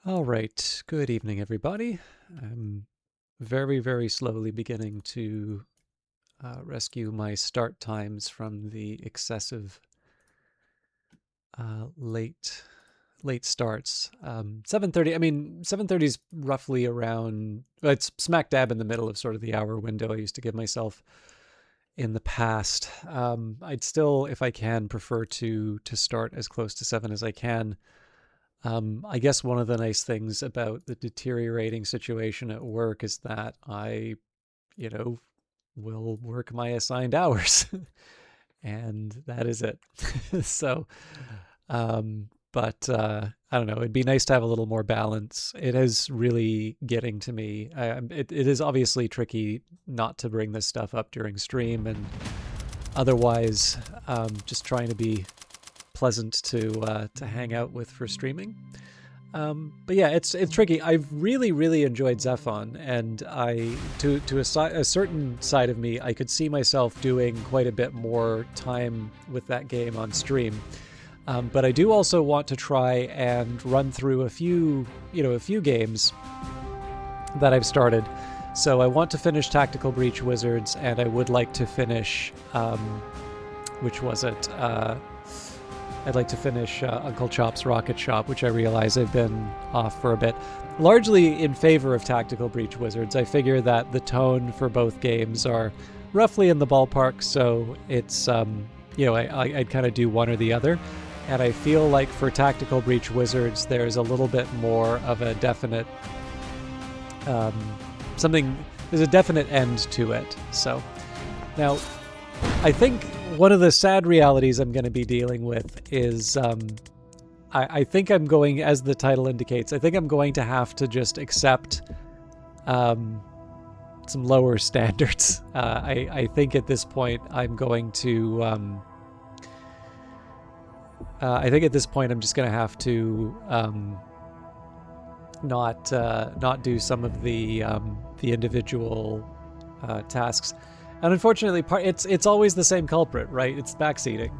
All right. Good evening, everybody. I'm very, very slowly beginning to rescue my start times from the excessive late starts. 7:30. I mean, 7:30 is roughly around. It's smack dab in the middle of sort of the hour window I used to give myself in the past. I'd still, if I can, prefer to start as close to 7 as I can. I guess one of the nice things about the deteriorating situation at work is that I, you know, will work my assigned hours, and that is it. So, but I don't know. It'd be nice to have a little more balance. It is really getting to me. It is obviously tricky not to bring this stuff up during stream, and otherwise, just trying to be pleasant to hang out with for streaming. But yeah, it's tricky. I've really enjoyed Zephon, and a certain side of me, I could see myself doing quite a bit more time with that game on stream. But I do also want to try and run through a few games that I've started. So I want to finish Tactical Breach Wizards, and I would like to finish, which was it? I'd like to finish Uncle Chop's Rocket Shop, which I realize I've been off for a bit. Largely in favor of Tactical Breach Wizards. I figure that the tone for both games are roughly in the ballpark, so it's, I'd kind of do one or the other. And I feel like for Tactical Breach Wizards, there's a little bit more of a definite, there's a definite end to it. So now, I think one of the sad realities I'm going to be dealing with is I think I'm going, as the title indicates, I think I'm going to have to just accept some lower standards. I think at this point I'm going to I think at this point I'm just going to have to not do some of the individual tasks. And unfortunately, it's always the same culprit, right? It's backseating.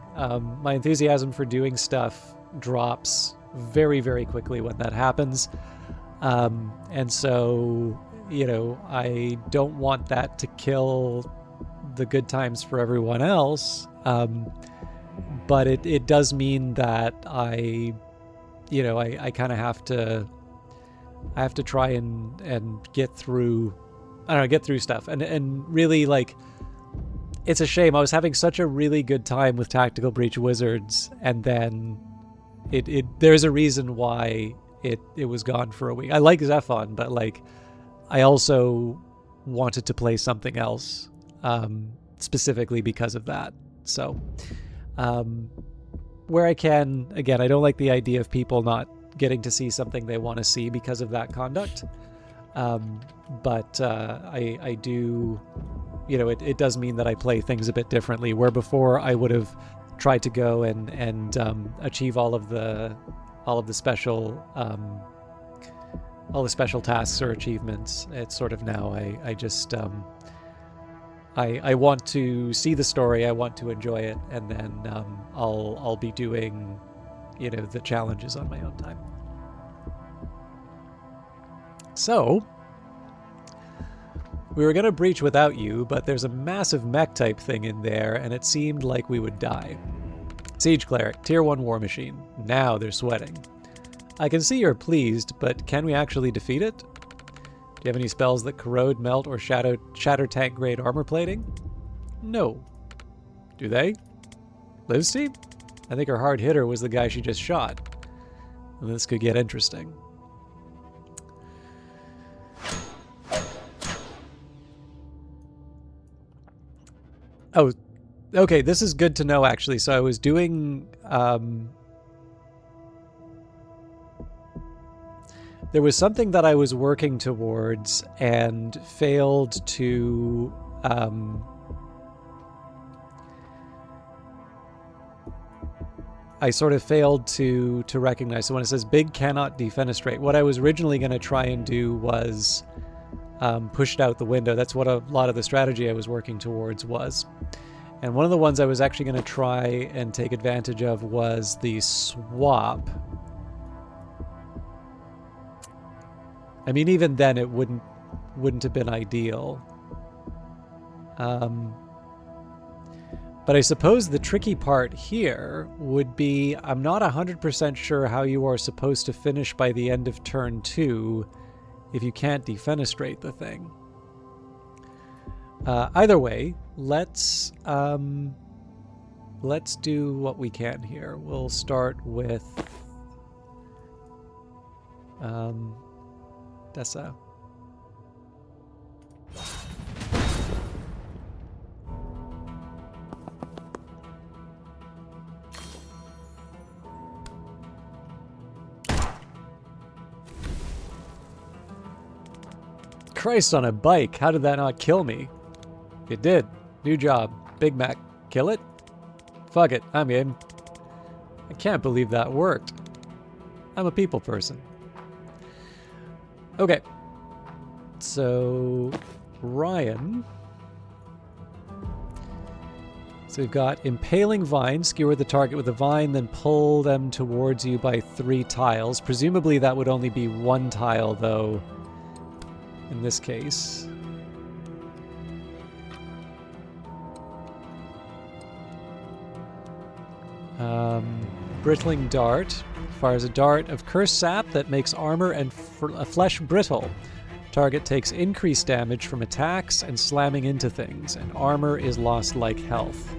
My enthusiasm for doing stuff drops very quickly when that happens. And so, I don't want that to kill the good times for everyone else. But it does mean that I kind of have to try and get through, get through stuff. And really, like, it's a shame. I was having such a really good time with Tactical Breach Wizards, and then there's a reason why it was gone for a week. I like Zephon, but like I also wanted to play something else, specifically because of that. So where I can, again, I don't like the idea of people not getting to see something they want to see because of that conduct. But I do, it does mean that I play things a bit differently, where before I would have tried to go and achieve all of the special tasks or achievements. It's sort of now I just I want to see the story, I want to enjoy it, and then I'll be doing the challenges on my own time. So we were going to breach without you, but there's a massive mech type thing in there, and it seemed like we would die. Siege Cleric, Tier 1 War Machine. Now they're sweating. I can see you're pleased, but can we actually defeat it? Do you have any spells that corrode, melt, or shatter tank grade armor plating? No. Do they? Livesty? I think her hard hitter was the guy she just shot. Well, this could get interesting. Oh, okay, this is good to know, actually. So I was doing... there was something that I was working towards and failed to... I sort of failed to recognize. So when it says big cannot defenestrate, what I was originally going to try and do was push it out the window. That's what a lot of the strategy I was working towards was. And one of the ones I was actually going to try and take advantage of was the swap. I mean, even then it wouldn't have been ideal. But I suppose the tricky part here would be, I'm not 100% sure how you are supposed to finish by the end of turn 2 if you can't defenestrate the thing. Either way, let's do what we can here. We'll start with Dessa. Christ on a bike, how did that not kill me? It did. New job. Big Mac. Kill it? Fuck it, I'm game. I can't believe that worked. I'm a people person. Okay. So, Ryan. So we've got Impaling Vine. Skewer the target with a vine, then pull them towards you by 3 tiles. Presumably that would only be 1 tile, though, in this case. Brittling Dart. Fires a dart of cursed sap that makes armor and flesh brittle. Target takes increased damage from attacks and slamming into things, and armor is lost like health.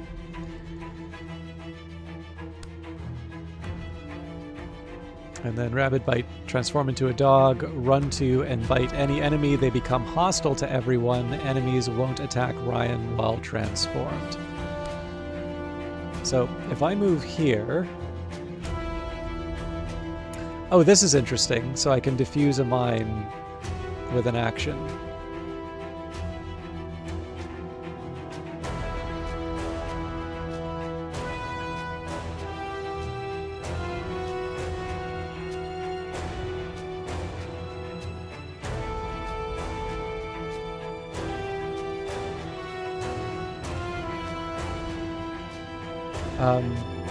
And then Rabid Bite, transform into a dog, run to and bite any enemy. They become hostile to everyone. Enemies won't attack Ryan while transformed. So if I move here... Oh, this is interesting. So I can diffuse a mine with an action.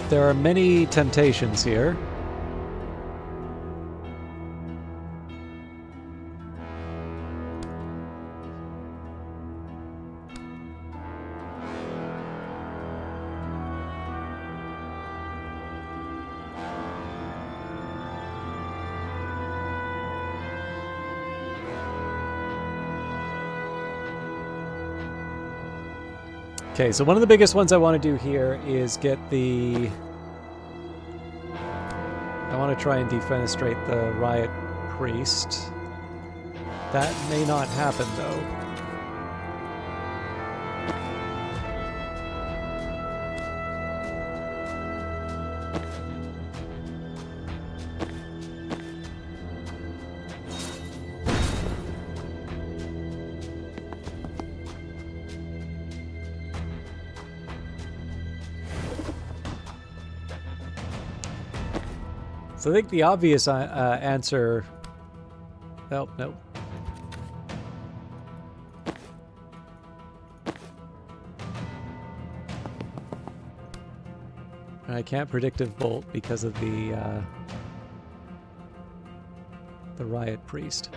There are many temptations here. Okay, so one of the biggest ones I want to do here is get the... I want to try and defenestrate the Riot Priest. That may not happen, though. So I think the obvious answer... Oh, no. I can't Predictive Bolt because of the Riot Priest.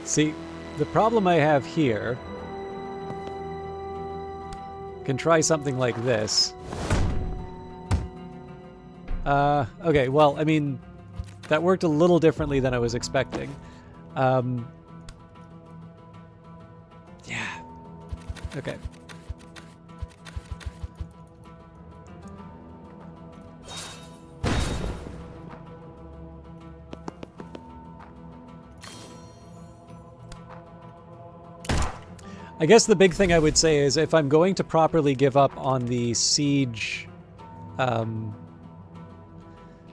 See, the problem I have here... I can try something like this. Okay, well, I mean, that worked a little differently than I was expecting. Yeah. Okay. I guess the big thing I would say is if I'm going to properly give up on the siege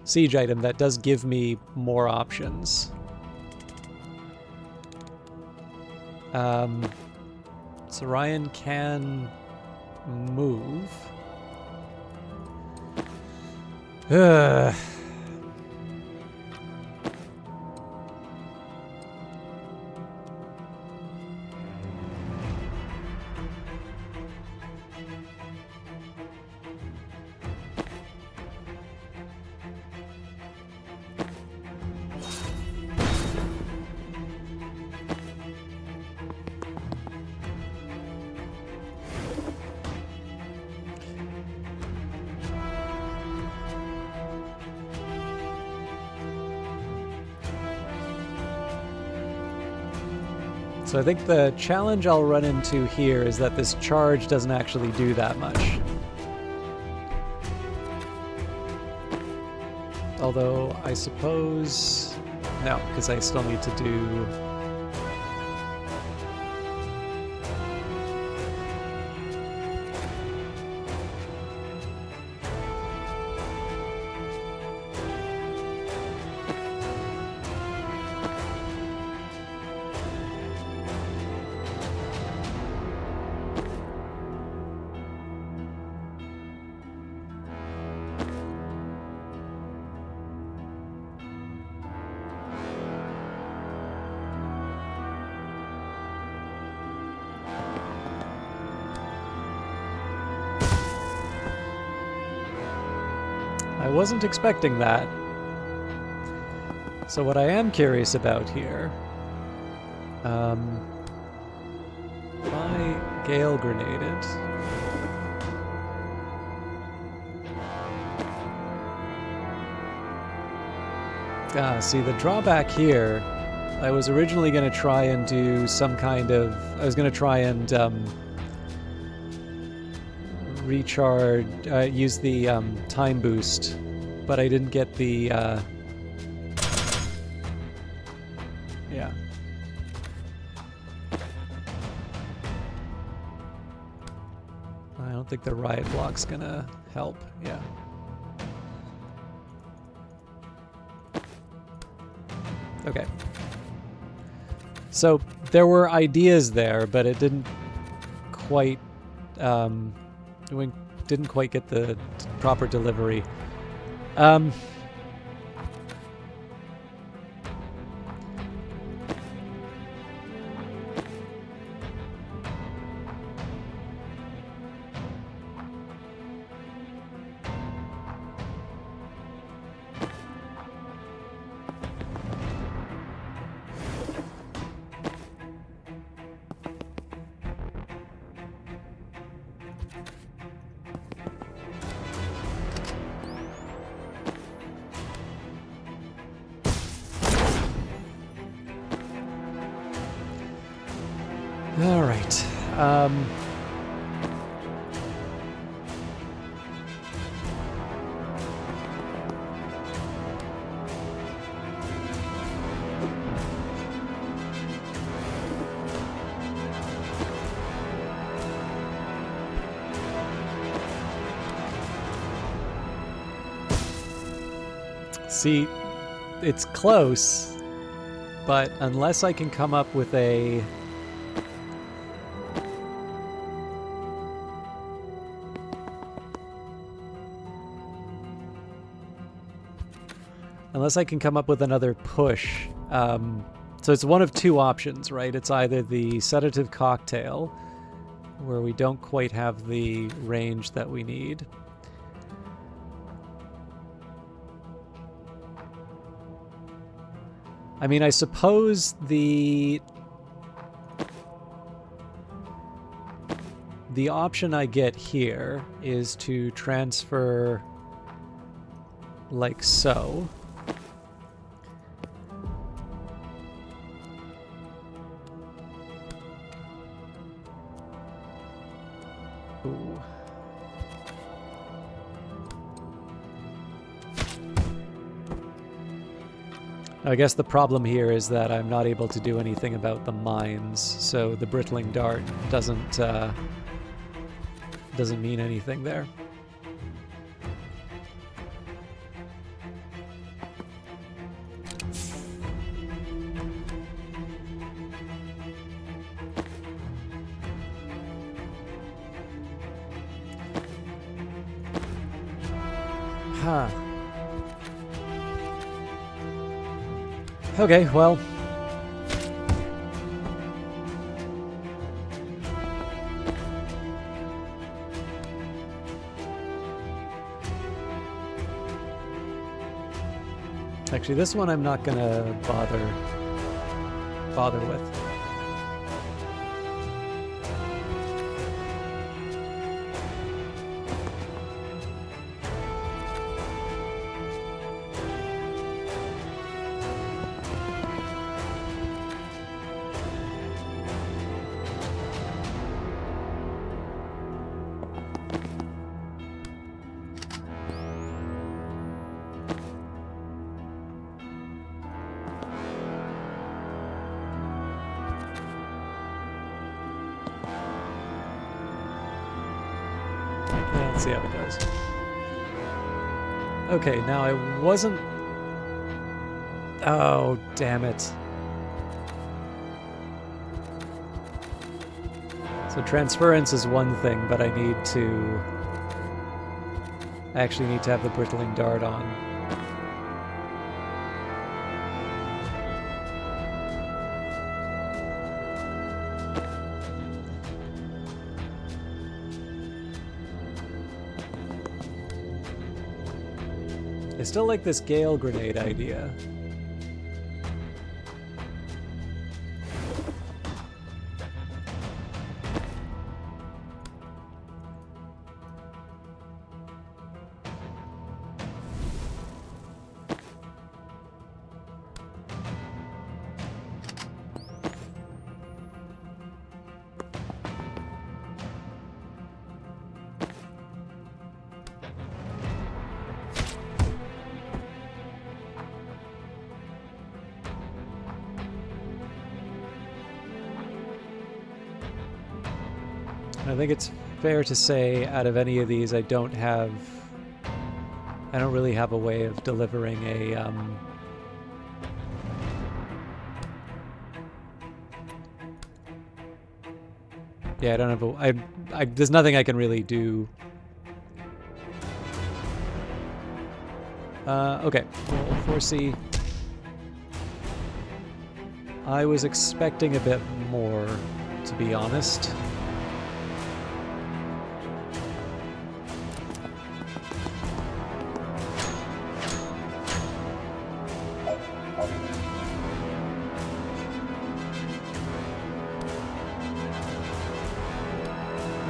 siege item, that does give me more options. So Ryan can move. So I think the challenge I'll run into here is that this charge doesn't actually do that much. Although, I suppose... No, because I still need to do... I wasn't expecting that. So what I am curious about here... if I Gale Grenade it... see, the drawback here... I was originally going to try and do some kind of... I was going to try and recharge... use the time boost, but I didn't get the... yeah. I don't think the riot block's gonna help, yeah. Okay. So there were ideas there, but it didn't quite we didn't quite get the proper delivery. All right. See, it's close, but unless I can come up with a... Unless I can come up with another push. So it's one of two options, right? It's either the sedative cocktail, where we don't quite have the range that we need. I mean, I suppose the option I get here is to transfer like so. Ooh. I guess the problem here is that I'm not able to do anything about the mines, so the brittling dart doesn't mean anything there. Huh. Okay, well. Actually, this one I'm not gonna bother with. Let's see how it goes. Okay, now I wasn't... Oh, damn it. So transference is one thing, but I actually need to have the brittling dart on. I still like this Gale grenade idea. I think it's fair to say, out of any of these, I don't really have a way of delivering a, yeah, I don't have a, there's nothing I can really do. Okay, we'll foresee. I was expecting a bit more, to be honest.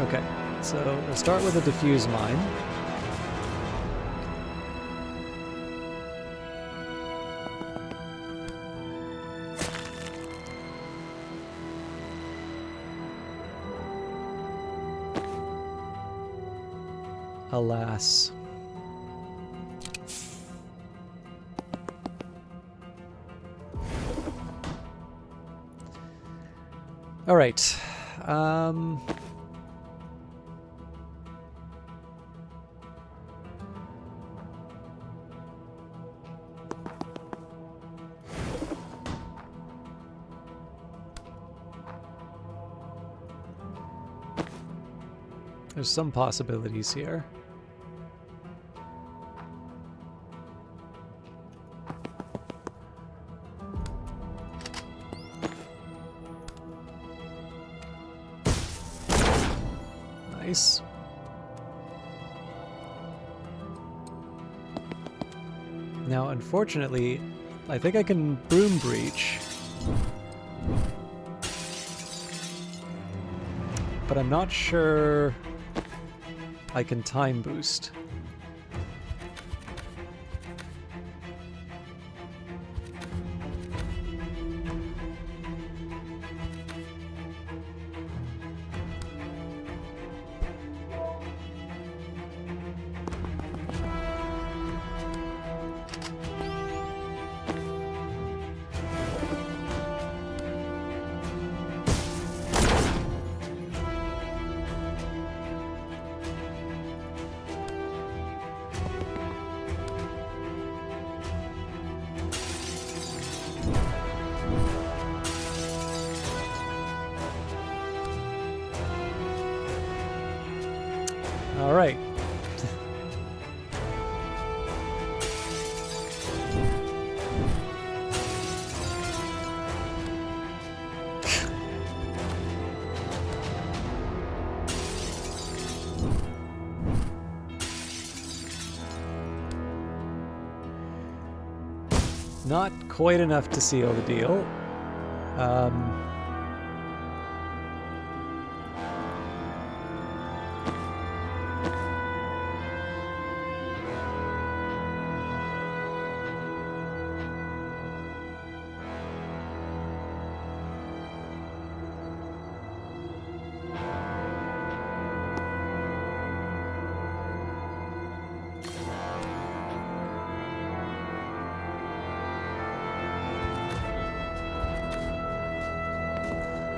Okay, so we'll start with a diffuse mine. Alas. All right. There's some possibilities here. Nice. Now, unfortunately, I think I can Broom Breach. But I'm not sure I can Time Boost. not quite enough to seal the deal.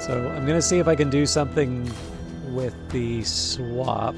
So I'm going to see if I can do something with the swap.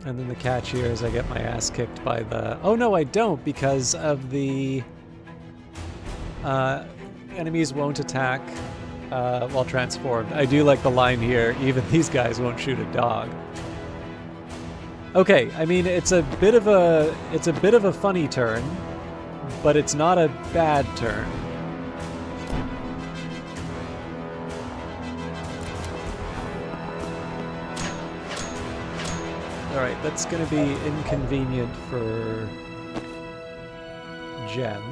And then the catch here is I get my ass kicked by the... Oh no, I don't, because of the... enemies won't attack while transformed. I do like the line here, even these guys won't shoot a dog. Okay, I mean, it's a bit of a funny turn, but it's not a bad turn. Alright, that's going to be inconvenient for Jen.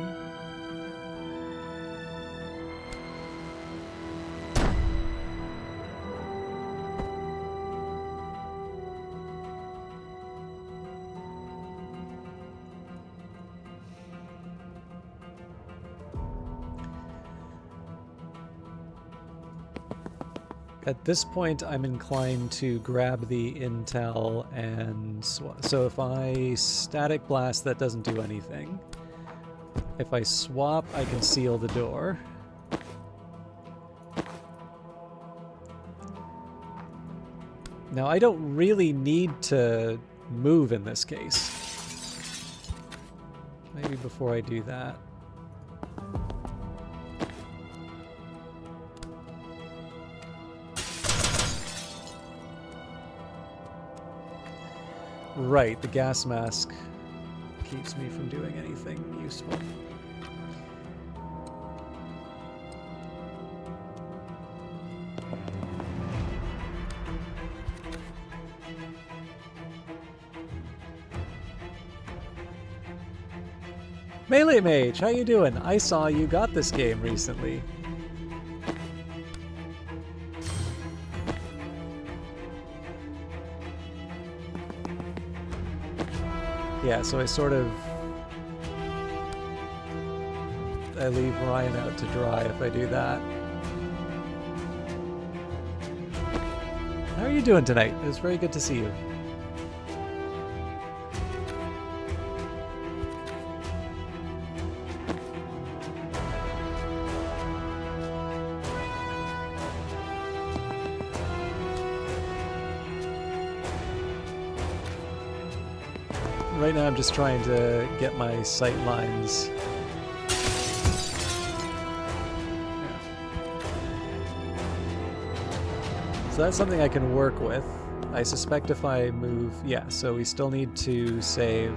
At this point, I'm inclined to grab the intel and... So if I static blast, that doesn't do anything. If I swap, I can seal the door. Now, I don't really need to move in this case. Maybe before I do that. Right, the gas mask keeps me from doing anything useful. Melee Mage, how you doing? I saw you got this game recently. Yeah, so I leave Ryan out to dry if I do that. How are you doing tonight? It was very good to see you. Right now I'm just trying to get my sight lines. So that's something I can work with. I suspect if I move... Yeah, so we still need to save...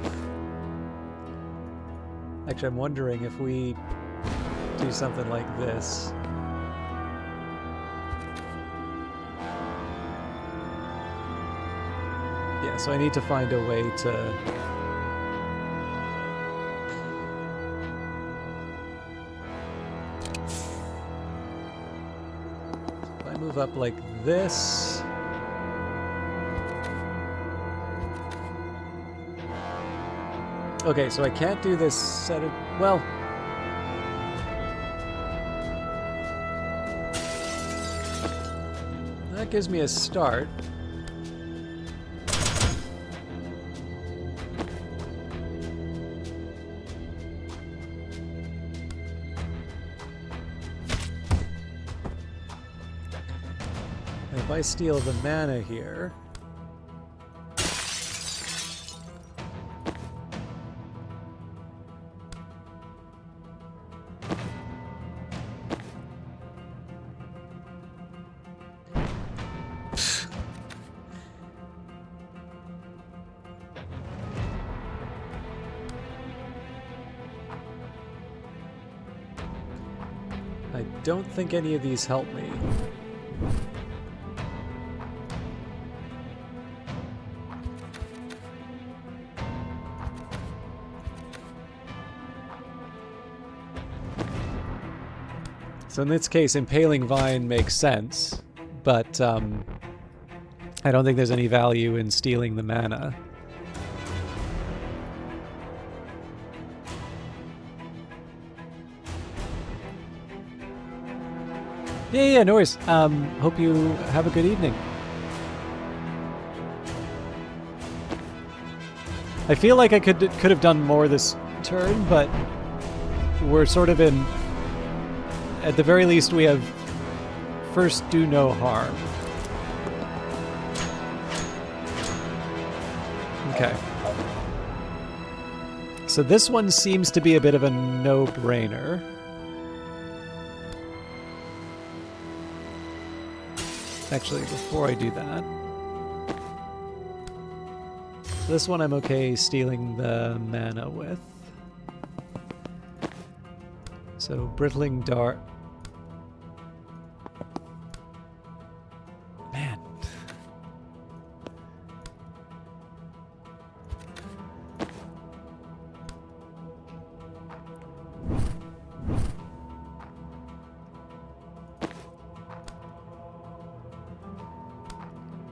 Actually, I'm wondering if we do something like this. Yeah, so I need to find a way to... If I move up like this... Okay, so I can't do this set of... Well... That gives me a start. If I steal the mana here... I don't think any of these help me. So in this case, Impaling Vine makes sense, but I don't think there's any value in stealing the mana. Yeah, no worries. Hope you have a good evening. I feel like I could have done more this turn, but we're sort of in... At the very least, we have first do no harm. Okay. So this one seems to be a bit of a no-brainer. Actually, before I do that... This one I'm okay stealing the mana with. So, Brittling Dart... Man.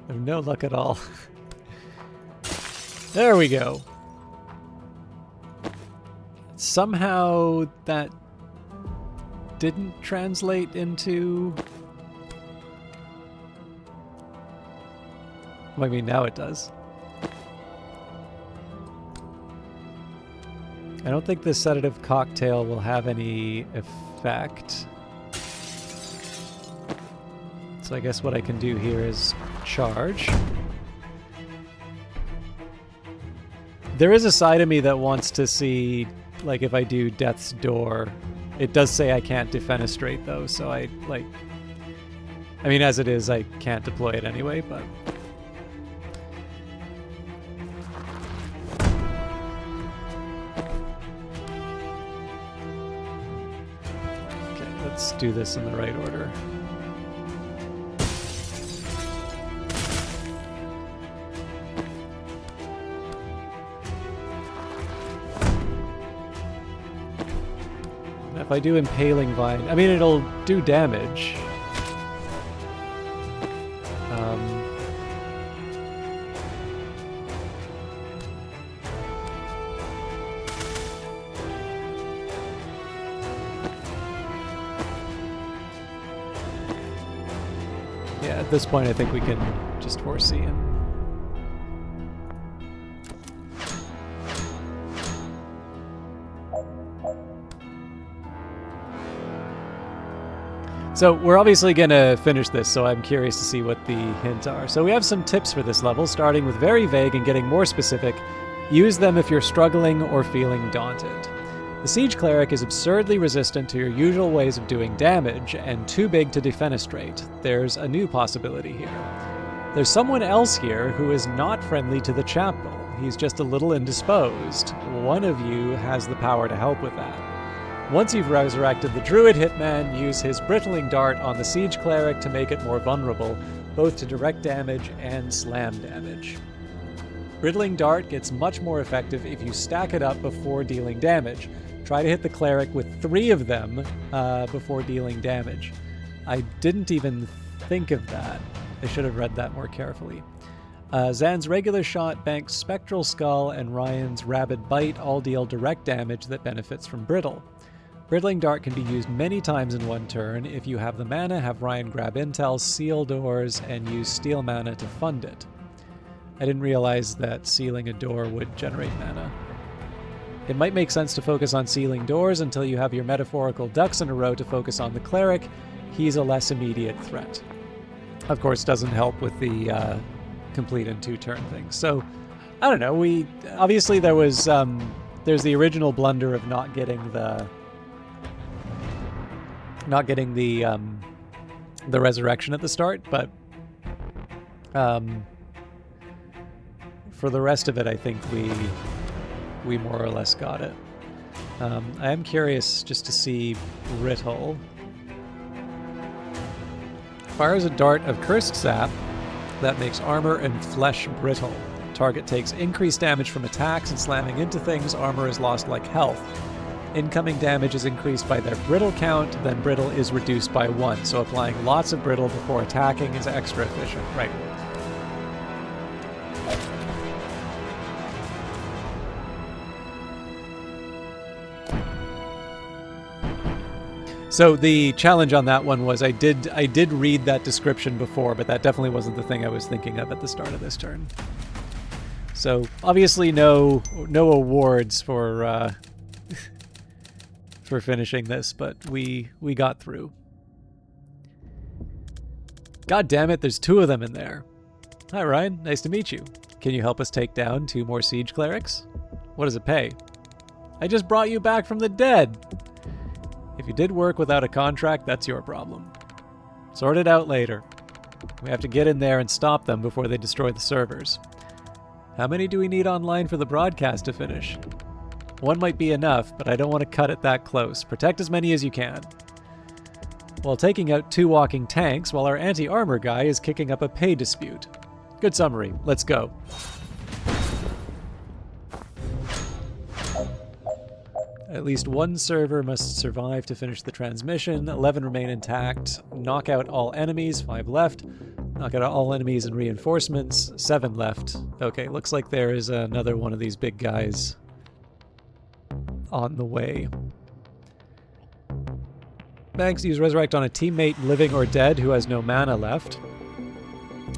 I have no luck at all. There we go. Somehow that didn't translate into... Well, I mean, now it does. I don't think the sedative cocktail will have any effect. So I guess what I can do here is charge. There is a side of me that wants to see, like, if I do Death's Door. It does say I can't defenestrate, though, so I mean, as it is, I can't deploy it anyway, but... Okay, let's do this in the right order. If I do Impaling Vine, I mean, it'll do damage. Yeah, at this point I think we can just foresee it. So we're obviously going to finish this, so I'm curious to see what the hints are. So we have some tips for this level, starting with very vague and getting more specific. Use them if you're struggling or feeling daunted. The Siege Cleric is absurdly resistant to your usual ways of doing damage, and too big to defenestrate. There's a new possibility here. There's someone else here who is not friendly to the chapel. He's just a little indisposed. One of you has the power to help with that. Once you've resurrected the Druid Hitman, use his Brittling Dart on the Siege Cleric to make it more vulnerable, both to direct damage and slam damage. Brittling Dart gets much more effective if you stack it up before dealing damage. Try to hit the Cleric with 3 of them before dealing damage. I didn't even think of that. I should have read that more carefully. Zan's regular shot, Bank's spectral skull, and Ryan's rabid bite all deal direct damage that benefits from brittle. Brittling Dart can be used many times in one turn. If you have the mana, have Ryan grab intel, seal doors, and use steel mana to fund it. I didn't realize that sealing a door would generate mana. It might make sense to focus on sealing doors until you have your metaphorical ducks in a row to focus on the cleric. He's a less immediate threat. Of course, doesn't help with the complete in 2-turn thing. So, I don't know. Obviously there was there's the original blunder of not getting the resurrection at the start, but for the rest of it, I think we more or less got it. I am curious just to see Brittle. Fires a dart of Cursed Sap that makes armor and flesh brittle. Target takes increased damage from attacks and slamming into things. Armor is lost like health. Incoming damage is increased by their brittle count, then brittle is reduced by 1. So applying lots of brittle before attacking is extra efficient. Right. So the challenge on that one was I did read that description before, but that definitely wasn't the thing I was thinking of at the start of this turn. So obviously no awards for for finishing this, but we got through. God damn it, there's 2 of them in there. Hi Ryan, nice to meet you. Can you help us take down 2 more siege clerics? What does it pay? I just brought you back from the dead. If you did work without a contract, that's your problem. Sort it out later. We have to get in there and stop them before they destroy the servers. How many do we need online for the broadcast to finish? 1 might be enough, but I don't want to cut it that close. Protect as many as you can. While taking out 2 walking tanks, while our anti-armor guy is kicking up a pay dispute. Good summary. Let's go. At least 1 server must survive to finish the transmission. 11 remain intact. Knock out all enemies. 5 left. Knock out all enemies and reinforcements. 7 left. Okay, looks like there is another one of these big guys on the way. Banks, use Resurrect on a teammate living or dead who has no mana left.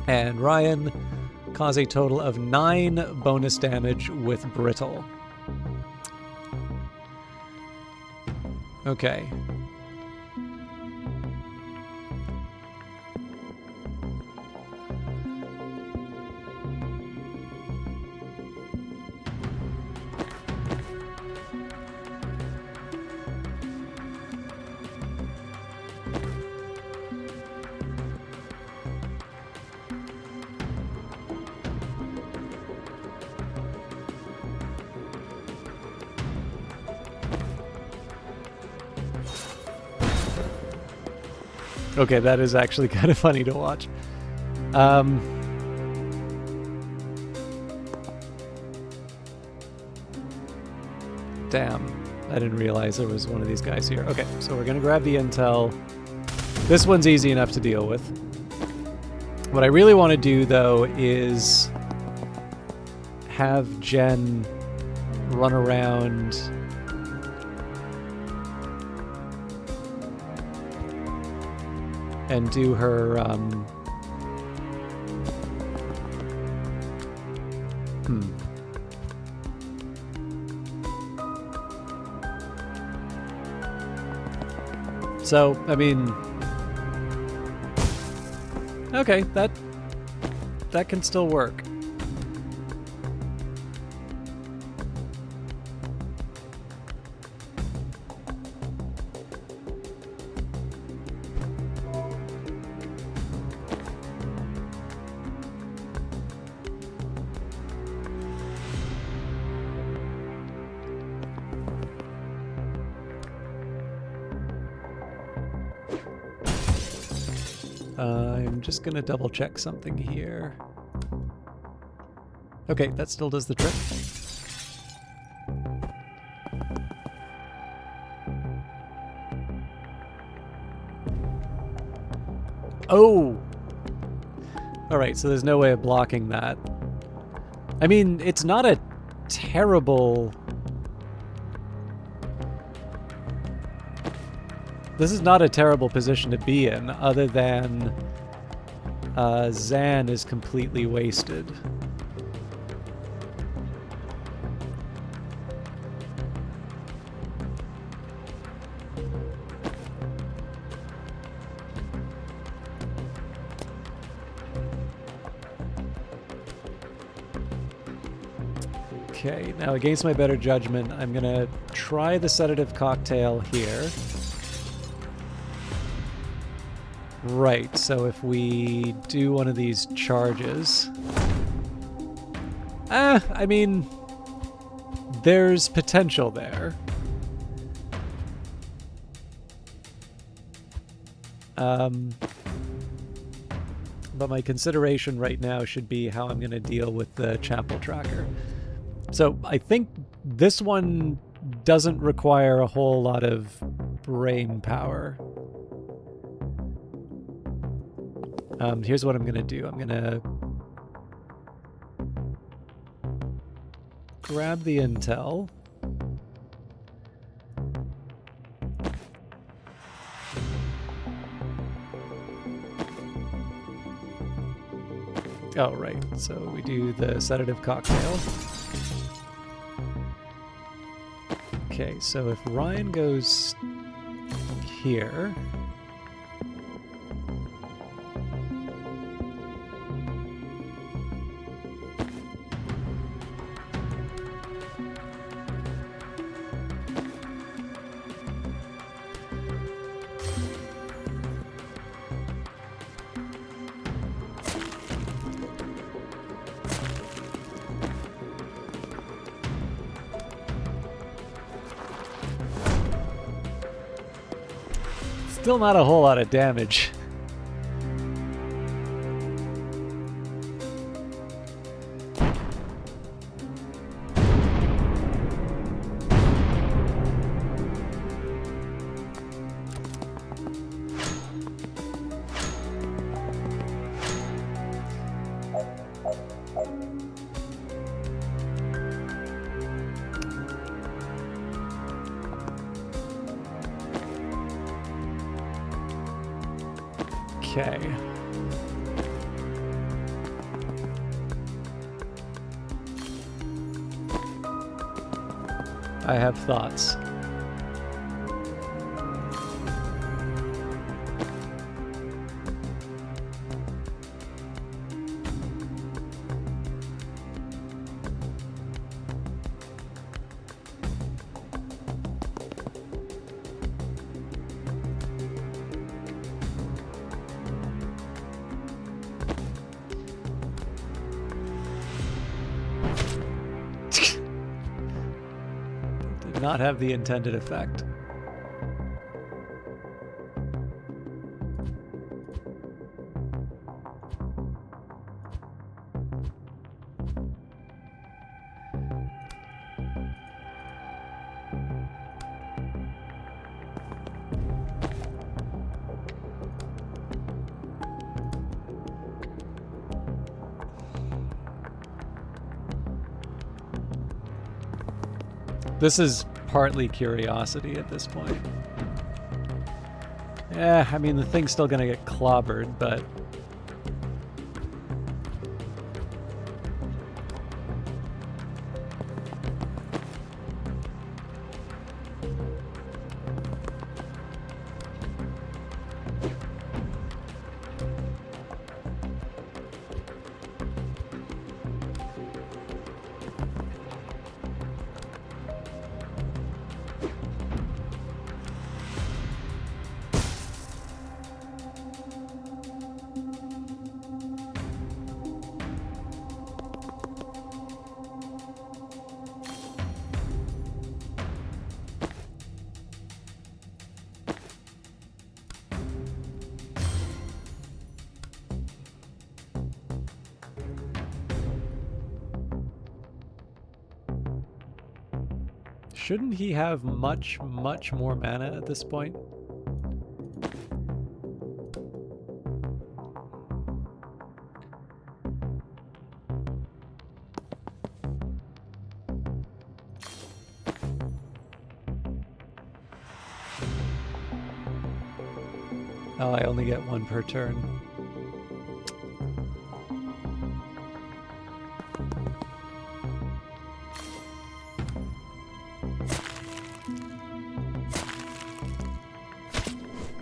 And Ryan, cause a total of 9 bonus damage with Brittle. Okay. Okay, that is actually kind of funny to watch. Damn, I didn't realize there was one of these guys here. Okay, so we're gonna grab the intel. This one's easy enough to deal with. What I really want to do, though, is have Jen run around and do her, So, I mean, okay, that can still work. I'm just gonna double check something here. Okay, that still does the trick. Oh! Alright, so there's no way of blocking that. I mean, it's not a terrible... This is not a terrible position to be in, other than Zan is completely wasted. Okay, now against my better judgment, I'm gonna try the sedative cocktail here. Right, so if we do one of these charges... I mean, there's potential there. But my consideration right now should be how I'm going to deal with the Chapel Tracker. So I think this one doesn't require a whole lot of brain power. Here's what I'm going to do. I'm going to grab the intel. Oh, right. So we do the sedative cocktail. Okay, so if Ryan goes here... Still not a whole lot of damage. Okay. I have thoughts. Not have the intended effect. This is partly curiosity at this point. Yeah, I mean, the thing's still gonna get clobbered, but... Shouldn't he have much more mana at this point? Oh, I only get one per turn.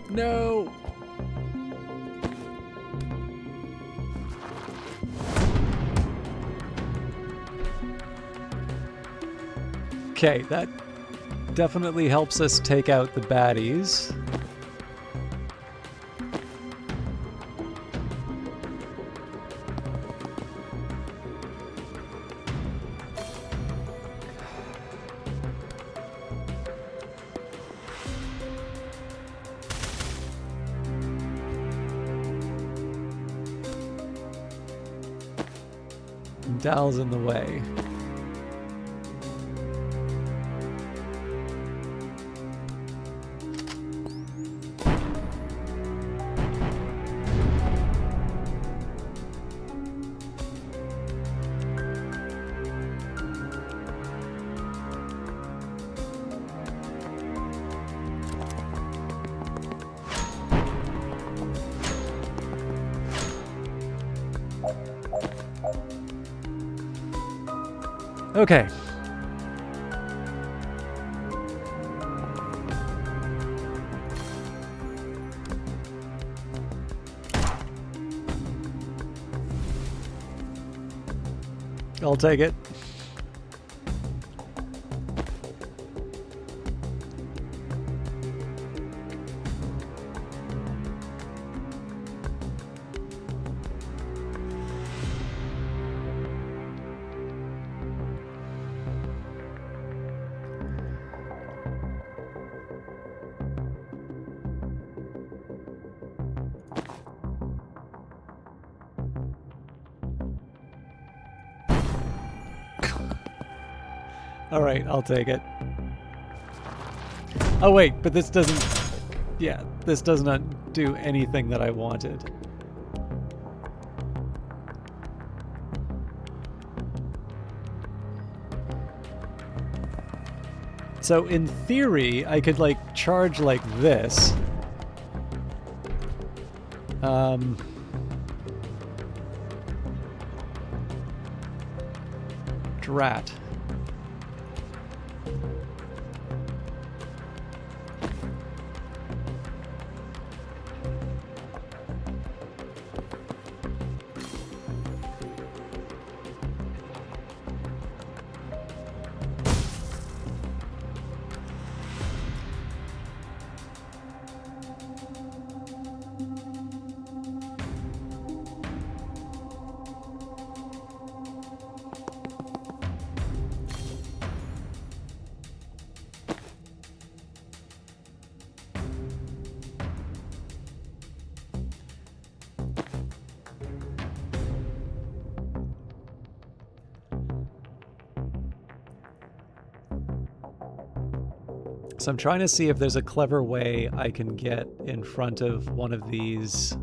No! Okay, that definitely helps us take out the baddies. Dal's in the way. Okay. I'll take it. All right, I'll take it. Oh wait, but this doesn't... Yeah, this does not do anything that I wanted. So in theory, I could like charge like this. Drat. So I'm trying to see if there's a clever way I can get in front of one of these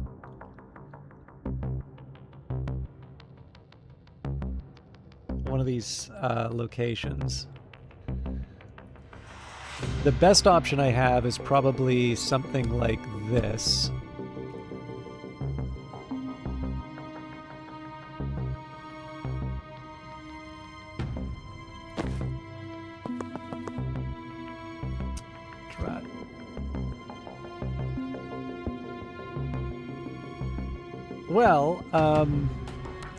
locations. The best option I have is probably something like this. Well,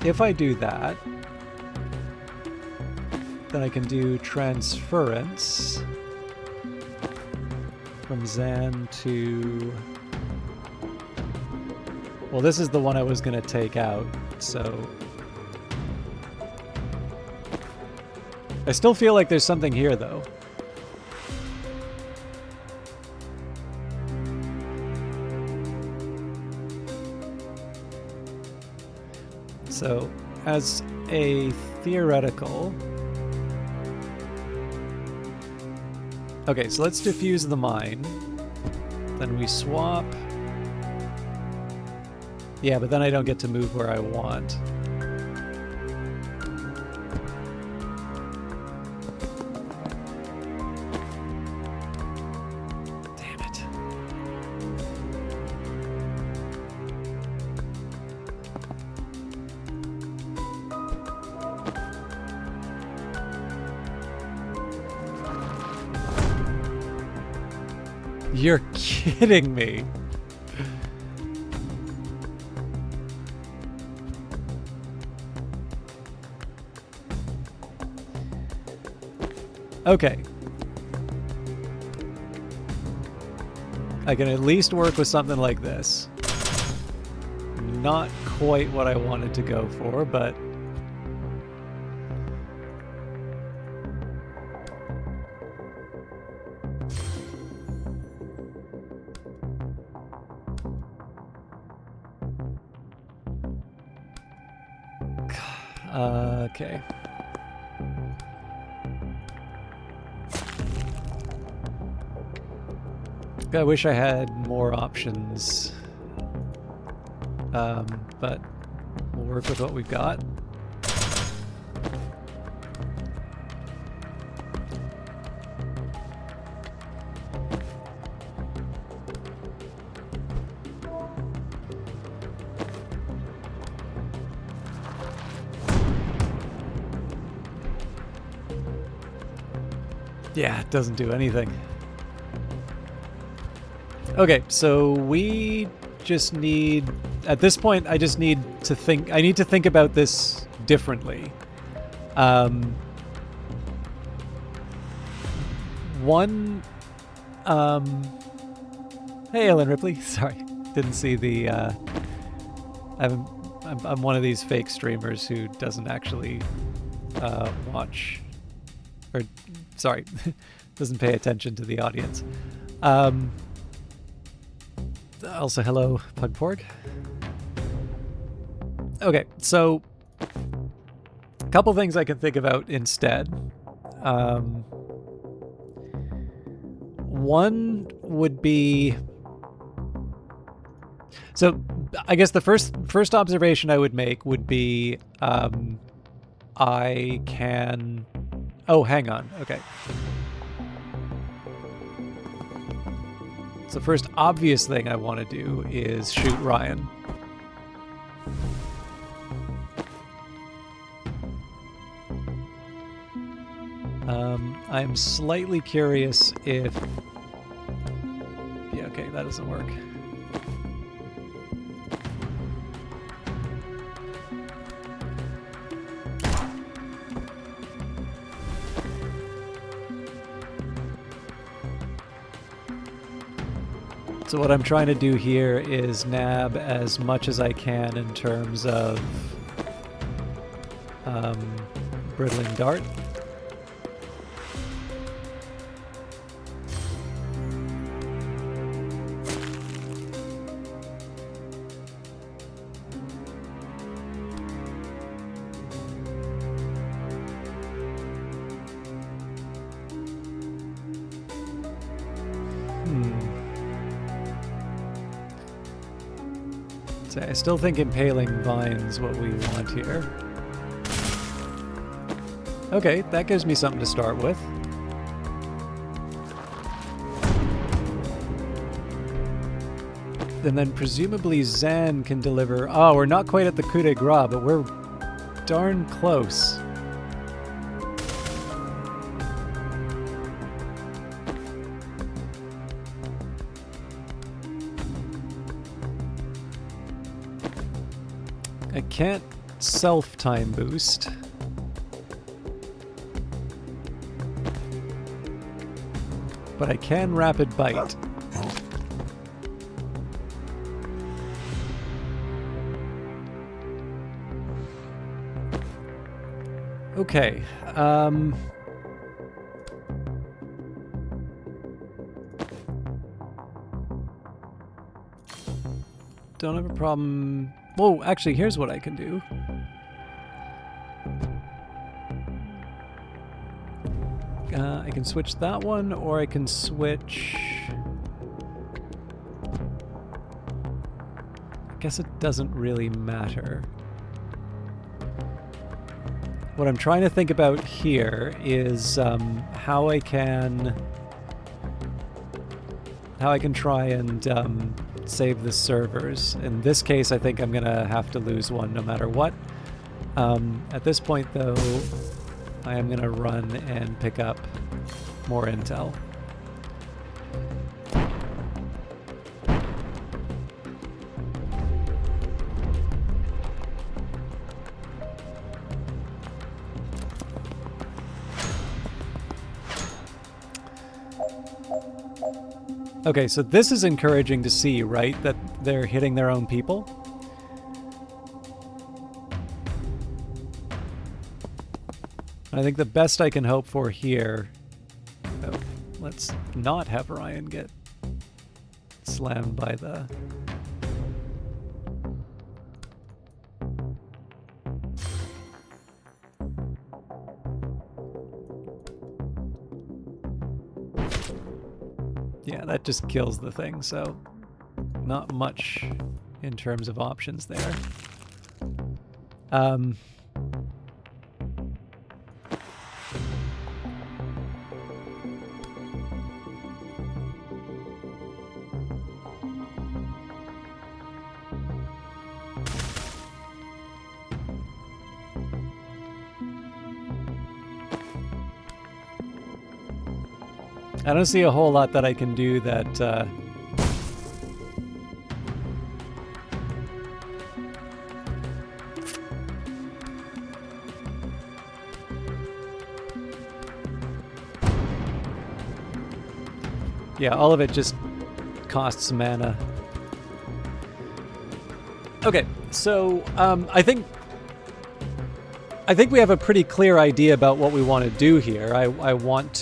if I do that, then I can do transference from Zan to... Well, this is the one I was going to take out, so... I still feel like there's something here, though. So, as a theoretical... Okay, so let's diffuse the mine. Then we swap. Yeah, but then I don't get to move where I want. Damn it. You're kidding me. Okay. I can at least work with something like this. Not quite what I wanted to go for, but... okay. I wish I had more options, but we'll work with what we've got. Yeah, it doesn't do anything. Okay, so we just need... At this point, I just need to think... I need to think about this differently. One... Hey, Ellen Ripley. Sorry, didn't see the... I'm one of these fake streamers who doesn't actually watch... Or, sorry, doesn't pay attention to the audience. Also, hello, Pugporg. Okay, so a couple things I can think about instead. One would be... So, I guess the first observation I would make would be I can... Oh, hang on. Okay. So the first obvious thing I want to do is shoot Ryan. I'm slightly curious if... Yeah, okay, that doesn't work. So what I'm trying to do here is nab as much as I can in terms of Brittling Dart. I still think Impaling Vine's what we want here. Okay, that gives me something to start with. And then presumably Zan can deliver... Oh, we're not quite at the coup de grace, but we're darn close. I can't self-time boost. But I can rapid bite. Okay, don't have a problem... Whoa, actually, here's what I can do. I can switch that one, or I can switch... I guess it doesn't really matter. What I'm trying to think about here is how I can try and save the servers. In this case, I think I'm gonna have to lose one no matter what. At this point, though, I am gonna run and pick up more intel. Okay, so this is encouraging to see, right? That they're hitting their own people. I think the best I can hope for here... Oh, let's not have Ryan get slammed by the... Yeah, that just kills the thing, so not much in terms of options there. I don't see a whole lot that I can do that... Yeah, all of it just costs mana. Okay, so I think we have a pretty clear idea about what we want to do here. I want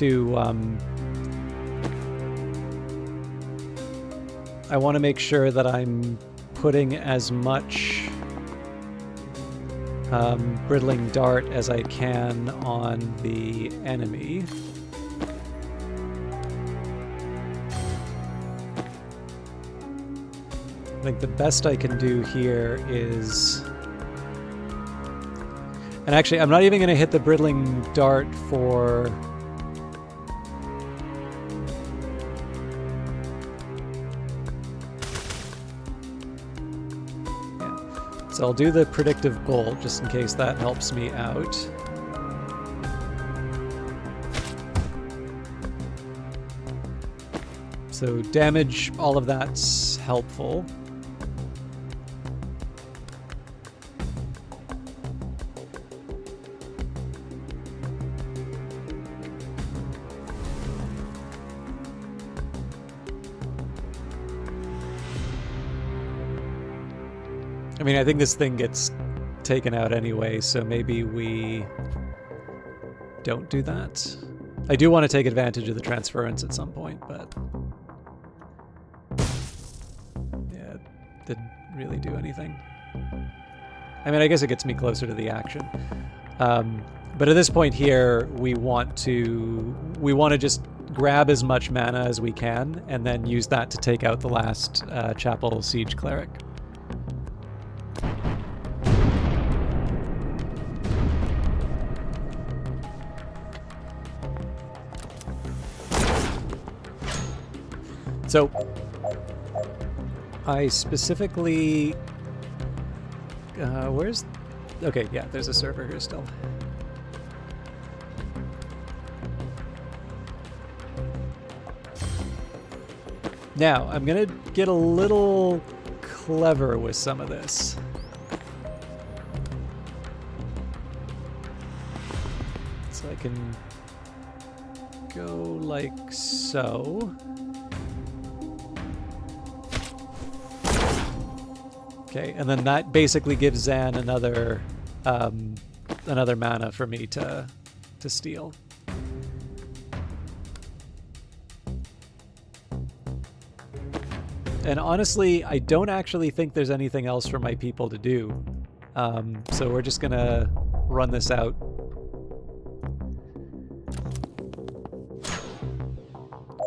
to make sure that I'm putting as much Brittling Dart as I can on the enemy. I think the best I can do here is... And actually, I'm not even going to hit the Brittling Dart for... Yeah. So I'll do the Predictive Bolt, just in case that helps me out. So damage, all of that's helpful. I mean, I think this thing gets taken out anyway, so maybe we don't do that. I do want to take advantage of the transference at some point, but... yeah, it didn't really do anything. I mean, I guess it gets me closer to the action. But at this point here, we want to just grab as much mana as we can, and then use that to take out the last Chapel Siege Cleric. So, I specifically... where's... Okay, yeah, there's a server here still. Now, I'm gonna get a little clever with some of this. So I can go like so. Okay, and then that basically gives Zan another mana for me to steal. And honestly, I don't actually think there's anything else for my people to do. So we're just gonna run this out.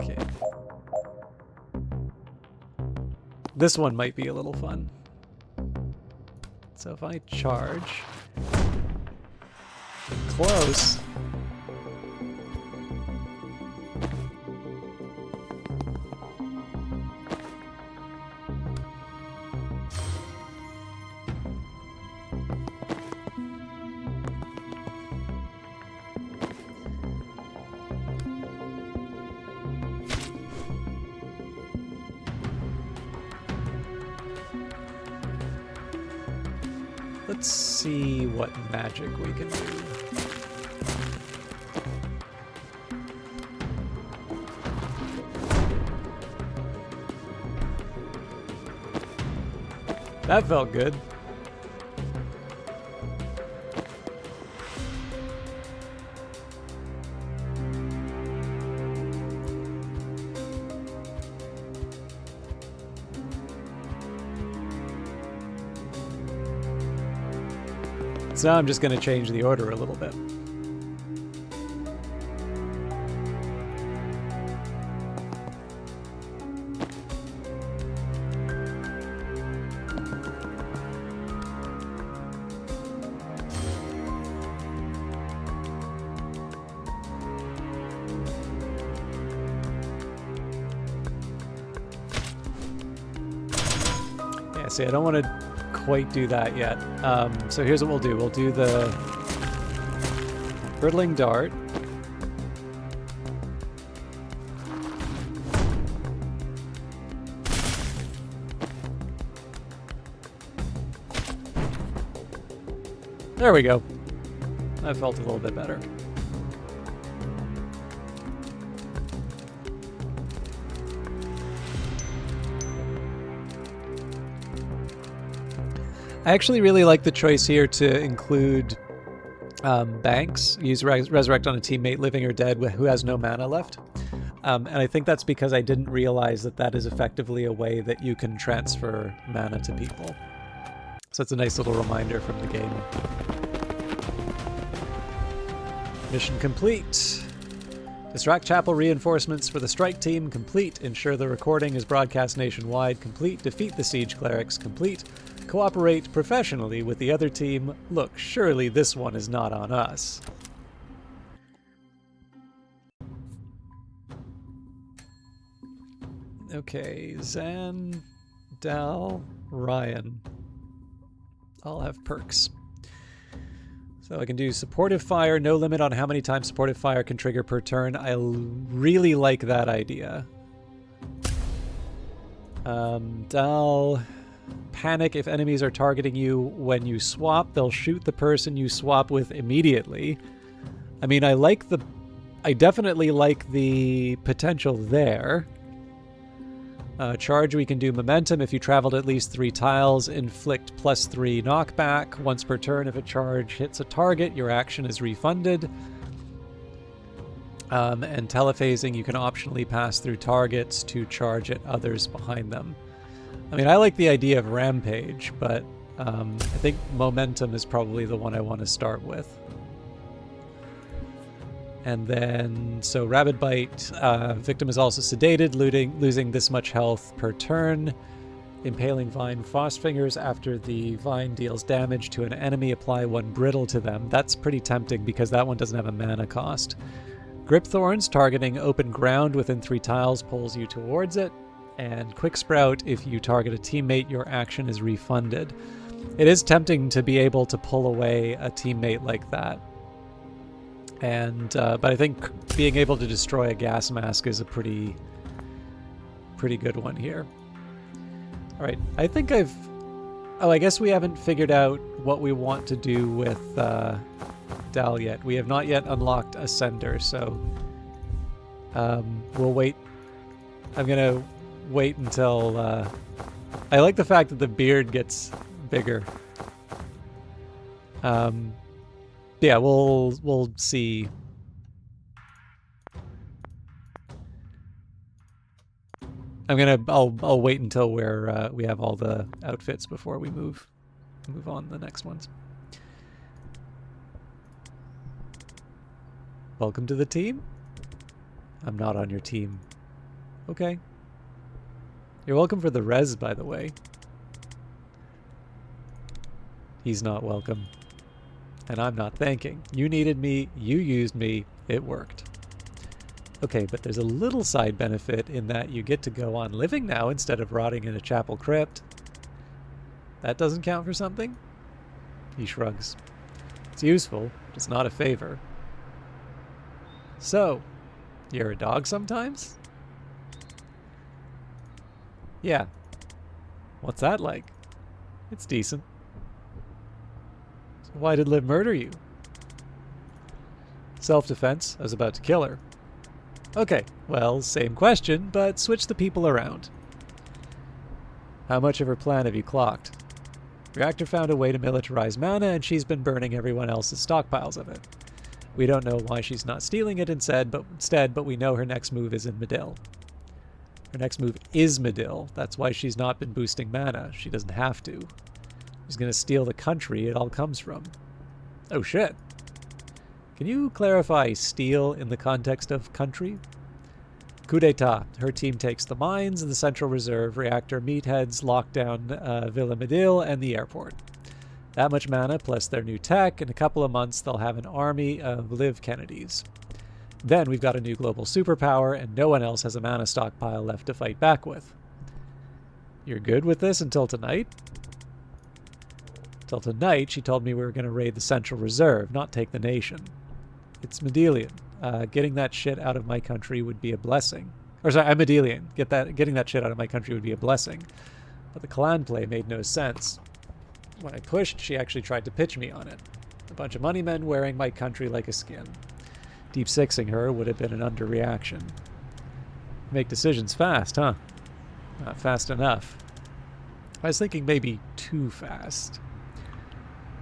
Okay. This one might be a little fun. So if I charge... Close. Let's see what magic we can do. That felt good. So now I'm just going to change the order a little bit. Yeah, see, I don't want to quite do that yet. So here's what we'll do. We'll do the hurtling dart. There we go. That felt a little bit better. I actually really like the choice here to include banks. Use resurrect on a teammate, living or dead, who has no mana left. And I think that's because I didn't realize that that is effectively a way that you can transfer mana to people. So it's a nice little reminder from the game. Mission complete. Distract Chapel reinforcements for the strike team. Complete. Ensure the recording is broadcast nationwide. Complete. Defeat the siege clerics. Complete. Cooperate professionally with the other team. Look, surely this one is not on us. Okay, Zan, Dal, Ryan. All have perks. So I can do supportive fire, no limit on how many times supportive fire can trigger per turn. I really like that idea. Dal, panic if enemies are targeting you when you swap. They'll shoot the person you swap with immediately. I mean, I definitely like the potential there. Charge, we can do momentum. If you traveled at least 3 tiles, inflict +3 knockback. Once per turn, if a charge hits a target, your action is refunded. And telephasing, you can optionally pass through targets to charge at others behind them. I mean, I like the idea of Rampage, but I think Momentum is probably the one I want to start with. And then, so Rabid Bite, victim is also sedated, losing this much health per turn. Impaling Vine, Frost Fingers, after the vine deals damage to an enemy, apply 1 brittle to them. That's pretty tempting because that one doesn't have a mana cost. Grip Thorns, targeting open ground within 3 tiles, pulls you towards it. And Quick Sprout, if you target a teammate, your action is refunded. It is tempting to be able to pull away a teammate like that. And but I think being able to destroy a gas mask is a pretty good one here. All right, I think I guess we haven't figured out what we want to do with Dal yet. We have not yet unlocked Ascender, so we'll wait. I'm gonna wait until I like the fact that the beard gets bigger. Yeah, we'll see. I'll wait until we have all the outfits before we move on to the next ones. Welcome to the team. I'm not on your team. Okay. You're welcome for the res, by the way. He's not welcome. And I'm not thanking. You needed me, you used me, it worked. Okay, but there's a little side benefit in that you get to go on living now instead of rotting in a chapel crypt. That doesn't count for something? He shrugs. It's useful, but it's not a favor. So, you're a dog sometimes? Yeah. What's that like? It's decent. So why did Liv murder you? Self-defense. I was about to kill her. Okay, well, same question, but switch the people around. How much of her plan have you clocked? Reactor found a way to militarize mana, and she's been burning everyone else's stockpiles of it. We don't know why she's not stealing it instead, but we know her next move is in Medill. Her next move is Medill. That's why she's not been boosting mana. She doesn't have to. She's going to steal the country it all comes from. Oh shit. Can you clarify steal in the context of country? Coup d'etat. Her team takes the mines and the Central Reserve, Reactor, meatheads, lock down Villa Medill, and the airport. That much mana plus their new tech. In a couple of months, they'll have an army of Liv Kennedys. Then we've got a new global superpower, and no one else has a mana stockpile left to fight back with. You're good with this until tonight? Till tonight, she told me we were going to raid the Central Reserve, not take the nation. It's Medillion. Getting that shit out of my country would be a blessing. Or sorry, I'm Medillion. Getting that shit out of my country would be a blessing. But the clan play made no sense. When I pushed, she actually tried to pitch me on it. A bunch of money men wearing my country like a skin. Deep sixing her would have been an underreaction. Make decisions fast, huh? Not fast enough. I was thinking maybe too fast.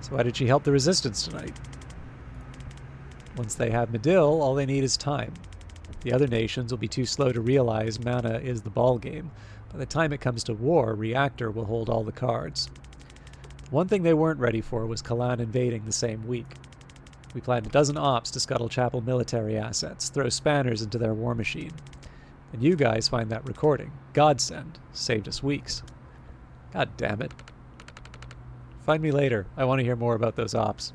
So why did she help the resistance tonight? Once they have Medill, all they need is time. The other nations will be too slow to realize mana is the ballgame. By the time it comes to war, Reactor will hold all the cards. One thing they weren't ready for was Kalan invading the same week. We planned a dozen ops to scuttle Chapel military assets, throw spanners into their war machine. And you guys find that recording. Godsend. Saved us weeks. God damn it. Find me later. I want to hear more about those ops.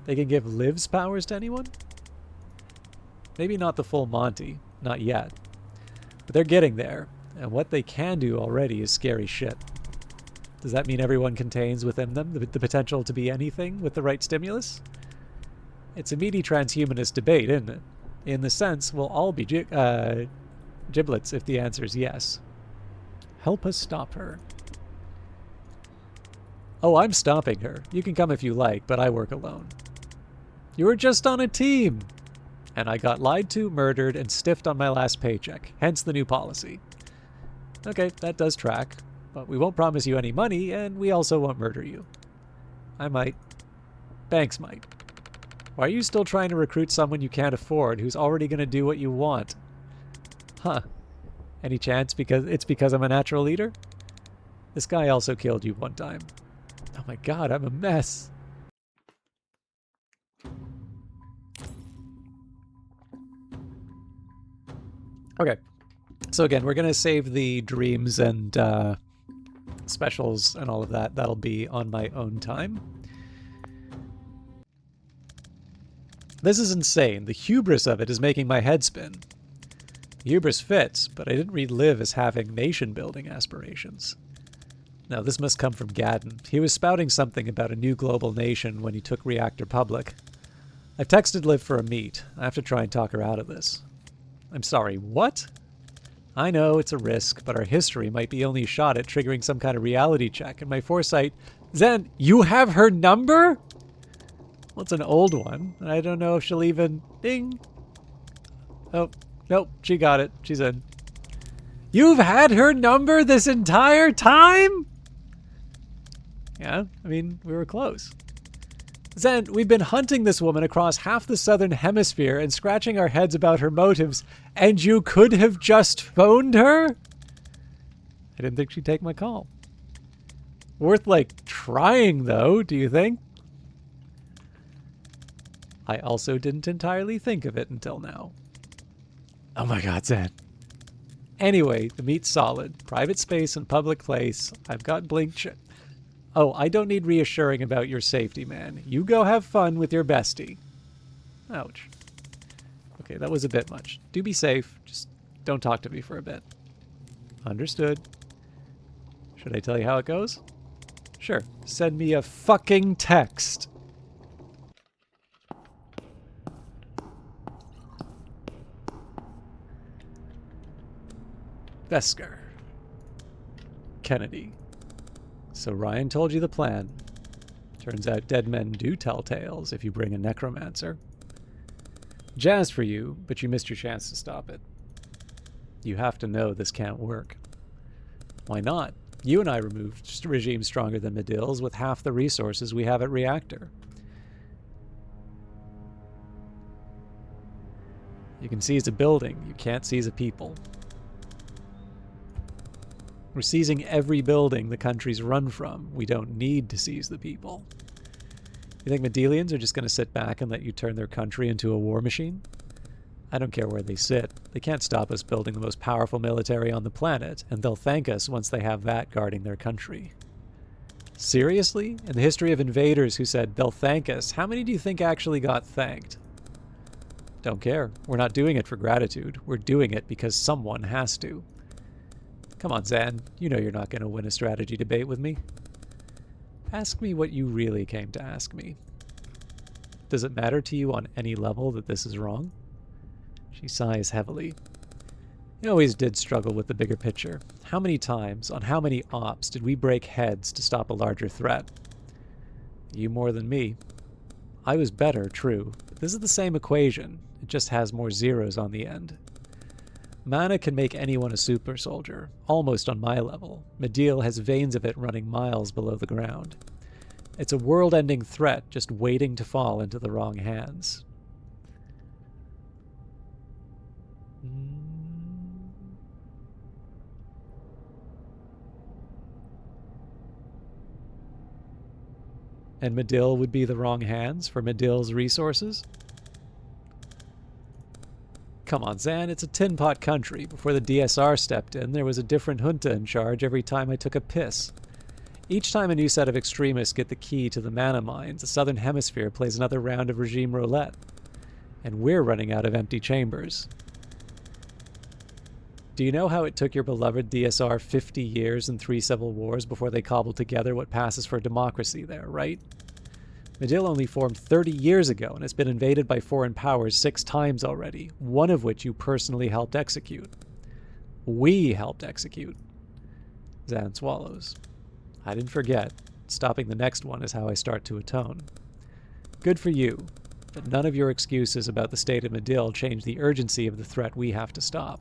They can give Liv's powers to anyone? Maybe not the full Monty. Not yet. But they're getting there. And what they can do already is scary shit. Does that mean everyone contains within them the potential to be anything with the right stimulus? It's a meaty transhumanist debate, isn't it? In the sense, we'll all be giblets if the answer is yes. Help us stop her. Oh, I'm stopping her. You can come if you like, but I work alone. You were just on a team! And I got lied to, murdered, and stiffed on my last paycheck. Hence the new policy. Okay, that does track. But we won't promise you any money, and we also won't murder you. I might. Banks might. Why are you still trying to recruit someone you can't afford who's already going to do what you want? Huh. Any chance because I'm a natural leader? This guy also killed you one time. Oh my god, I'm a mess. Okay. So again, we're going to save the dreams and specials and all of that. That'll be on my own time. This is insane. The hubris of it is making my head spin. The hubris fits, but I didn't read Liv as having nation-building aspirations. Now, this must come from Gadden. He was spouting something about a new global nation when he took Reactor public. I've texted Liv for a meet. I have to try and talk her out of this. I'm sorry, what? I know it's a risk, but our history might be only a shot at triggering some kind of reality check, and my foresight... Zen, you have her number? Well, it's an old one, and I don't know if she'll even... Ding! Oh, nope, she got it. She's in. You've had her number this entire time? Yeah, I mean, we were close. Zen, we've been hunting this woman across half the southern hemisphere and scratching our heads about her motives, and you could have just phoned her? I didn't think she'd take my call. Worth, like, trying, though, do you think? I also didn't entirely think of it until now. Oh my god, Zen. Anyway, the meat's solid. Private space and public place. I've got blink... Oh, I don't need reassuring about your safety, man. You go have fun with your bestie. Ouch. Okay, that was a bit much. Do be safe. Just don't talk to me for a bit. Understood. Should I tell you how it goes? Sure. Send me a fucking text. Vesker. Kennedy. So Ryan told you the plan. Turns out dead men do tell tales if you bring a necromancer. Jazzed for you, but you missed your chance to stop it. You have to know this can't work. Why not? You and I removed regimes stronger than Medill's with half the resources we have at Reactor. You can seize a building, you can't seize a people. We're seizing every building the countries run from. We don't need to seize the people. You think Medillians are just going to sit back and let you turn their country into a war machine? I don't care where they sit. They can't stop us building the most powerful military on the planet, and they'll thank us once they have that guarding their country. Seriously? In the history of invaders who said, they'll thank us, how many do you think actually got thanked? Don't care. We're not doing it for gratitude. We're doing it because someone has to. Come on, Zan. You know you're not going to win a strategy debate with me. Ask me what you really came to ask me. Does it matter to you on any level that this is wrong? She sighs heavily. You always did struggle with the bigger picture. How many times, on how many ops, did we break heads to stop a larger threat? You more than me. I was better, true, but this is the same equation. It just has more zeros on the end. Mana can make anyone a super soldier, almost on my level. Medil has veins of it running miles below the ground. It's a world-ending threat just waiting to fall into the wrong hands. And Medil would be the wrong hands for Medil's resources? Come on, Zan, it's a tin pot country. Before the DSR stepped in, there was a different junta in charge every time I took a piss. Each time a new set of extremists get the key to the mana mines, the Southern Hemisphere plays another round of regime roulette. And we're running out of empty chambers. Do you know how it took your beloved DSR 50 years and 3 civil wars before they cobbled together what passes for democracy there, right? Medil only formed 30 years ago, and it's been invaded by foreign powers 6 times already, one of which you personally helped execute. We helped execute. Zan swallows. I didn't forget. Stopping the next one is how I start to atone. Good for you, but none of your excuses about the state of Medil change the urgency of the threat we have to stop.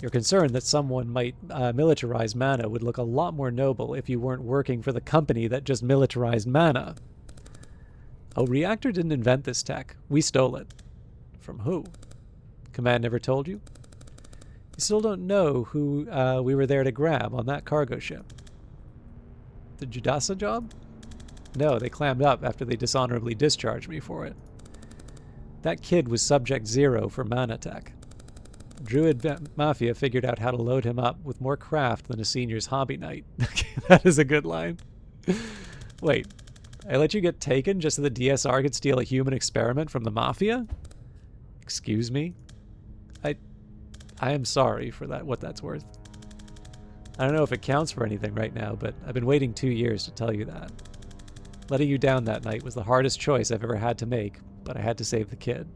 Your concern that someone might militarize mana would look a lot more noble if you weren't working for the company that just militarized mana. Oh, Reactor didn't invent this tech. We stole it. From who? Command never told you? You still don't know who we were there to grab on that cargo ship. The Judasa job? No, they clammed up after they dishonorably discharged me for it. That kid was Subject Zero for mana tech. Druid Mafia figured out how to load him up with more craft than a senior's hobby night. That is a good line. Wait, I let you get taken just so the DSR could steal a human experiment from the Mafia? Excuse me? I am sorry for that, what that's worth. I don't know if it counts for anything right now, but I've been waiting 2 years to tell you that. Letting you down that night was the hardest choice I've ever had to make, but I had to save the kid.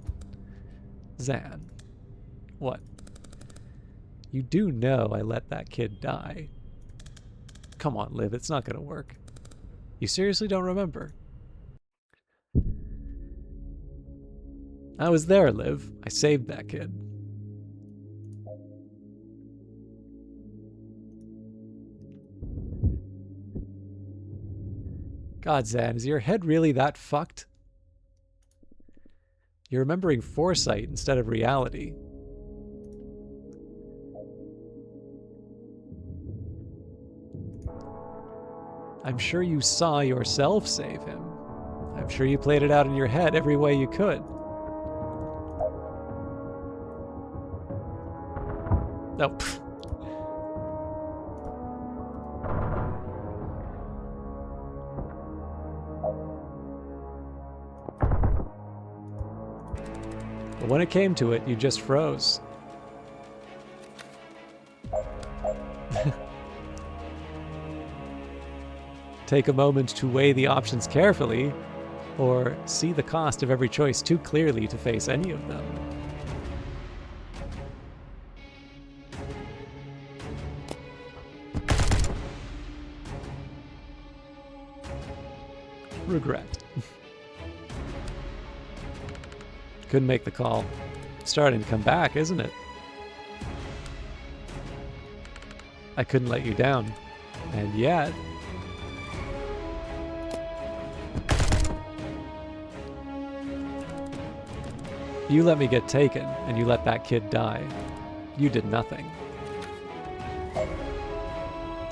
Zan. What? You do know I let that kid die. Come on, Liv, it's not gonna work. You seriously don't remember? I was there, Liv. I saved that kid. God, Zan, is your head really that fucked? You're remembering foresight instead of reality. I'm sure you saw yourself save him. I'm sure you played it out in your head every way you could. No. Pfft. But when it came to it, you just froze. Take a moment to weigh the options carefully, or see the cost of every choice too clearly to face any of them. Regret. Couldn't make the call. It's starting to come back, isn't it? I couldn't let you down. And yet... you let me get taken, and you let that kid die. You did nothing.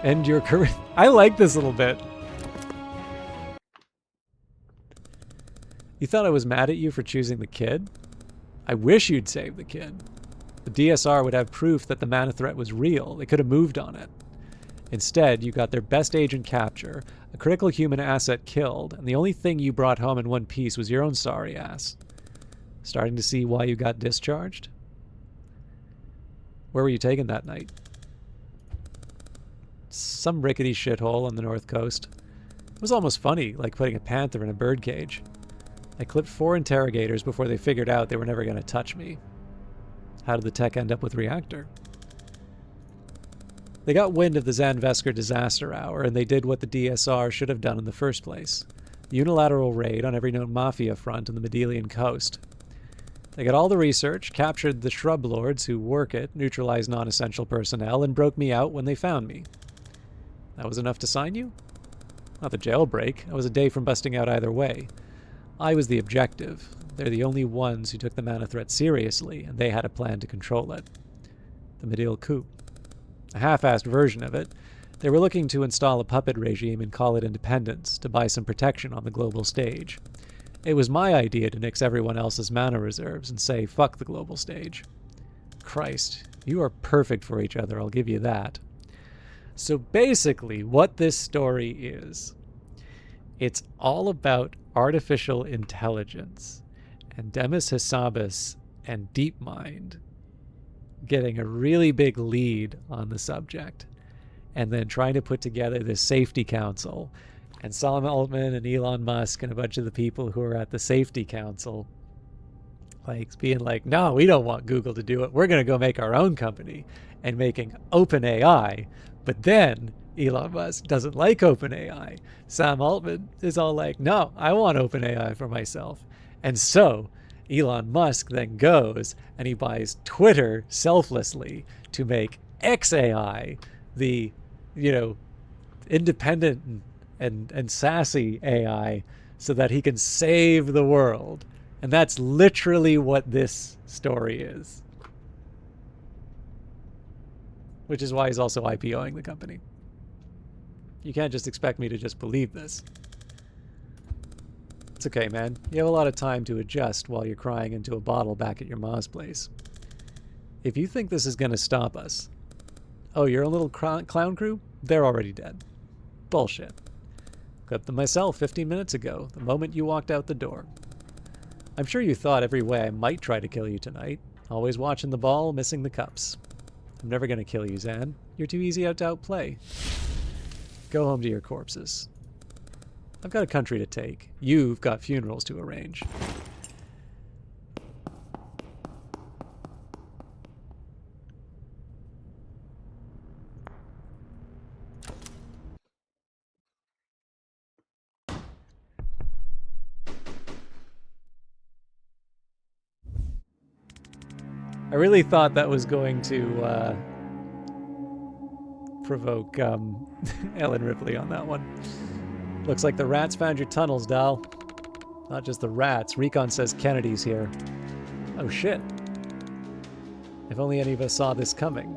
End your career. I like this little bit. You thought I was mad at you for choosing the kid? I wish you'd saved the kid. The DSR would have proof that the mana threat was real. They could have moved on it. Instead, you got their best agent capture, a critical human asset killed, and the only thing you brought home in one piece was your own sorry ass. Starting to see why you got discharged? Where were you taken that night? Some rickety shithole on the north coast. It was almost funny, like putting a panther in a birdcage. I clipped 4 interrogators before they figured out they were never going to touch me. How did the tech end up with Reactor? They got wind of the Zanvesker disaster hour, and they did what the DSR should have done in the first place. Unilateral raid on every known mafia front on the Medelian coast. They got all the research, captured the shrub lords who work it, neutralized non-essential personnel, and broke me out when they found me. That was enough to sign you? Not the jailbreak. I was a day from busting out either way. I was the objective. They're the only ones who took the mana threat seriously, and they had a plan to control it. The Medill coup. A half-assed version of it. They were looking to install a puppet regime and call it independence, to buy some protection on the global stage. It was my idea to nix everyone else's mana reserves and say, fuck the global stage. Christ, you are perfect for each other, I'll give you that. So basically, what this story is, it's all about artificial intelligence and Demis Hassabis and DeepMind getting a really big lead on the subject and then trying to put together this safety council, and Sam Altman and Elon Musk and a bunch of the people who are at the safety council like being like, no, we don't want Google to do it. We're going to go make our own company, and making OpenAI. But then Elon Musk doesn't like OpenAI. Sam Altman is all like, no, I want OpenAI for myself. And so Elon Musk then goes and he buys Twitter selflessly to make XAI, the, independent and sassy AI, so that he can save the world. And that's literally what this story is. Which is why he's also IPOing the company. You can't just expect me to just believe this. It's okay, man. You have a lot of time to adjust while you're crying into a bottle back at your ma's place. If you think this is going to stop us... Oh, you're a little clown crew? They're already dead. Bullshit. Clipped them myself 15 minutes ago, the moment you walked out the door. I'm sure you thought every way I might try to kill you tonight. Always watching the ball, missing the cups. I'm never going to kill you, Zan. You're too easy out to outplay. Go home to your corpses. I've got a country to take. You've got funerals to arrange. I really thought that was going to provoke Ellen Ripley on that one. Looks like the rats found your tunnels, doll. Not just the rats. Recon says Kennedy's here. Oh shit. If only any of us saw this coming.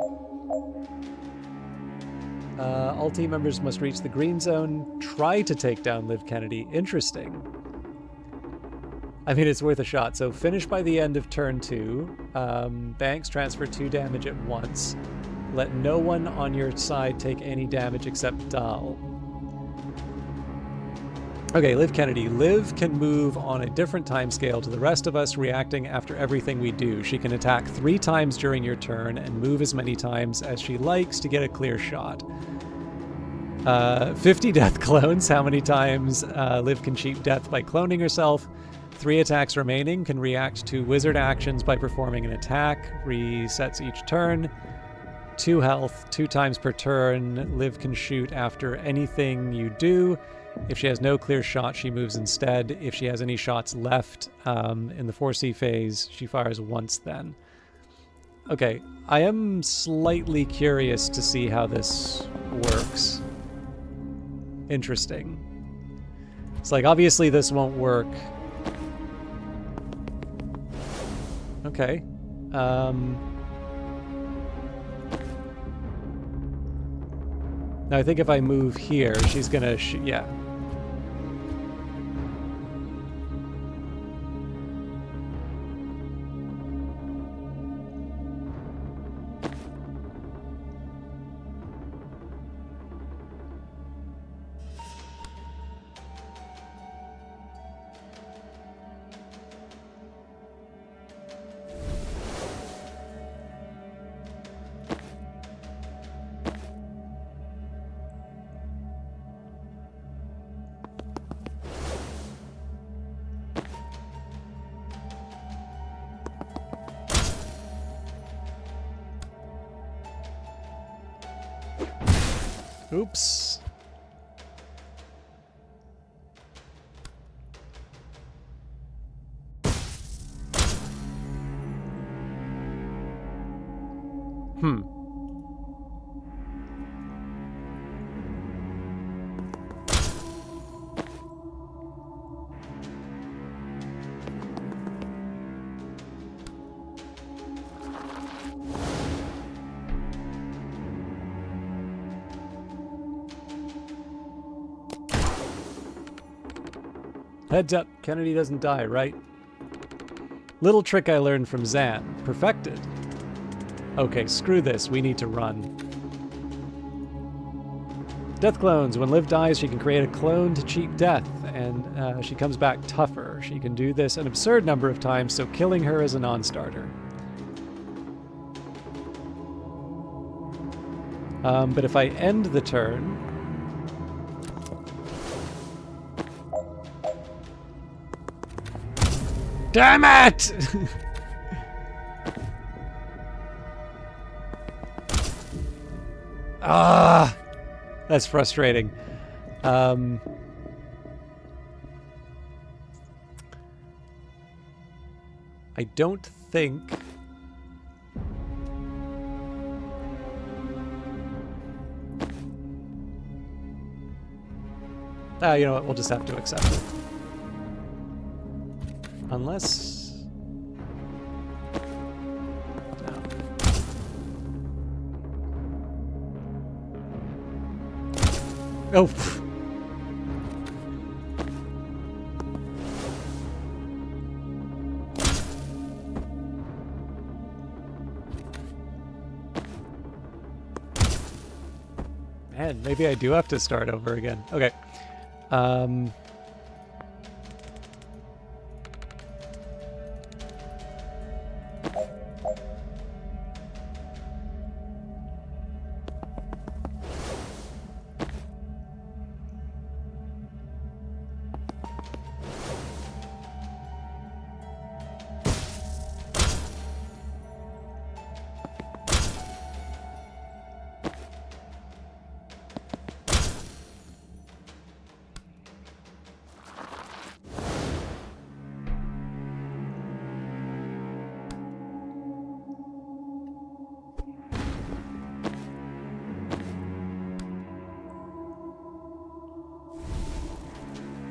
All team members must reach the green zone. Try to take down Liv Kennedy. Interesting. I mean, it's worth a shot. So finish by the end of turn 2. Banks transfer 2 damage at once. Let no one on your side take any damage except Dahl. Okay, Liv Kennedy. Liv can move on a different time scale to the rest of us, reacting after everything we do. She can attack 3 times during your turn and move as many times as she likes to get a clear shot. 50 death clones. How many times Liv can cheat death by cloning herself? 3 attacks remaining. Can react to wizard actions by performing an attack. Resets each turn. 2 health, 2 times per turn. Liv can shoot after anything you do. If she has no clear shot, she moves instead. If she has any shots left in the 4C phase, she fires once then. Okay, I am slightly curious to see how this works. Interesting. It's like, obviously this won't work. Okay. Now I think if I move here, she's gonna yeah. Oops. Heads up, Kennedy doesn't die, right? Little trick I learned from Zan. Perfected. Okay, screw this. We need to run. Death clones. When Liv dies, she can create a clone to cheat death, and she comes back tougher. She can do this an absurd number of times, so killing her is a non-starter. But if I end the turn... Damn it! Ah, that's frustrating. I don't think... you know what, we'll just have to accept it. Unless... No. Oh! Man, maybe I do have to start over again. Okay.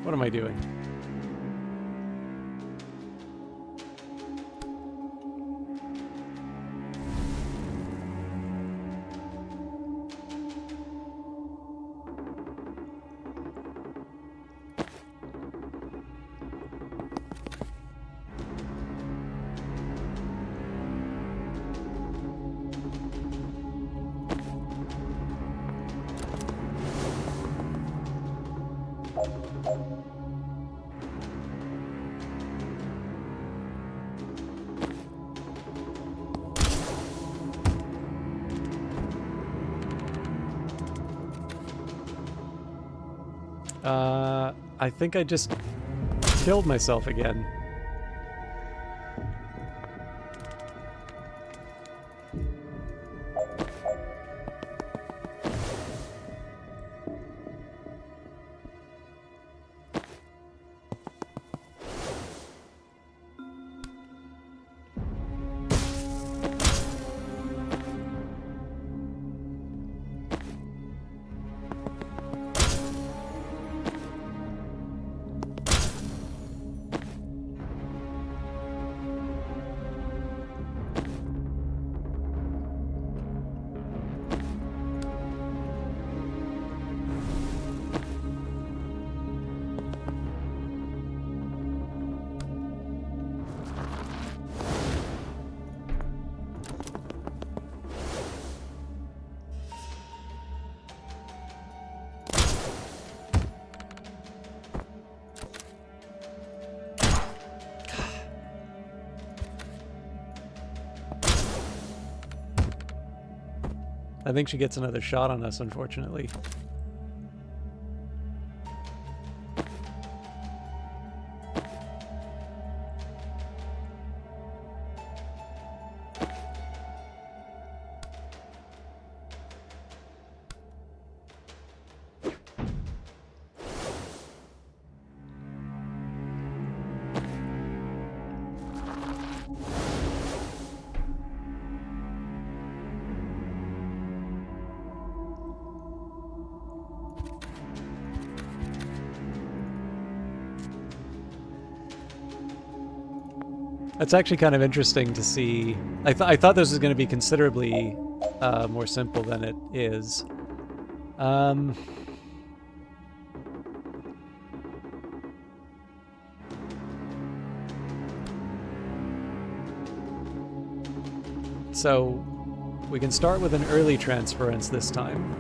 What am I doing? I think I just killed myself again. I think she gets another shot on us, unfortunately. That's actually kind of interesting to see. I thought this was going to be considerably more simple than it is. So we can start with an early transference this time.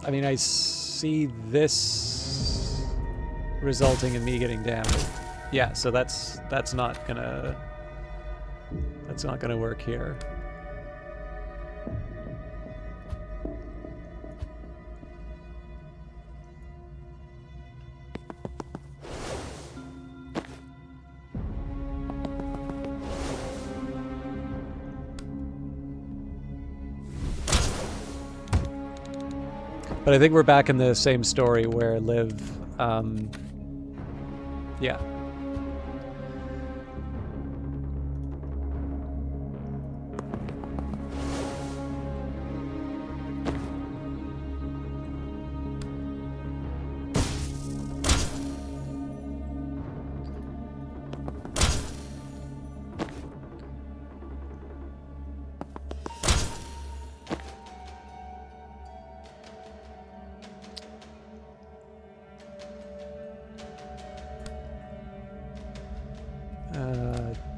I mean, I see this resulting in me getting damaged. Yeah, so that's not gonna work here. But I think we're back in the same story where Liv, yeah.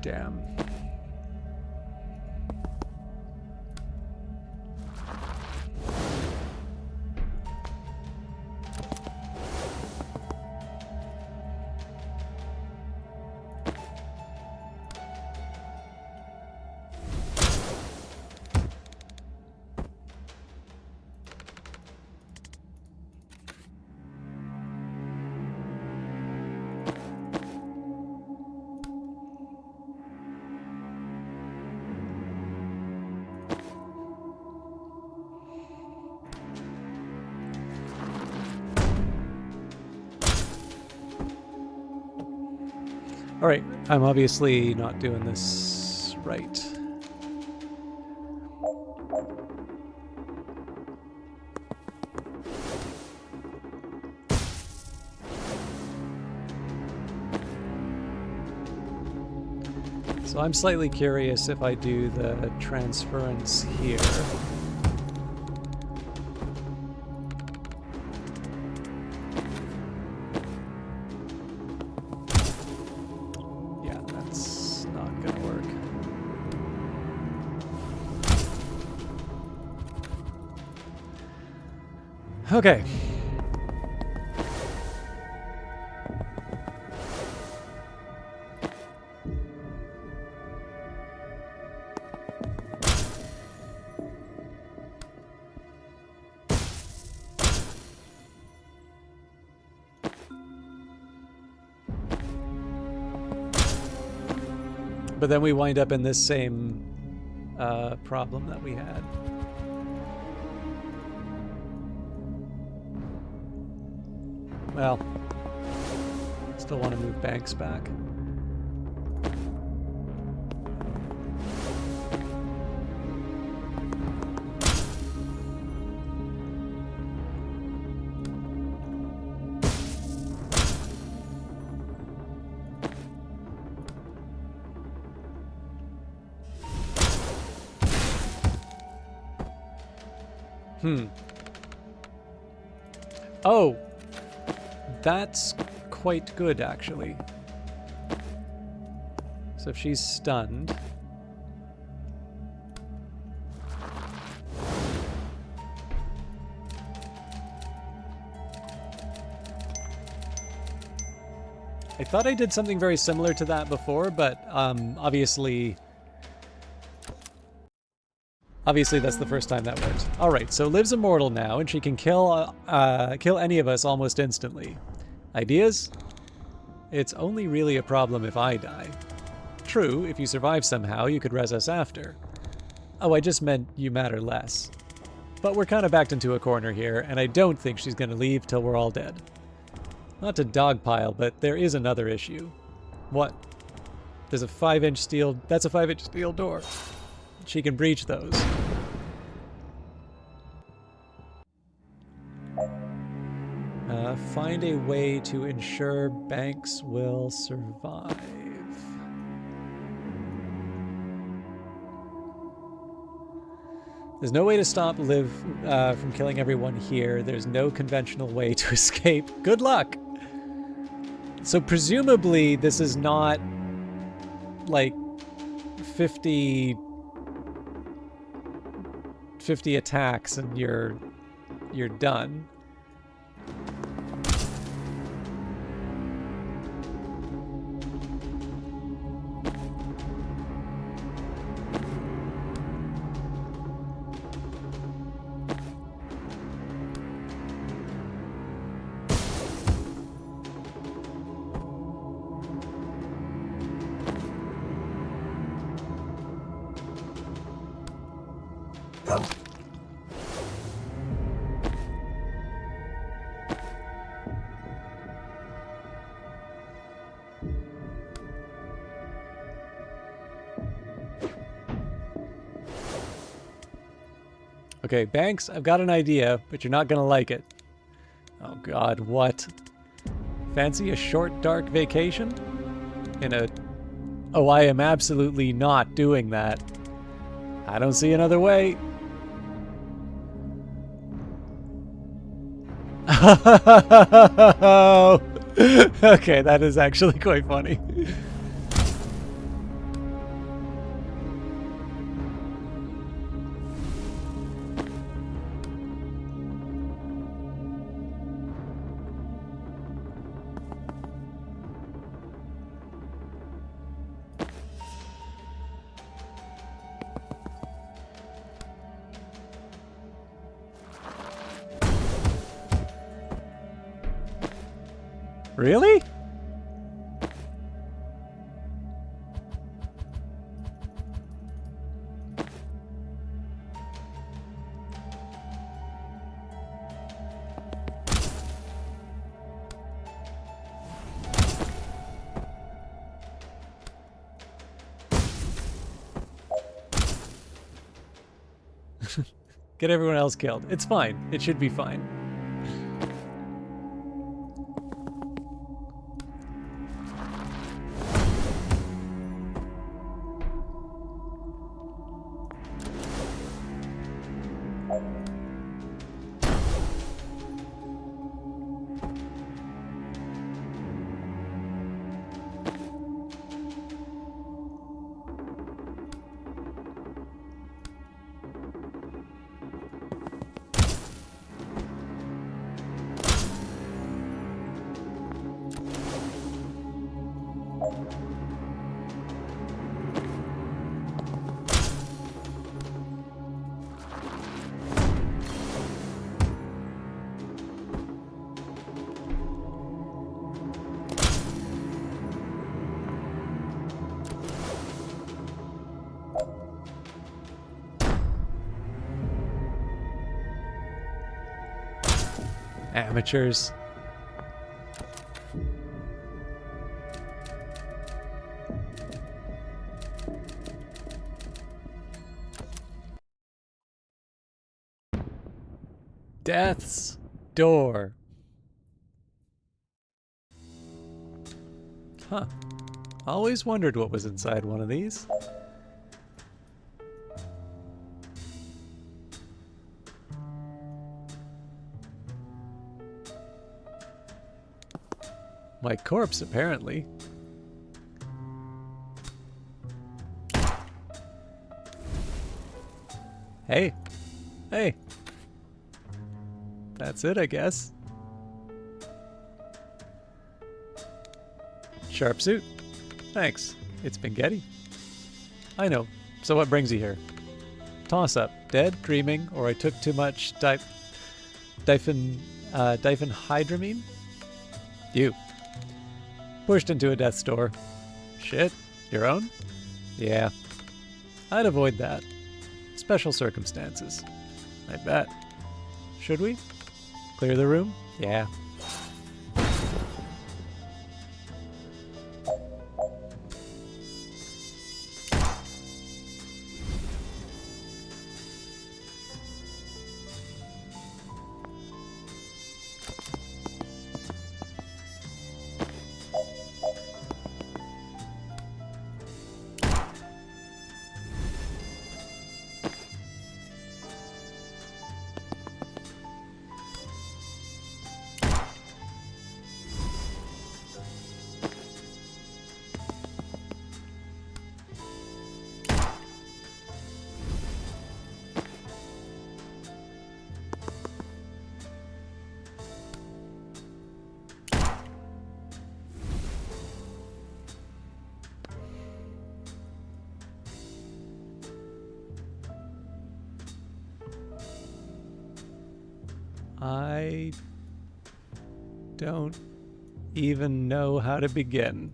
Damn. All right, I'm obviously not doing this right. So I'm slightly curious if I do the transference here. Okay. But then we wind up in this same problem that we had. Well, still want to move banks back. Oh, that's quite good, actually. So if she's stunned... I thought I did something very similar to that before, but obviously that's the first time that worked. All right, so Liv's immortal now, and she can kill any of us almost instantly. Ideas? It's only really a problem if I die. True, if you survive somehow, you could res us after. Oh, I just meant you matter less. But we're kind of backed into a corner here, and I don't think she's going to leave till we're all dead. Not to dogpile, but there is another issue. What? There's a 5-inch steel... That's a 5-inch steel door. She can breach those. Find a way to ensure Banks will survive. There's no way to stop Liv from killing everyone here. There's no conventional way to escape. Good luck! So presumably this is not like 50 attacks and you're done. Okay, Banks, I've got an idea, but you're not gonna like it. Oh god, what? Fancy a short, dark vacation? In a... Oh, I am absolutely not doing that. I don't see another way. Okay, that is actually quite funny. Really? Get everyone else killed. It's fine. It should be fine. Amateurs. Death's Door. Huh. Always wondered what was inside one of these. My corpse, apparently. Hey. Hey. That's it, I guess. Sharp suit. Thanks. It's Spaghetti. I know. So what brings you here? Toss up. Dead, dreaming, or I took too much diphenhydramine? You. Pushed into a death's door. Shit. Your own? Yeah. I'd avoid that. Special circumstances. I bet. Should we? Clear the room? Yeah. I don't even know how to begin.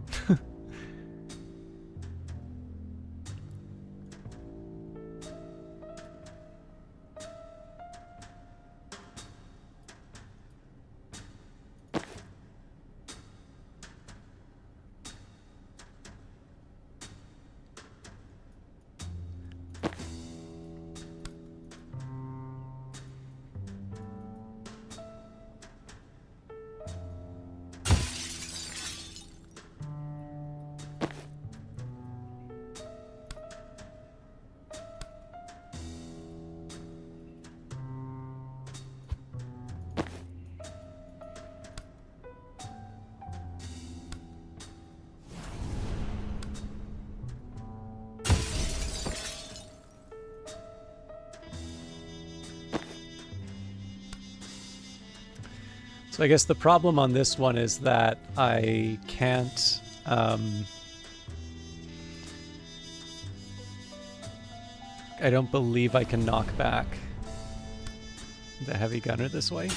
So I guess the problem on this one is that I can't I don't believe I can knock back the heavy gunner this way.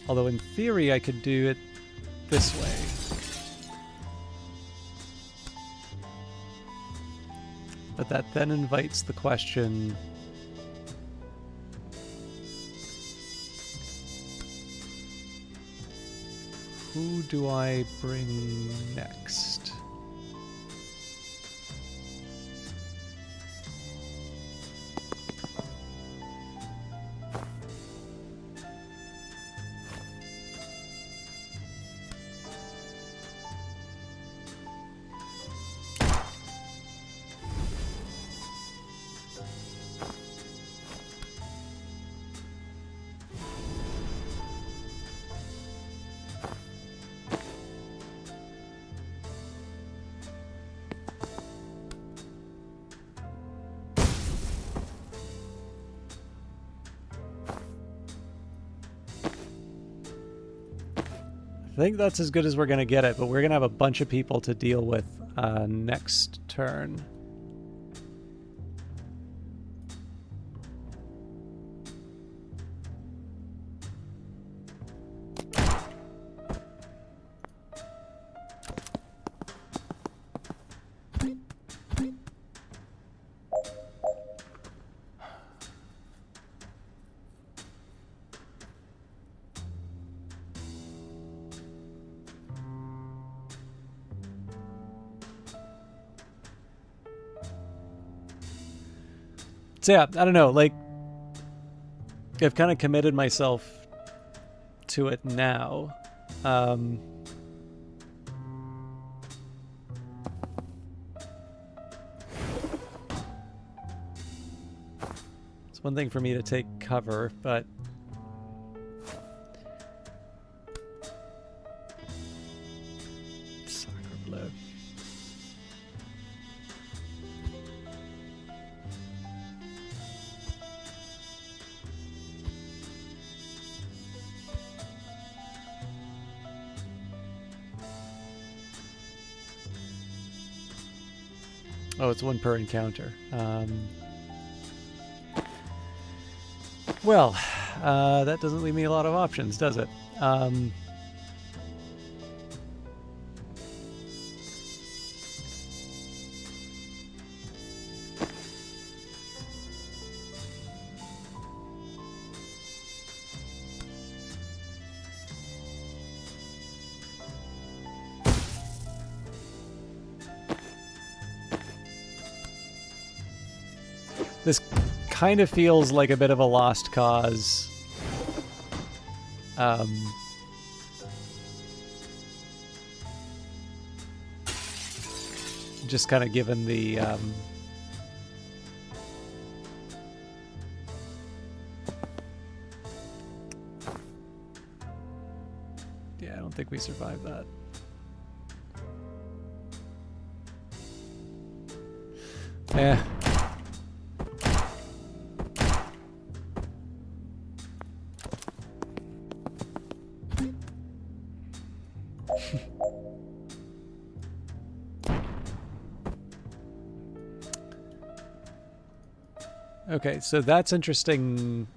Although in theory I could do it this way. But that then invites the question, who do I bring next? I think that's as good as we're going to get it, but we're going to have a bunch of people to deal with next turn. So yeah, I don't know, like, I've kind of committed myself to it now. It's one thing for me to take cover, but sacre bleu. Oh, it's 1 per encounter. Well, that doesn't leave me a lot of options, does it? This kind of feels like a bit of a lost cause. Just kind of given the... yeah, I don't think we survived that. Eh. Okay, so that's interesting.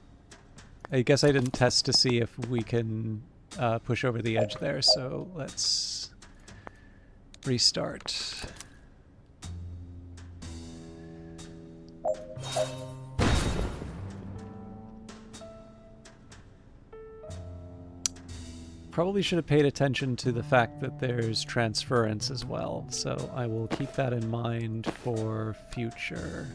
I guess I didn't test to see if we can push over the edge there, so let's restart. Probably should have paid attention to the fact that there's transference as well, so I will keep that in mind for future.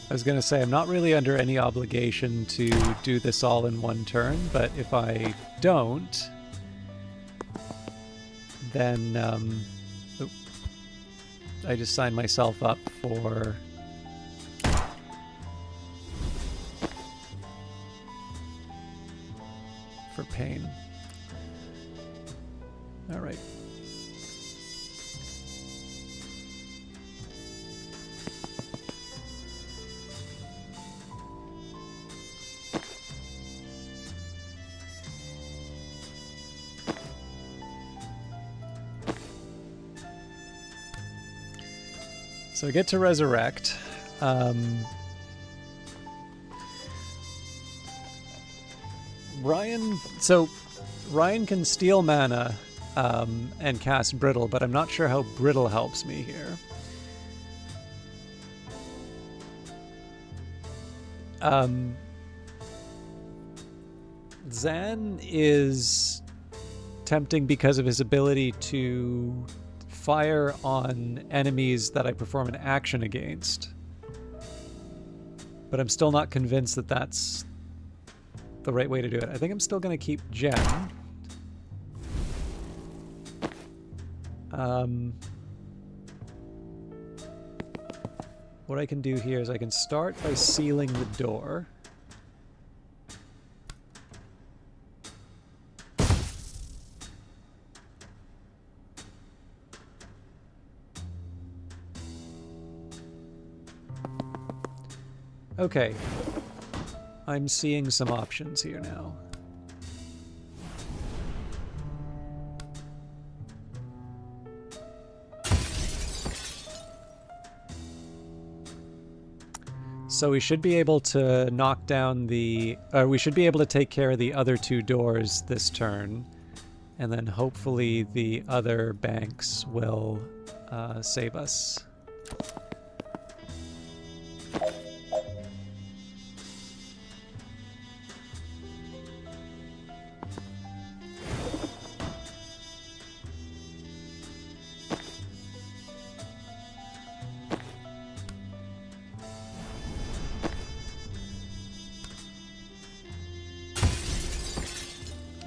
I was going to say, I'm not really under any obligation to do this all in one turn, but if I don't, then I just sign myself up for pain. All right. So I get to resurrect. Ryan can steal mana and cast Brittle, but I'm not sure how Brittle helps me here. Zan is tempting because of his ability to fire on enemies that I perform an action against. But I'm still not convinced that that's the right way to do it. I think I'm still going to keep Jen. What I can do here is I can start by sealing the door. Okay, I'm seeing some options here now. So we should be able to knock down the... we should be able to take care of the other two doors this turn. And then hopefully the other banks will save us.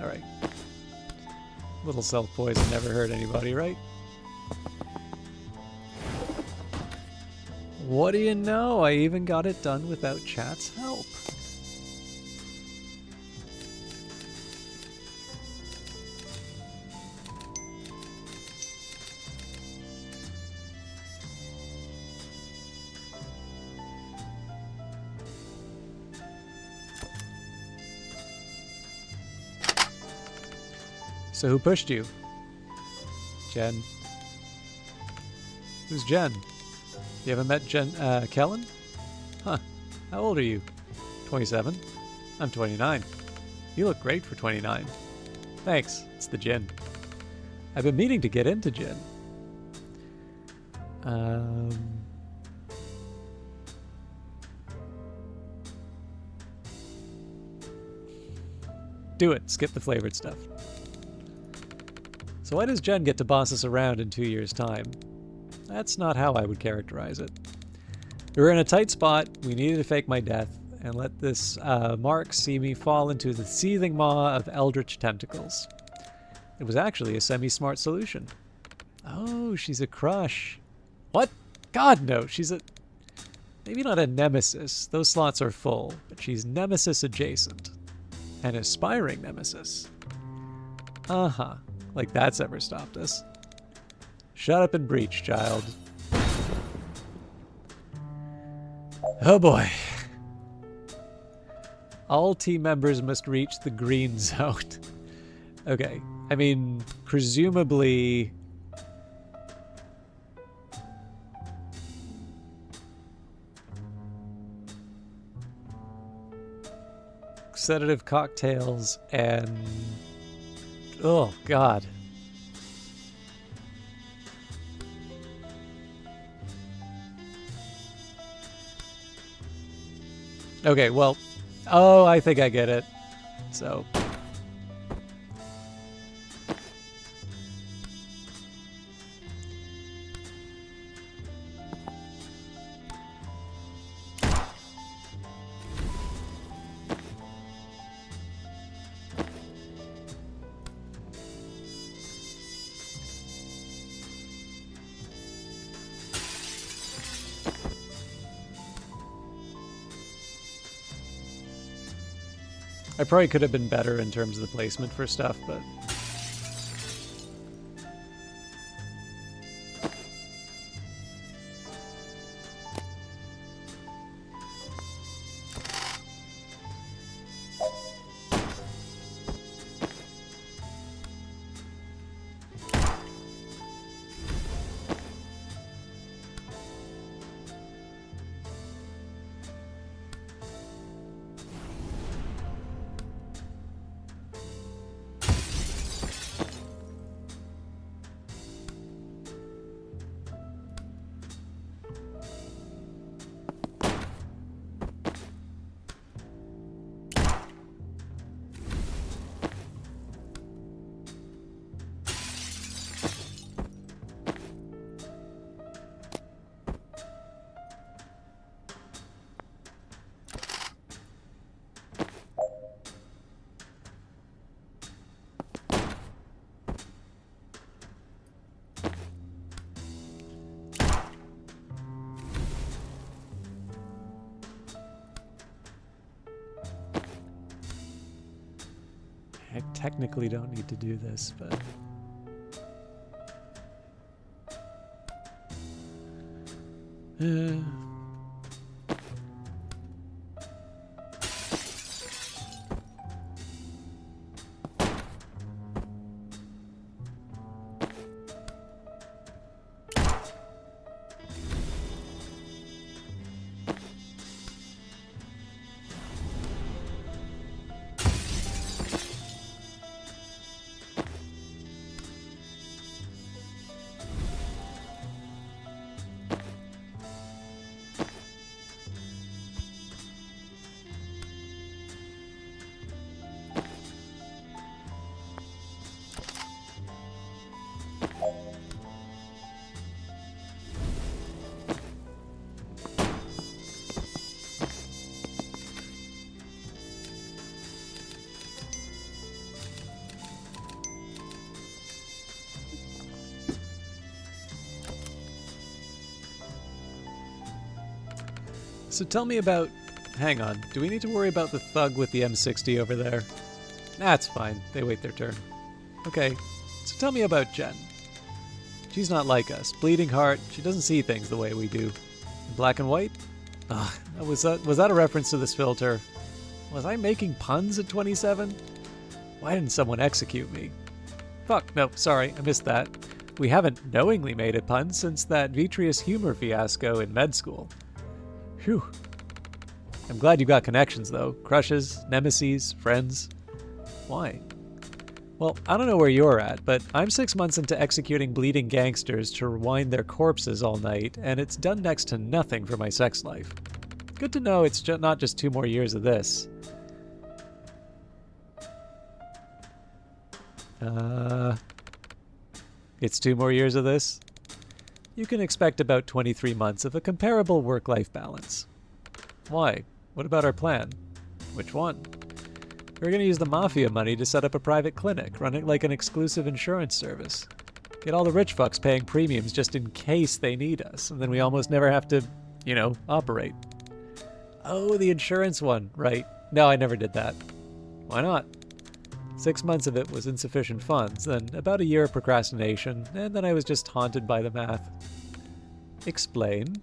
Alright. Little self-poison never hurt anybody, right? What do you know? I even got it done without chat's help. So who pushed you? Jen. Who's Jen? You haven't met Kellen? Huh. How old are you? 27? I'm 29. You look great for 29. Thanks. It's the gin. I've been meaning to get into gin. Do it. Skip the flavored stuff. So why does Jen get to boss us around in 2 years' time? That's not how I would characterize it. We were in a tight spot, we needed to fake my death, and let this Mark see me fall into the seething maw of eldritch tentacles. It was actually a semi-smart solution. Oh, she's a crush. What? God, no, she's a... Maybe not a nemesis, those slots are full, but she's nemesis adjacent. An aspiring nemesis. Uh-huh. Like that's ever stopped us. Shut up and breach, child. Oh boy. All team members must reach the green zone. Okay. I mean, presumably... sedative cocktails and... oh, God. Okay, well... oh, I think I get it. So... I probably could have been better in terms of the placement for stuff, but... I technically don't need to do this, but... So tell me about... hang on, do we need to worry about the thug with the M60 over there? That's fine, they wait their turn. Okay, so tell me about Jen. She's not like us. Bleeding heart, she doesn't see things the way we do. Black and white? Ugh, was that a reference to this filter? Was I making puns at 27? Why didn't someone execute me? Fuck, no, sorry, I missed that. We haven't knowingly made a pun since that vitreous humor fiasco in med school. Phew. I'm glad you got connections, though. Crushes, nemesis, friends. Why? Well, I don't know where you're at, but I'm 6 months into executing bleeding gangsters to rewind their corpses all night, and it's done next to nothing for my sex life. Good to know it's not just 2 more years of this. It's 2 more years of this? You can expect about 23 months of a comparable work-life balance. Why? What about our plan? Which one? We're going to use the Mafia money to set up a private clinic, run it like an exclusive insurance service. Get all the rich fucks paying premiums just in case they need us, and then we almost never have to, operate. Oh, the insurance one, right. No, I never did that. Why not? 6 months of it was insufficient funds, then about a year of procrastination, and then I was just haunted by the math. Explain.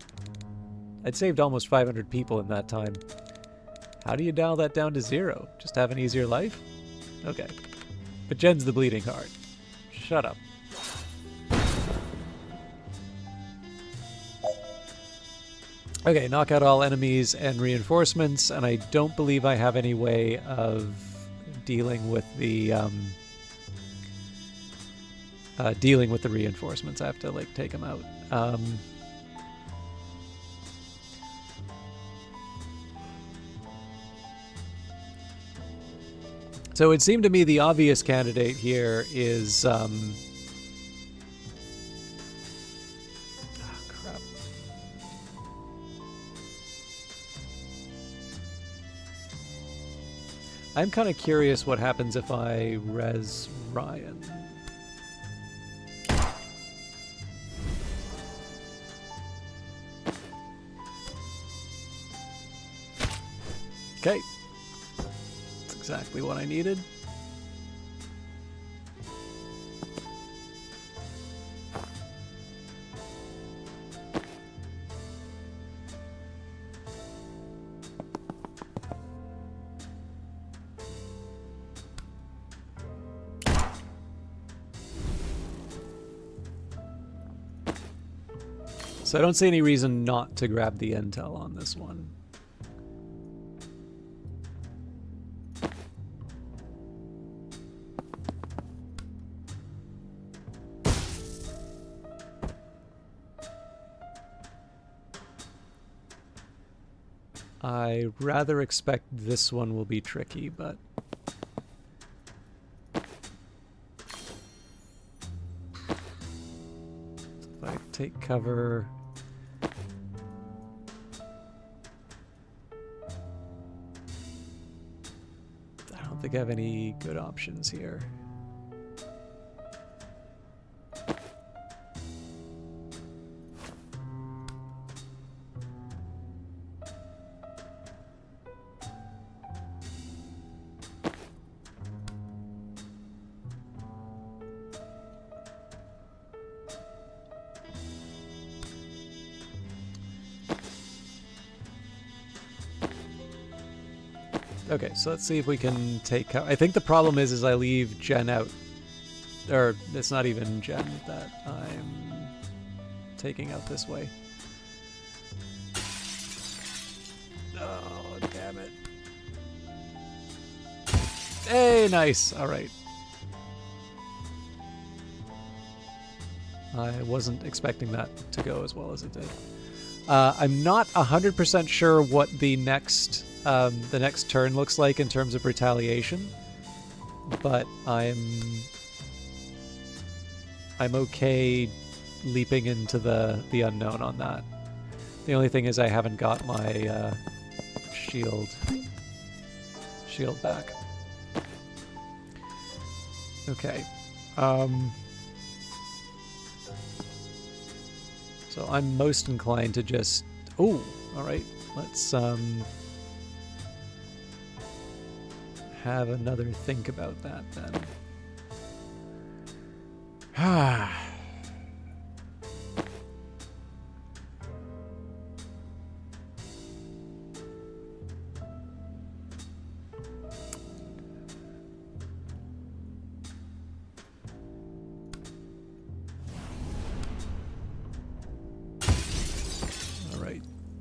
I'd saved almost 500 people in that time. How do you dial that down to 0? Just have an easier life? Okay. But Jen's the bleeding heart. Shut up. Okay, knock out all enemies and reinforcements, and I don't believe I have any way of dealing with the reinforcements. I have to take them out. So it seemed to me the obvious candidate here is crap. I'm kind of curious what happens if I res Ryan. Okay. That's exactly what I needed. So I don't see any reason not to grab the intel on this one. I rather expect this one will be tricky, but... if I take cover... I don't think I have any good options here. Okay, so let's see if we can take... I think the problem is I leave Jen out. Or, it's not even Jen that I'm taking out this way. Oh, damn it. Hey, nice. All right. I wasn't expecting that to go as well as it did. I'm not 100% sure what the next turn looks like in terms of retaliation, but I'm okay leaping into the unknown on that. The only thing is I haven't got my shield back. Okay. So I'm most inclined to just... Oh, all right. Let's have another think about that then.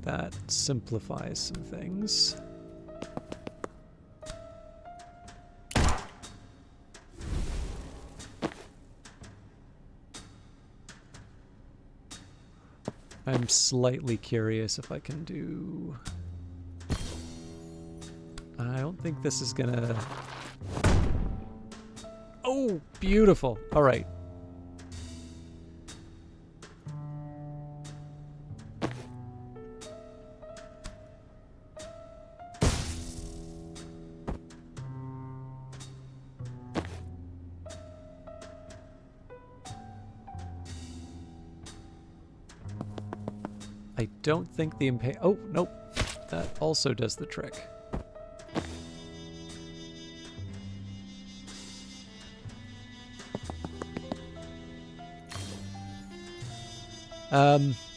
that simplifies some things. I'm slightly curious if I can do... I don't think this is gonna... Oh, beautiful. All right. I don't think the oh, nope. That also does the trick.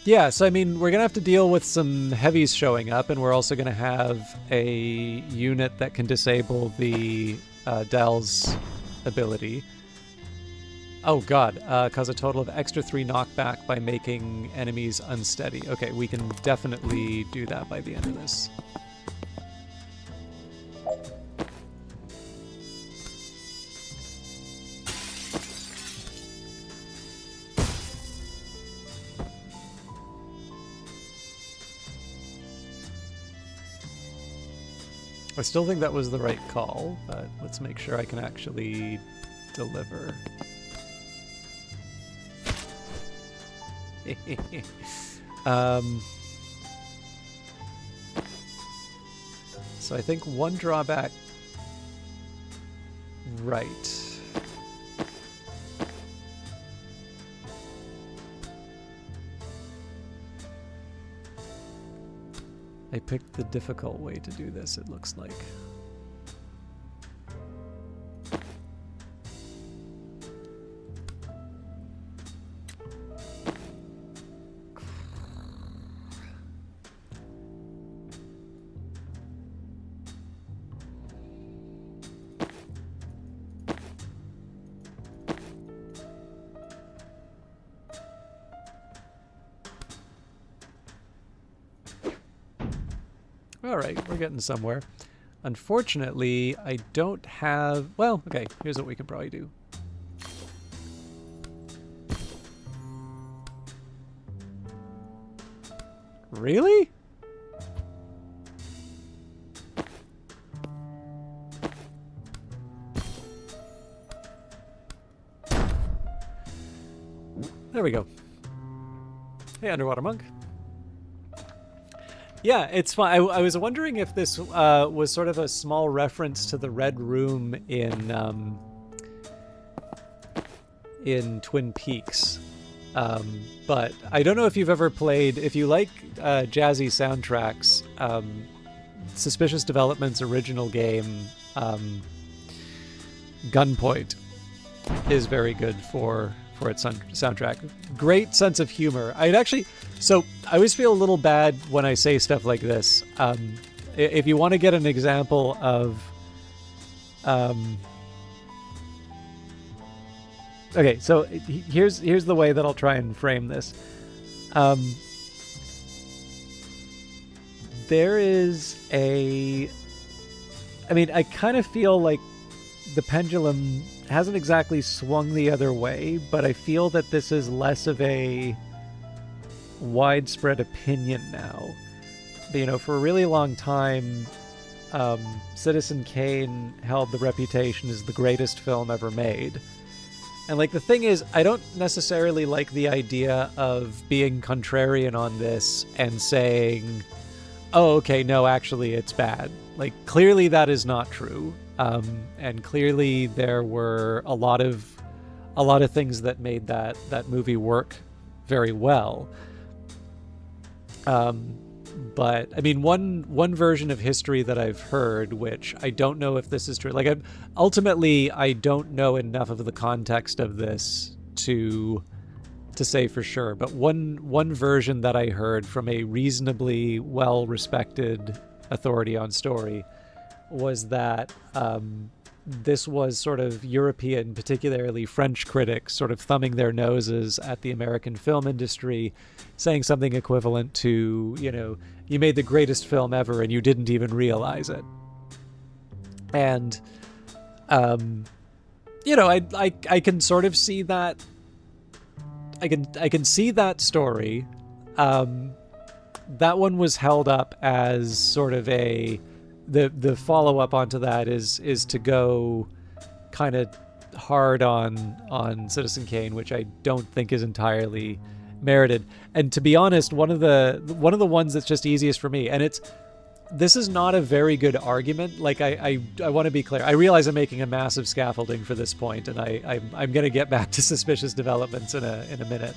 Yeah, so I mean, we're going to have to deal with some heavies showing up, and we're also going to have a unit that can disable the Dal's ability. Oh god, cause a total of extra 3 knockback by making enemies unsteady. Okay, we can definitely do that by the end of this. I still think that was the right call, but let's make sure I can actually deliver. So I think one drawback... Right. I picked the difficult way to do this, it looks like. Alright, we're getting somewhere. Unfortunately, I don't have... Well, okay, here's what we can probably do. Really? There we go. Hey, Underwater Monk. Yeah, it's fine. I was wondering if this was sort of a small reference to the Red Room in Twin Peaks. But I don't know if you've ever played... If you like jazzy soundtracks, Suspicious Development's original game, Gunpoint, is very good for its soundtrack. Great sense of humor. I'd actually... So I always feel a little bad when I say stuff like this. If you want to get an example of... Okay, so here's the way that I'll try and frame this. There is a... I mean, I kind of feel like the pendulum hasn't exactly swung the other way, but I feel that this is less of a widespread opinion now. But, you know, for a really long time, Citizen Kane held the reputation as the greatest film ever made. And, like, the thing is, I don't necessarily like the idea of being contrarian on this and saying, oh, okay, no, actually, it's bad. Like, clearly that is not true. And clearly there were a lot of things that made that movie work very well. But I mean, one version of history that I've heard, which I don't know if this is true. Like, ultimately, I don't know enough of the context of this to say for sure. But one version that I heard from a reasonably well-respected authority on story was that this was sort of European, particularly French critics, sort of thumbing their noses at the American film industry, saying something equivalent to, you made the greatest film ever and you didn't even realize it. And, I can sort of see that. I can see that story. That one was held up as sort of the follow up onto that is to go kind of hard on Citizen Kane, which I don't think is entirely merited. And to be honest, one of the ones that's just easiest for me, and this is not a very good argument. Like I want to be clear. I realize I'm making a massive scaffolding for this point, and I'm going to get back to Suspicious Developments in a minute.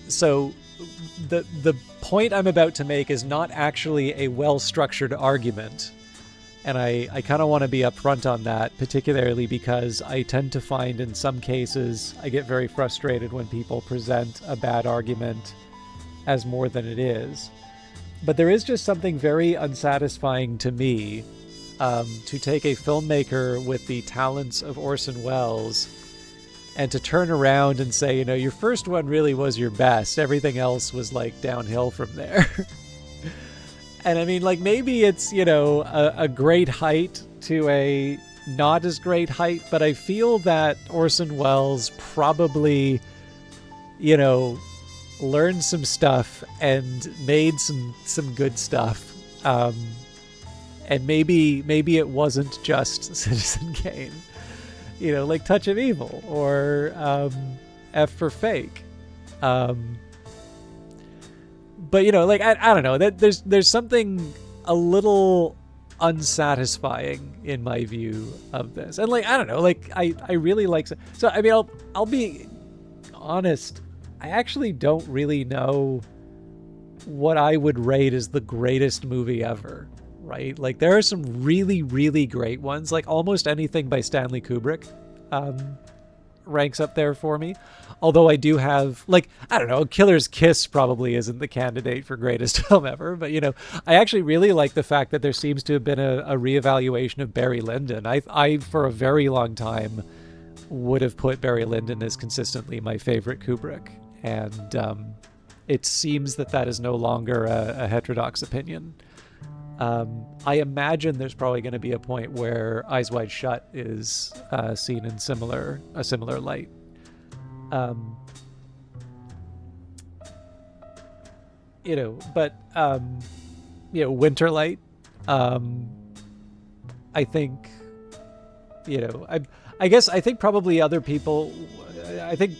So the point I'm about to make is not actually a well-structured argument. And I kind of want to be upfront on that, particularly because I tend to find in some cases I get very frustrated when people present a bad argument as more than it is. But there is just something very unsatisfying to me to take a filmmaker with the talents of Orson Welles and to turn around and say, your first one really was your best. Everything else was like downhill from there. And I mean, like, maybe it's, a great height to a not as great height, but I feel that Orson Welles probably, learned some stuff and made some good stuff. And maybe it wasn't just Citizen Kane, like Touch of Evil or F for Fake. But like I don't know, that there's something a little unsatisfying in my view of this. And like I don't know, like I really like, so I mean I'll be honest, I actually don't really know what I would rate as the greatest movie ever, right? Like there are some really, really great ones, like almost anything by Stanley Kubrick ranks up there for me. Although I do have, like, I don't know, Killer's Kiss probably isn't the candidate for greatest film ever, but I actually really like the fact that there seems to have been a reevaluation of Barry Lyndon. I for a very long time would have put Barry Lyndon as consistently my favorite Kubrick. And it seems that is no longer a heterodox opinion. I imagine there's probably going to be a point where Eyes Wide Shut is seen in a similar light. Winterlight, I think, I think probably other people, I don't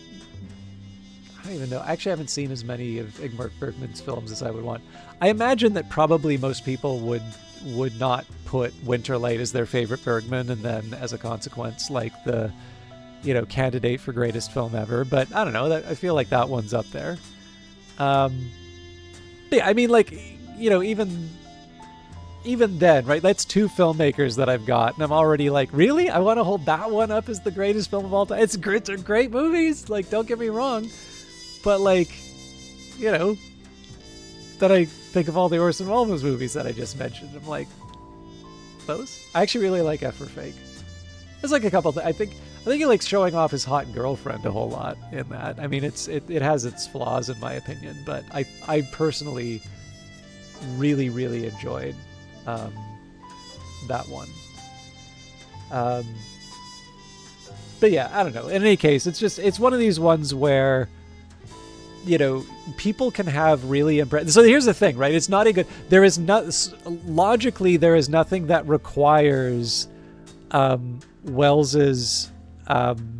even know. Actually, I haven't seen as many of Ingmar Bergman's films as I would want. I imagine that probably most people would not put Winterlight as their favorite Bergman, and then as a consequence, like the, candidate for greatest film ever. But I don't know. I feel like that one's up there. Yeah, I mean, like, even then, right? That's two filmmakers that I've got, and I'm already like, really? I want to hold that one up as the greatest film of all time. They're great movies. Like, don't get me wrong. But like, then I think of all the Orson Welles movies that I just mentioned. I'm like, those? I actually really like F for Fake. There's like a couple. I think he likes showing off his hot girlfriend a whole lot in that. I mean, it has its flaws in my opinion, but I personally really, really enjoyed that one. But yeah, I don't know. In any case, it's one of these ones where, people can have really impressive. So here's the thing, right? It's not a good. There is not logically there is nothing that requires Wells's Wells's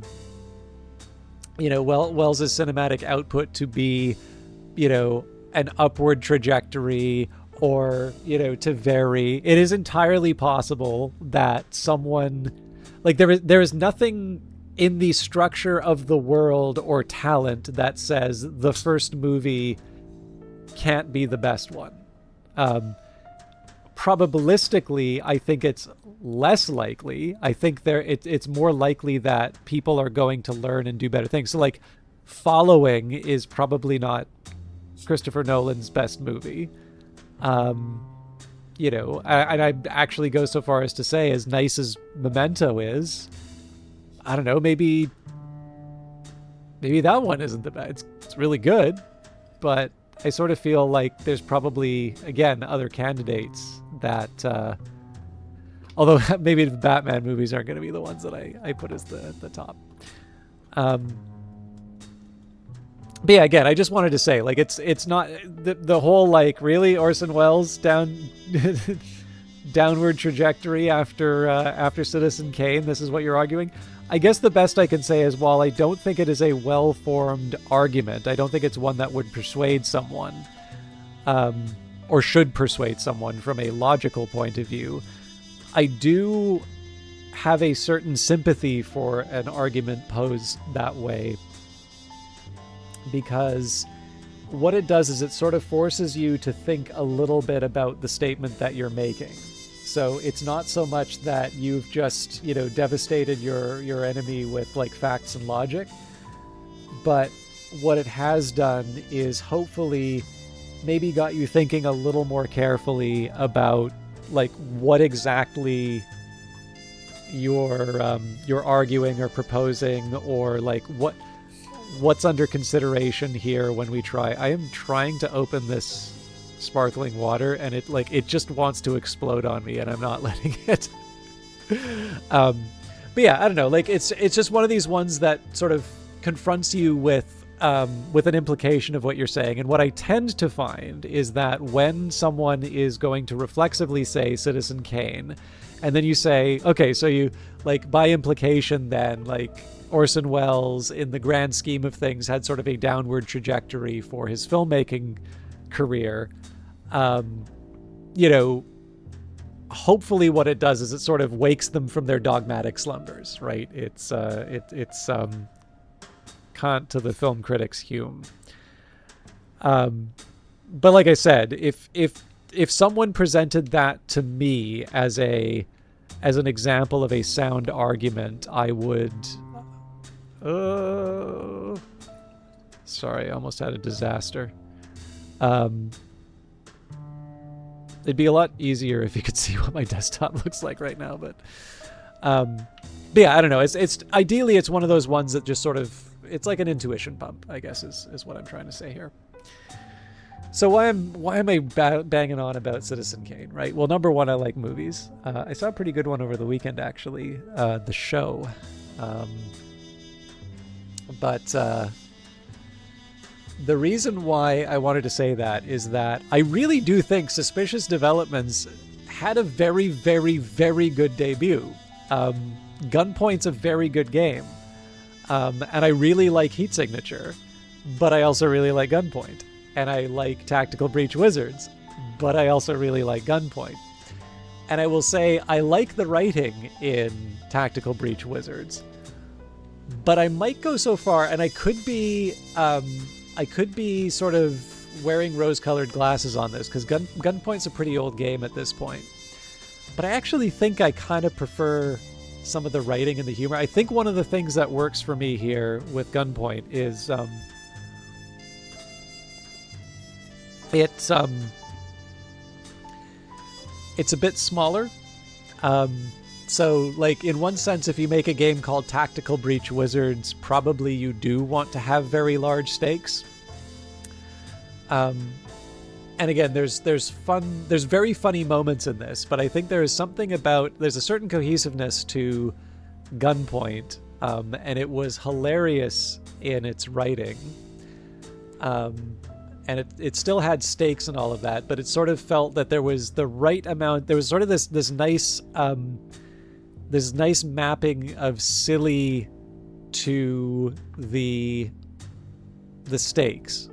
cinematic output to be, an upward trajectory or to vary. It is entirely possible that someone like there is nothing in the structure of the world or talent that says the first movie can't be the best one. Probabilistically, I think it's less likely. I think it's more likely that people are going to learn and do better things. So like Following is probably not Christopher Nolan's best movie. you know, and I actually go so far as to say, as nice as Memento is, I don't know, maybe that one isn't the best. It's really good, but I sort of feel like there's probably, again, other candidates that, although maybe the Batman movies aren't going to be the ones that I put as the top. But yeah, again, I just wanted to say, like, it's not the whole, like, really Orson Welles downward trajectory after Citizen Kane. This is what you're arguing. I guess the best I can say is, while I don't think it is a well-formed argument, I don't think it's one that would persuade someone, or should persuade someone from a logical point of view. I do have a certain sympathy for an argument posed that way, because what it does is it sort of forces you to think a little bit about the statement that you're making. So it's not so much that you've just, you know, devastated your enemy with, like, facts and logic, but what it has done is hopefully maybe got you thinking a little more carefully about, like, what exactly you're arguing or proposing, or like what's under consideration here when we try. I am trying to open this sparkling water, and it just wants to explode on me, and I'm not letting it. But yeah, I don't know. Like, it's just one of these ones that sort of confronts you with an implication of what you're saying. And what I tend to find is that when someone is going to reflexively say Citizen Kane, and then you say, okay, so you, like, by implication then, like, Orson Welles, in the grand scheme of things, had sort of a downward trajectory for his filmmaking career. You know, hopefully what it does is it sort of wakes them from their dogmatic slumbers, right? It's Kant to the film critics Hume. But like I said, if someone presented that to me as an example of a sound argument, I would. Sorry, I almost had a disaster. It'd be a lot easier if you could see what my desktop looks like right now, but yeah, I don't know. It's ideally it's one of those ones that just sort of, it's like an intuition pump, I guess is what I'm trying to say here. So why am I banging on about Citizen Kane, right? Well, number one, I like movies. I saw a pretty good one over the weekend, actually, The Show. But the reason why I wanted to say that is that I really do think Suspicious Developments had a very, very, very good debut. Gunpoint's a very good game. And I really like Heat Signature, but I also really like Gunpoint. And I like Tactical Breach Wizards, but I also really like Gunpoint. And I will say I like the writing in Tactical Breach Wizards, but I might go so far, and I could be sort of wearing rose-colored glasses on this, because Gunpoint's a pretty old game at this point. But I actually think I kind of prefer some of the writing and the humor. I think one of the things that works for me here with Gunpoint is it's a bit smaller. So, like, in one sense, if you make a game called Tactical Breach Wizards, probably you do want to have very large stakes. And again, there's very funny moments in this, but I think there's a certain cohesiveness to Gunpoint, and it was hilarious in its writing. And it still had stakes and all of that, but it sort of felt that there was the right amount. There was sort of this nice mapping of silly to the stakes.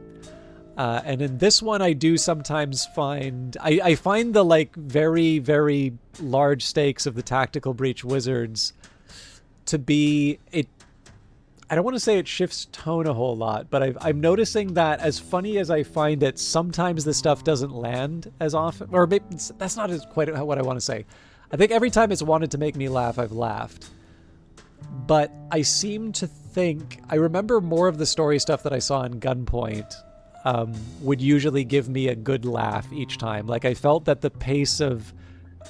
And in this one, I do sometimes find I find the, like, very, very large stakes of the Tactical Breach Wizards to be it. I don't want to say it shifts tone a whole lot, but I'm noticing that, as funny as I find it, sometimes the stuff doesn't land as often. Or maybe that's not quite what I want to say. I think every time it's wanted to make me laugh, I've laughed. But I seem to think I remember more of the story stuff that I saw in Gunpoint. would usually give me a good laugh each time. Like, I felt that the pace of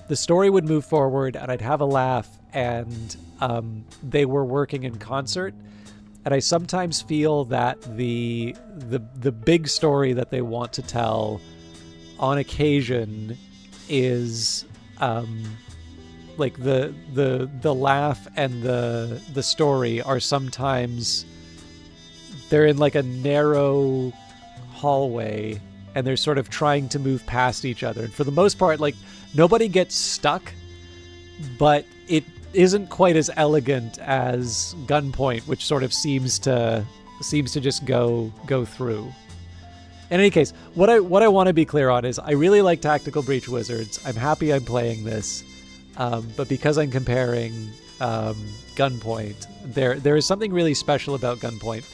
the story would move forward and I'd have a laugh, and they were working in concert. And I sometimes feel that the big story that they want to tell on occasion is like the laugh and the story are sometimes, they're in like a narrow hallway and they're sort of trying to move past each other. And for the most part, like, nobody gets stuck, but it isn't quite as elegant as Gunpoint, which sort of seems to just go through. In any case, what I want to be clear on is I really like Tactical Breach Wizards. I'm happy I'm playing this, but because I'm comparing Gunpoint, there is something really special about Gunpoint.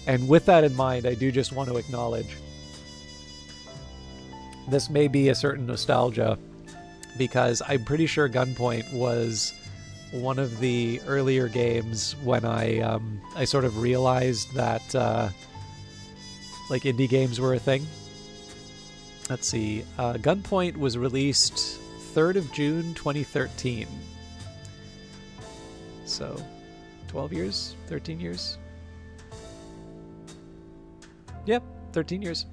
And with that in mind, I do just want to acknowledge this may be a certain nostalgia, because I'm pretty sure Gunpoint was one of the earlier games when I sort of realized that like indie games were a thing. Let's see, Gunpoint was released 3rd of June 2013. So 12 years, 13 years. Yep, 13 years.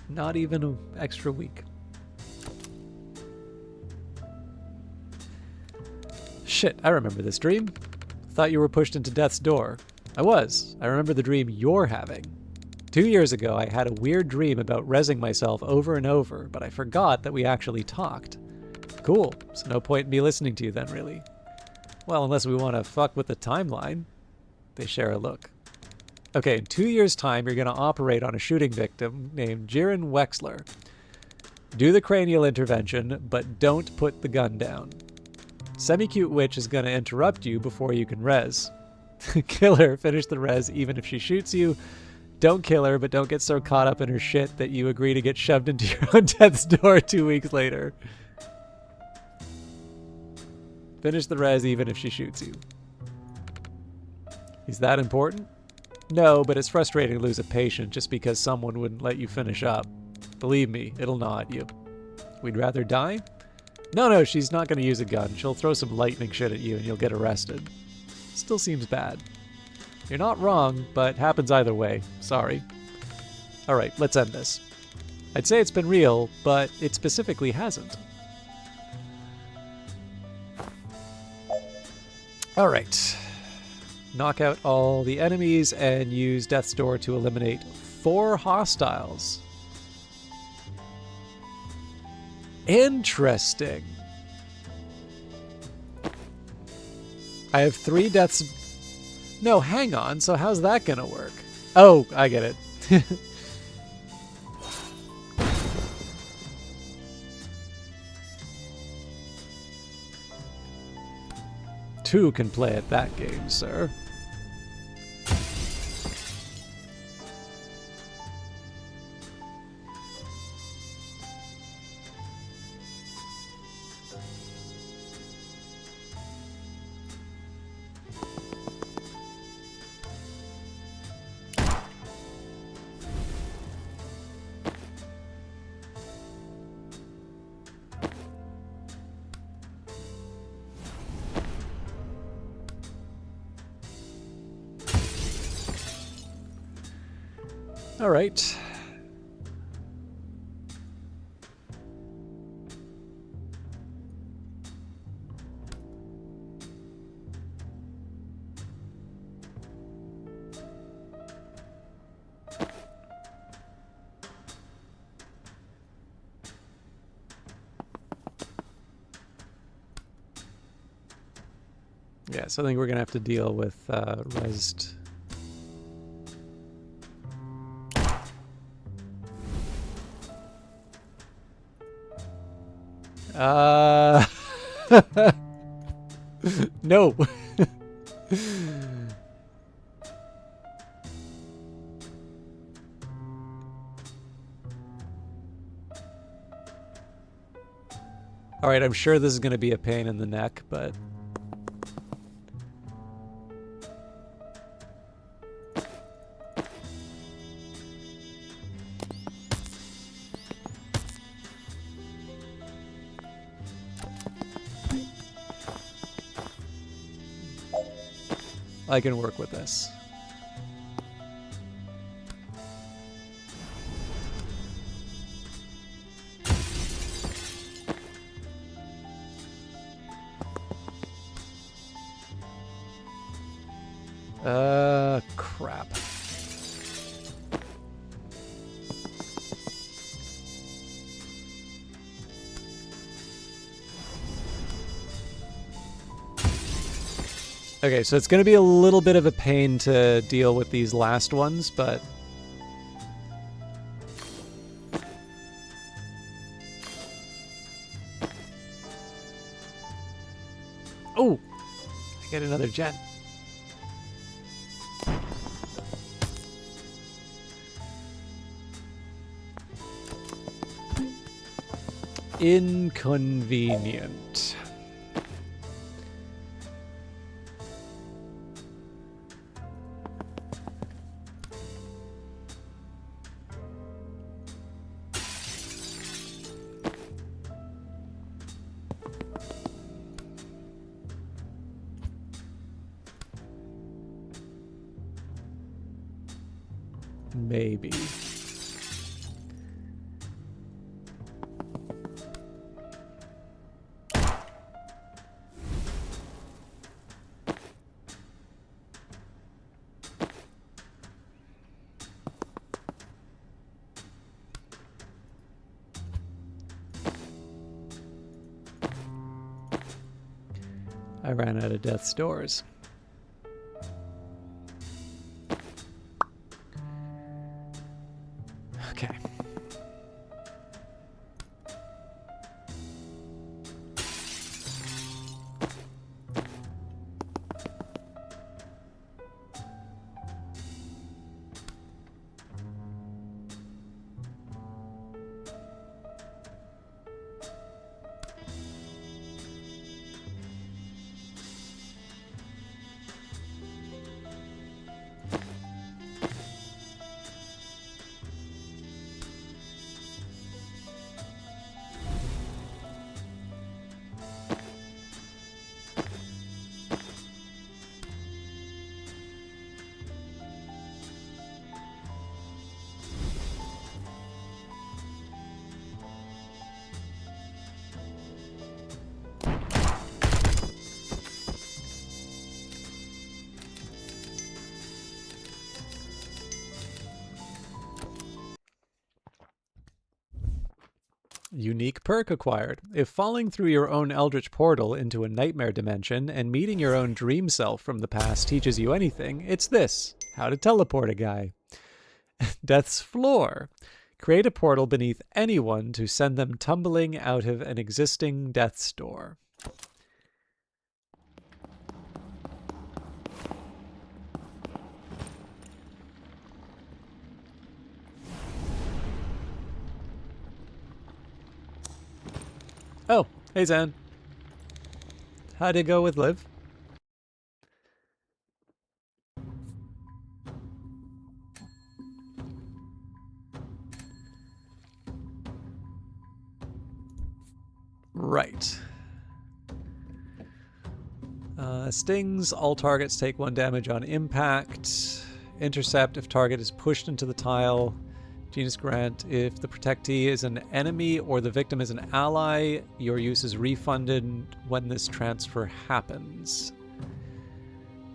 Not even an extra week. Shit, I remember this dream. Thought you were pushed into death's door. I was. I remember the dream you're having. 2 years ago, I had a weird dream about rezzing myself over and over, but I forgot that we actually talked. Cool. So no point in me listening to you then, really. Well, unless we want to fuck with the timeline. They share a look. Okay, in 2 years' time, you're going to operate on a shooting victim named Jiren Wexler. Do the cranial intervention, but don't put the gun down. Semi-cute witch is going to interrupt you before you can res. Kill her, finish the res even if she shoots you. Don't kill her, but don't get so caught up in her shit that you agree to get shoved into your own death's door 2 weeks later. Finish the res even if she shoots you. Is that important? No, but it's frustrating to lose a patient just because someone wouldn't let you finish up. Believe me, it'll gnaw at you. We'd rather die? No, she's not going to use a gun. She'll throw some lightning shit at you and you'll get arrested. Still seems bad. You're not wrong, but happens either way. Sorry. Alright, let's end this. I'd say it's been real, but it specifically hasn't. Alright. Knock out all the enemies and use Death's Door to eliminate 4 hostiles. Interesting. I have 3 deaths. No, hang on. So how's that gonna work? Oh, I get it. 2 can play at that game, sir. All right. Yeah, so I think we're gonna have to deal with Resd. No. All right, I'm sure this is going to be a pain in the neck, but I can work with this. Crap. Okay, so it's going to be a little bit of a pain to deal with these last ones, but... Oh! I get another gen. Inconvenient. Maybe. I ran out of death's doors. Okay. Unique perk acquired. If falling through your own eldritch portal into a nightmare dimension and meeting your own dream self from the past teaches you anything, it's this: how to teleport a guy. Death's Floor. Create a portal beneath anyone to send them tumbling out of an existing death's door. Oh, hey Zan. How'd it go with Liv? Right. Stings. All targets take 1 damage on impact. Intercept if target is pushed into the tile. Genus Grant. If the protectee is an enemy or the victim is an ally, your use is refunded when this transfer happens.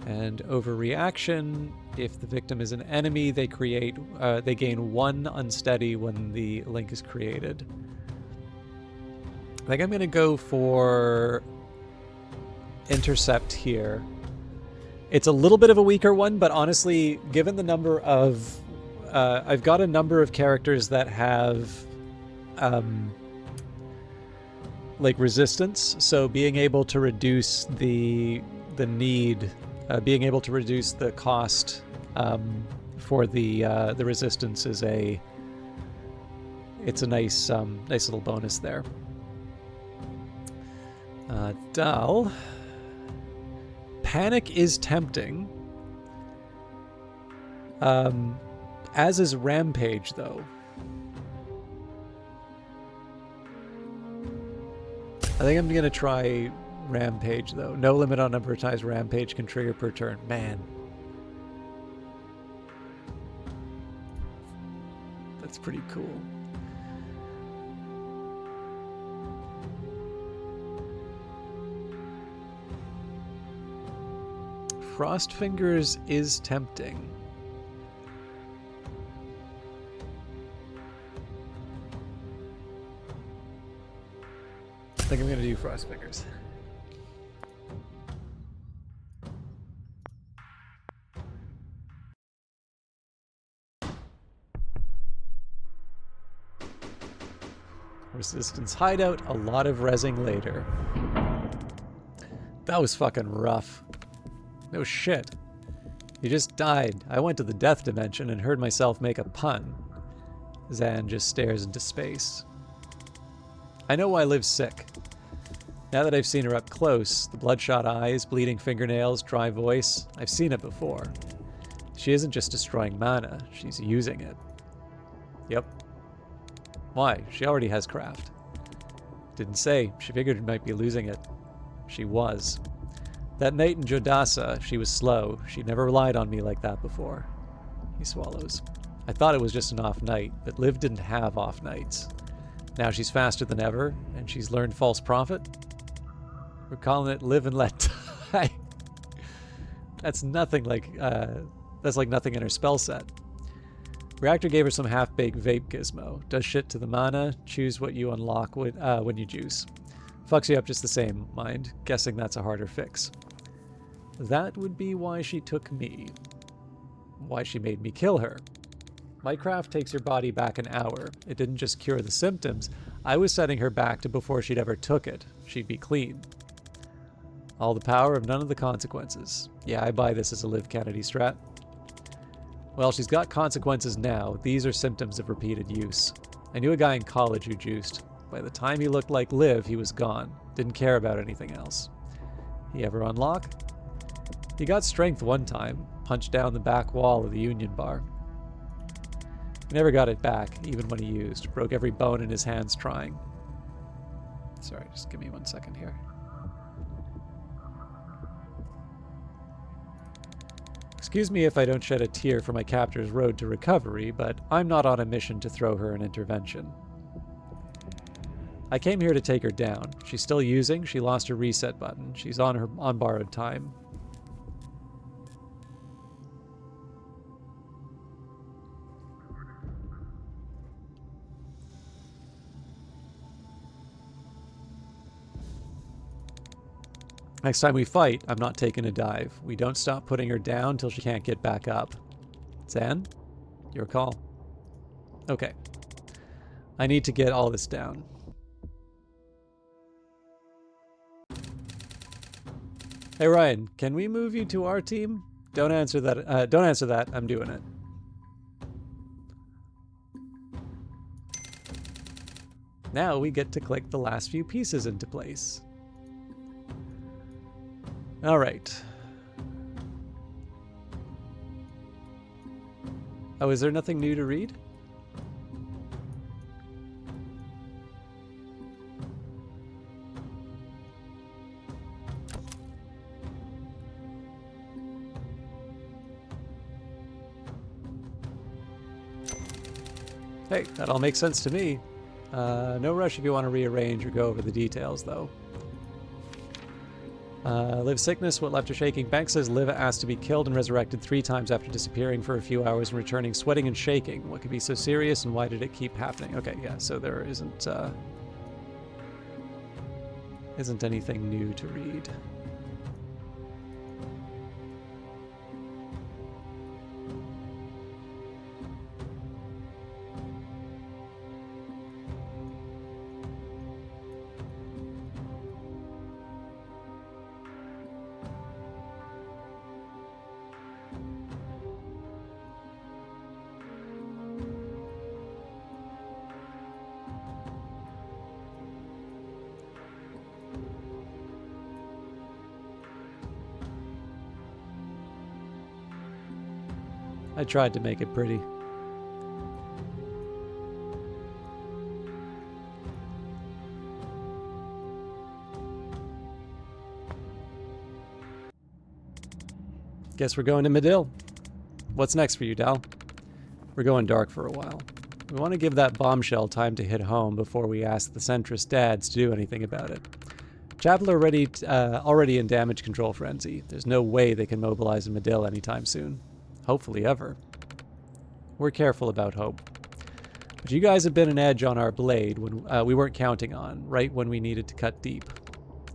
And Overreaction. If the victim is an enemy, they gain 1 unsteady when the link is created. I think I'm going to go for Intercept here. It's a little bit of a weaker one, but honestly, given the number of... I've got a number of characters that have like resistance, so being able to reduce the need, being able to reduce the cost for the resistance is it's a nice nice little bonus there. Dal. Panic is tempting. As is Rampage, though. I think I'm going to try Rampage, though. No limit on number of times Rampage can trigger per turn. Man. That's pretty cool. Frostfingers is tempting. I think I'm going to do Frostfingers. Resistance hideout, a lot of rezzing later. That was fucking rough. No shit. You just died. I went to the death dimension and heard myself make a pun. Zan just stares into space. I know why Liv's sick. Now that I've seen her up close, the bloodshot eyes, bleeding fingernails, dry voice, I've seen it before. She isn't just destroying mana, she's using it. Yep. Why? She already has craft. Didn't say. She figured she might be losing it. She was. That night in Jodasa, she was slow. She never relied on me like that before. He swallows. I thought it was just an off night, but Liv didn't have off nights. Now she's faster than ever, and she's learned False Prophet. We're calling it Live and Let Die. That's nothing like, that's like nothing in her spell set. Reactor gave her some half-baked vape gizmo. Does shit to the mana, choose what you unlock when you juice. Fucks you up just the same, mind. Guessing that's a harder fix. That would be why she took me. Why she made me kill her. My craft takes your body back an hour. It didn't just cure the symptoms. I was setting her back to before she'd ever took it. She'd be clean. All the power of none of the consequences. Yeah, I buy this as a Liv Kennedy strat. Well, she's got consequences now. These are symptoms of repeated use. I knew a guy in college who juiced. By the time he looked like Liv, he was gone. Didn't care about anything else. He ever unlock? He got strength one time. Punched down the back wall of the Union Bar. He never got it back, even when he used. Broke every bone in his hands trying. Sorry, just give me 1 second here. Excuse me if I don't shed a tear for my captor's road to recovery, but I'm not on a mission to throw her an intervention. I came here to take her down. She's still using, she lost her reset button. She's on borrowed time. Next time we fight, I'm not taking a dive. We don't stop putting her down till she can't get back up. Zan? Your call. Okay. I need to get all this down. Hey Ryan, can we move you to our team? Don't answer that. Don't answer that. I'm doing it. Now we get to click the last few pieces into place. All right. Oh, is there nothing new to read? Hey, that all makes sense to me. No rush if you want to rearrange or go over the details, though. Liv's sickness, what left her shaking. Bank says Liv asked to be killed and resurrected 3 times after disappearing for a few hours and returning sweating and shaking. What could be so serious and why did it keep happening? Okay, yeah, so there isn't anything new to read. I tried to make it pretty. Guess we're going to Medill. What's next for you, Dal? We're going dark for a while. We want to give that bombshell time to hit home before we ask the centrist dads to do anything about it. Chapel are already in damage control frenzy. There's no way they can mobilize in Medill anytime soon. Hopefully ever. We're careful about hope. But you guys have been an edge on our blade when we weren't counting on, right when we needed to cut deep.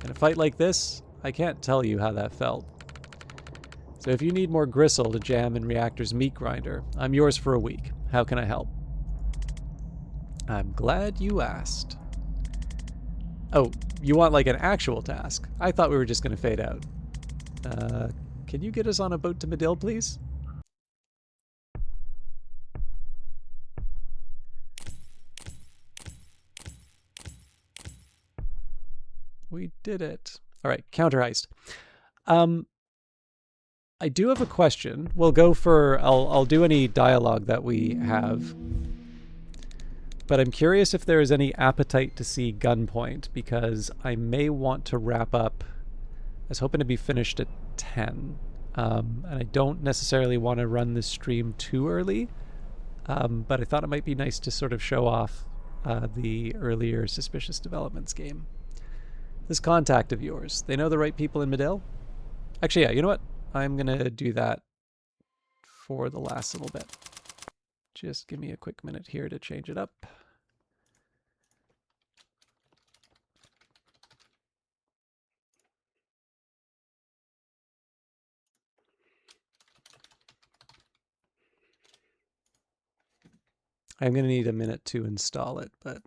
In a fight like this, I can't tell you how that felt. So if you need more gristle to jam in Reactor's meat grinder, I'm yours for a week. How can I help? I'm glad you asked. Oh, you want like an actual task? I thought we were just going to fade out. Can you get us on a boat to Medill, please? We did it. All right, counter heist. I do have a question. We'll go for I'll do any dialogue that we have. But I'm curious if there is any appetite to see Gunpoint, because I may want to wrap up. I was hoping to be finished at 10. And I don't necessarily want to run this stream too early. But I thought it might be nice to sort of show off the earlier Suspicious Developments game. This contact of yours, they know the right people in Medill? Actually, yeah, you know what? I'm going to do that for the last little bit. Just give me a quick minute here to change it up. I'm going to need a minute to install it, but...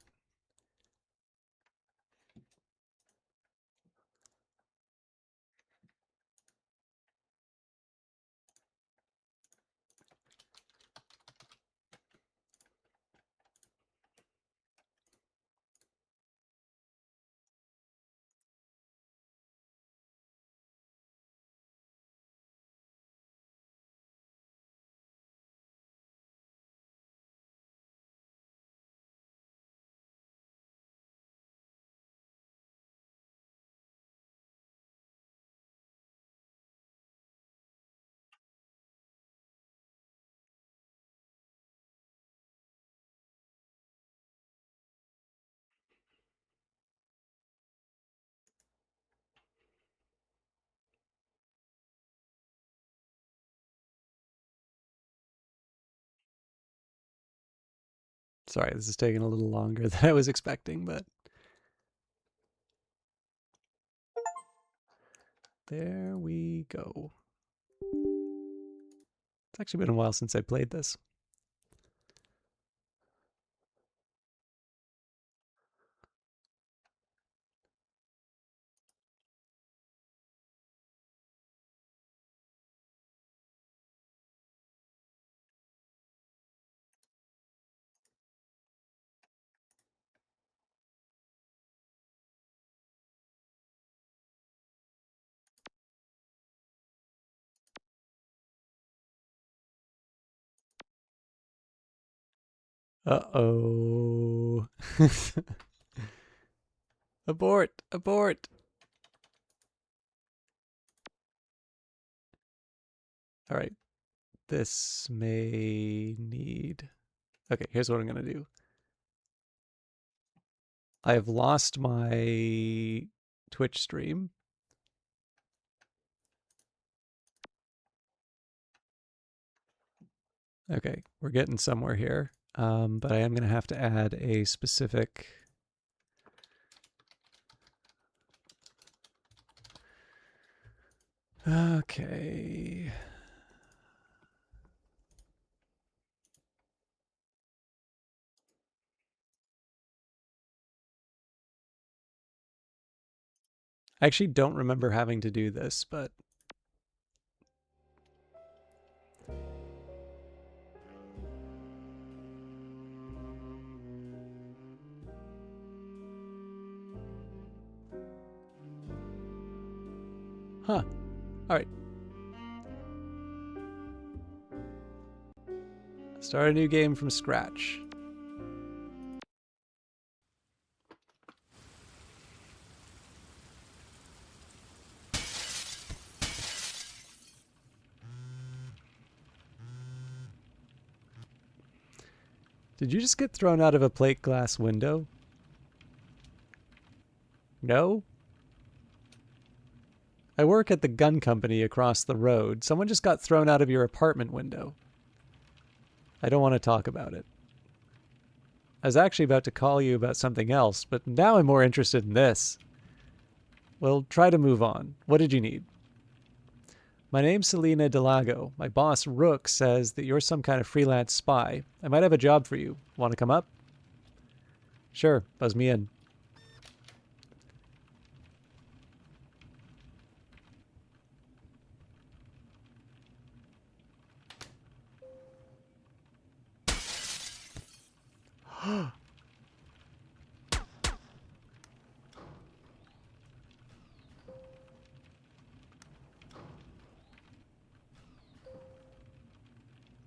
Sorry, this is taking a little longer than I was expecting, but... There we go. It's actually been a while since I played this. Uh-oh. Abort! Abort! All right. This may need... Okay, here's what I'm going to do. I have lost my Twitch stream. Okay, we're getting somewhere here. But I am going to have to add a specific... Okay... I actually don't remember having to do this, but... Huh. Alright. Start a new game from scratch. Did you just get thrown out of a plate glass window? No? I work at the gun company across the road. Someone just got thrown out of your apartment window. I don't want to talk about it. I was actually about to call you about something else, but now I'm more interested in this. Well, try to move on. What did you need? My name's Selena Delago. My boss, Rook, says that you're some kind of freelance spy. I might have a job for you. Want to come up? Sure, buzz me in.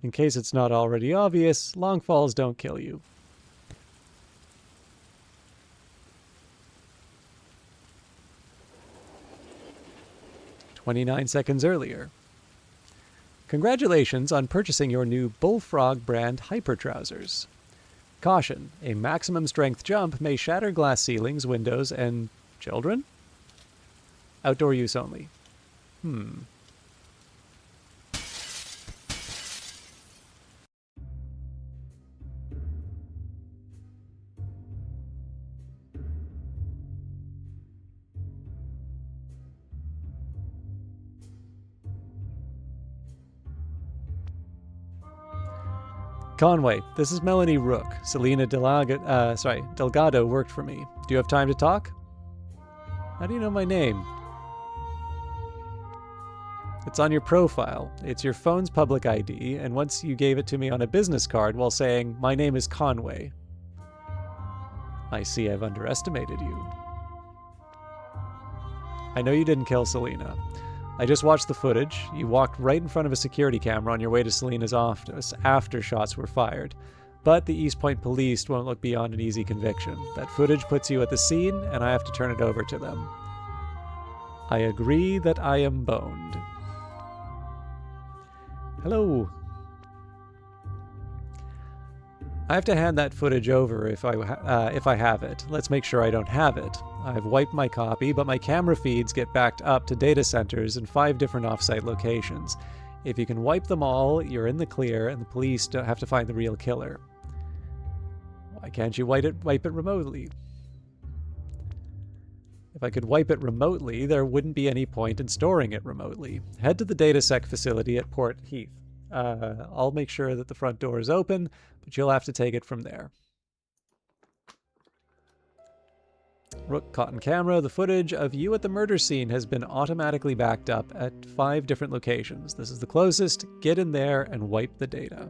In case it's not already obvious, long falls don't kill you. "29 seconds earlier. Congratulations on purchasing your new Bullfrog brand Hyper Trousers. Caution, a maximum strength jump may shatter glass ceilings, windows, and children? Outdoor use only. Conway, this is Melanie Rook. Selena Delgado worked for me. Do you have time to talk? How do you know my name? It's on your profile. It's your phone's public ID, and once you gave it to me on a business card while saying, "My name is Conway." I see I've underestimated you. I know you didn't kill Selena. I just watched the footage. You walked right in front of a security camera on your way to Selena's office after shots were fired. But the East Point police won't look beyond an easy conviction. That footage puts you at the scene, and I have to turn it over to them. I agree that I am boned. Hello. I have to hand that footage over if I have it. Let's make sure I don't have it. I've wiped my copy, but my camera feeds get backed up to data centers in 5 different offsite locations. If you can wipe them all, you're in the clear, and the police don't have to find the real killer. Why can't you wipe it remotely? If I could wipe it remotely, there wouldn't be any point in storing it remotely. Head to the DataSec facility at Port Heath. I'll make sure that the front door is open, but you'll have to take it from there. Rook caught on camera. The footage of you at the murder scene has been automatically backed up at 5 different locations. This is the closest. Get in there and wipe the data.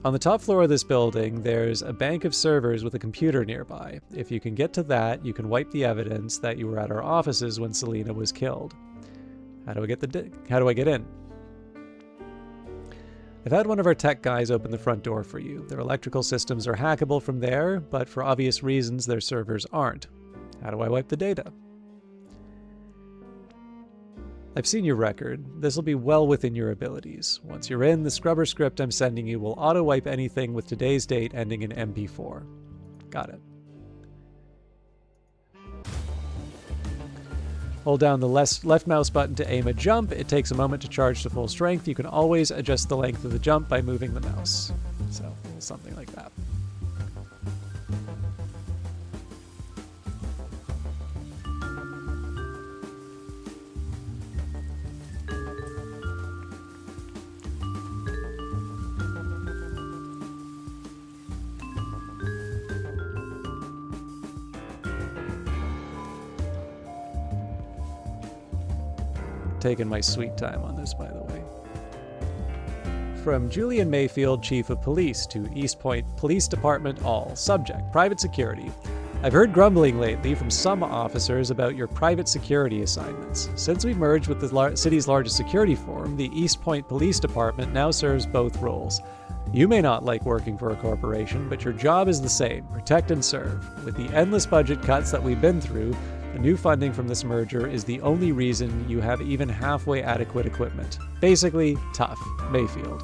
On the top floor of this building, there's a bank of servers with a computer nearby. If you can get to that, you can wipe the evidence that you were at our offices when Selena was killed. How do I get in? I've had one of our tech guys open the front door for you. Their electrical systems are hackable from there, but for obvious reasons, their servers aren't. How do I wipe the data? I've seen your record. This will be well within your abilities. Once you're in, the scrubber script I'm sending you will auto-wipe anything with today's date ending in MP4. Got it. Hold down the left mouse button to aim a jump. It takes a moment to charge to full strength. You can always adjust the length of the jump by moving the mouse. So, something like that. Taking my sweet time on this, by the way. From Julian Mayfield, Chief of Police, to East Point Police Department all. Subject, private security. I've heard grumbling lately from some officers about your private security assignments. Since we merged with the city's largest security firm, the East Point Police Department now serves both roles. You may not like working for a corporation, but your job is the same, protect and serve. With the endless budget cuts that we've been through, the new funding from this merger is the only reason you have even halfway adequate equipment. Basically, tough. Mayfield.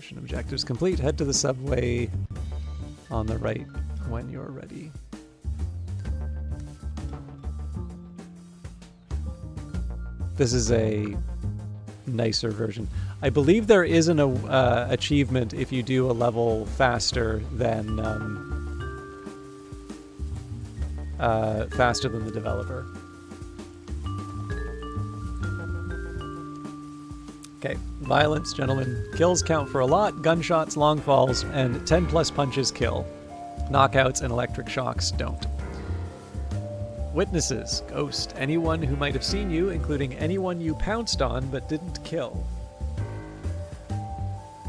Mission objectives complete. Head to the subway on the right when you're ready. This is a nicer version. I believe there is an achievement if you do a level faster than the developer. Okay, violence, gentlemen. Kills count for a lot. Gunshots, long falls, and 10 plus punches kill. Knockouts and electric shocks don't. Witnesses, ghost, anyone who might have seen you, including anyone you pounced on but didn't kill.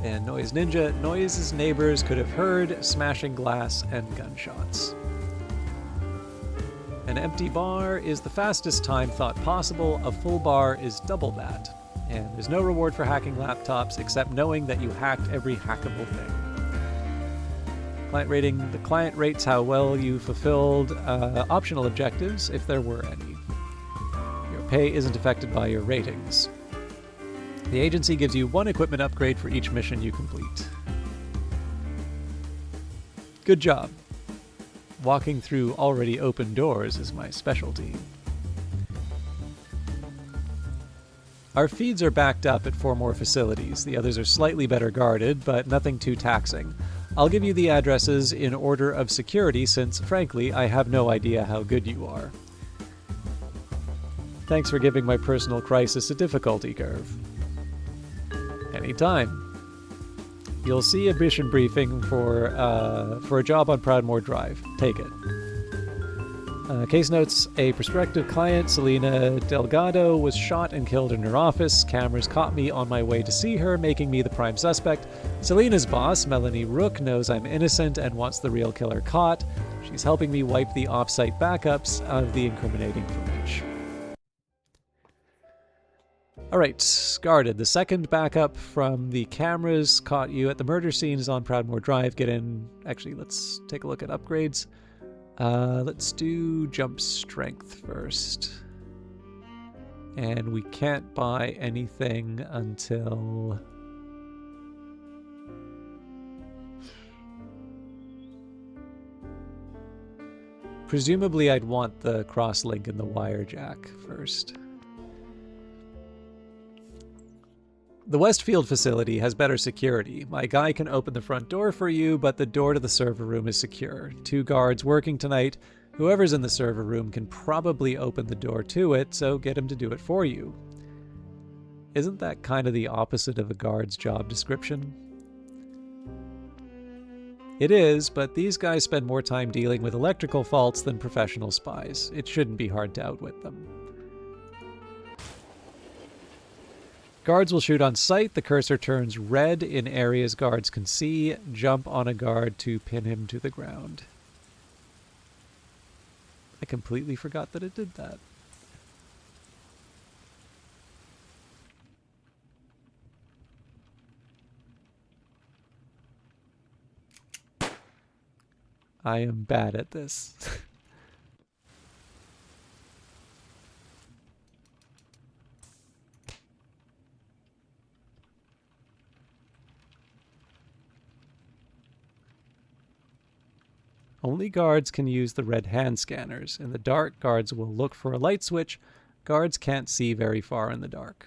And Noise Ninja, noises neighbors could have heard, smashing glass and gunshots. An empty bar is the fastest time thought possible. A full bar is double that. And there's no reward for hacking laptops except knowing that you hacked every hackable thing. Client rating. The client rates how well you fulfilled optional objectives, if there were any. Your pay isn't affected by your ratings. The agency gives you 1 equipment upgrade for each mission you complete. Good job. Walking through already open doors is my specialty. Our feeds are backed up at 4 more facilities. The others are slightly better guarded, but nothing too taxing. I'll give you the addresses in order of security since, frankly, I have no idea how good you are. Thanks for giving my personal crisis a difficulty curve. Anytime. You'll see a mission briefing for a job on Proudmoore Drive. Take it. Case notes, a prospective client, Selena Delgado, was shot and killed in her office. Cameras caught me on my way to see her, making me the prime suspect. Selena's boss, Melanie Rook, knows I'm innocent and wants the real killer caught. She's helping me wipe the off-site backups of the incriminating footage. Alright, guarded. The second backup from the cameras caught you at the murder scene is on Proudmoore Drive. Get in. Actually, let's take a look at upgrades. Let's do jump strength first. And we can't buy anything until... Presumably I'd want the cross-link and the wire jack first. The Westfield facility has better security. My guy can open the front door for you, but the door to the server room is secure. 2 guards working tonight. Whoever's in the server room can probably open the door to it, so get him to do it for you. Isn't that kind of the opposite of a guard's job description? It is, but these guys spend more time dealing with electrical faults than professional spies. It shouldn't be hard to outwit them. Guards will shoot on sight. The cursor turns red in areas guards can see. Jump on a guard to pin him to the ground. I completely forgot that it did that. I am bad at this. Only guards can use the red hand scanners. In the dark, guards will look for a light switch. Guards can't see very far in the dark.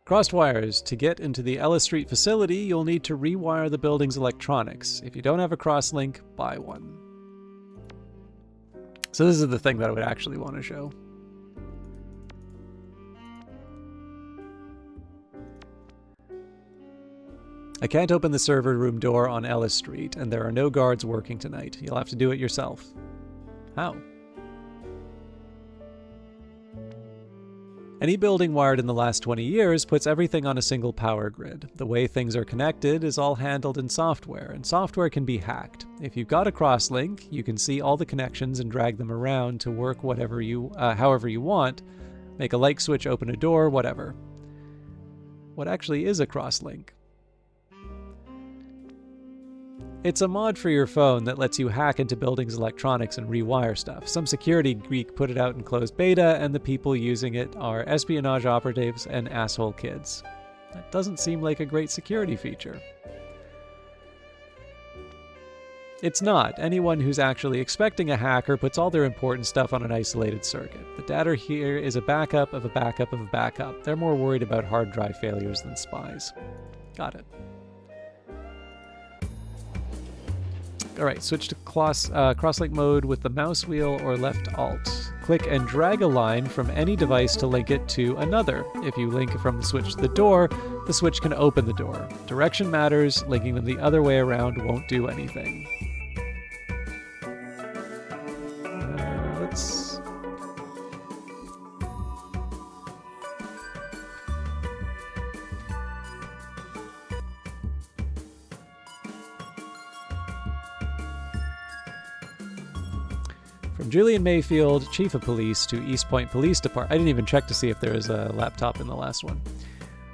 Crossed wires. To get into the Ellis Street facility, you'll need to rewire the building's electronics. If you don't have a crosslink, buy one. So this is the thing that I would actually want to show. I can't open the server room door on Ellis Street, and there are no guards working tonight. You'll have to do it yourself. How? Any building wired in the last 20 years puts everything on a single power grid. The way things are connected is all handled in software, and software can be hacked. If you've got a crosslink, you can see all the connections and drag them around to work however you want. Make a light switch, open a door, whatever. What actually is a crosslink? It's a mod for your phone that lets you hack into buildings' electronics and rewire stuff. Some security geek put it out in closed beta, and the people using it are espionage operatives and asshole kids. That doesn't seem like a great security feature. It's not. Anyone who's actually expecting a hacker puts all their important stuff on an isolated circuit. The data here is a backup of a backup of a backup. They're more worried about hard drive failures than spies. Got it. Alright, switch to crosslink mode with the mouse wheel or left alt. Click and drag a line from any device to link it to another. If you link from the switch to the door, the switch can open the door. Direction matters, linking them the other way around won't do anything. Let's... From Julian Mayfield, Chief of Police, to East Point Police Department. I didn't even check to see if there was a laptop in the last one.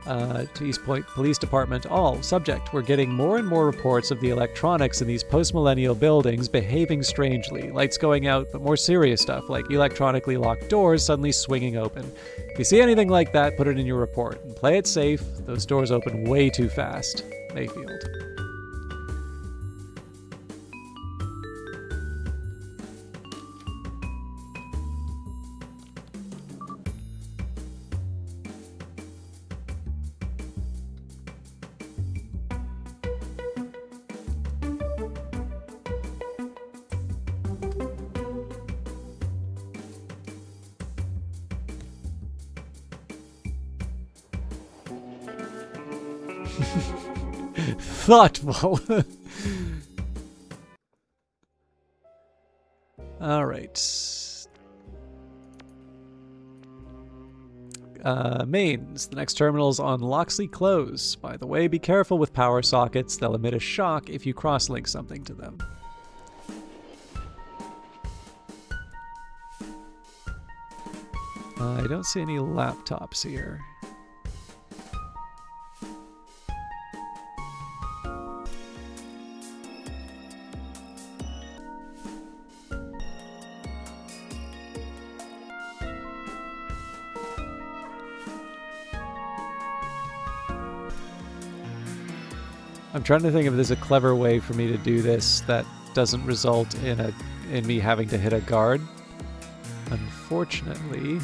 To East Point Police Department, all. Subject, we're getting more and more reports of the electronics in these post-millennial buildings behaving strangely. Lights going out, but more serious stuff, like electronically locked doors suddenly swinging open. If you see anything like that, put it in your report. And play it safe. Those doors open way too fast. Mayfield. Thoughtful. All right. Mains. The next terminal's on Loxley Close. By the way, be careful with power sockets. They'll emit a shock if you cross-link something to them. I don't see any laptops here. I'm trying to think if there's a clever way for me to do this that doesn't result in me having to hit a guard. Unfortunately.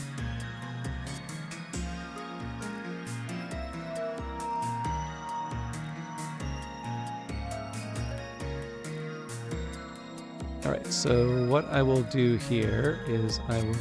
Alright, so what I will do here is I will...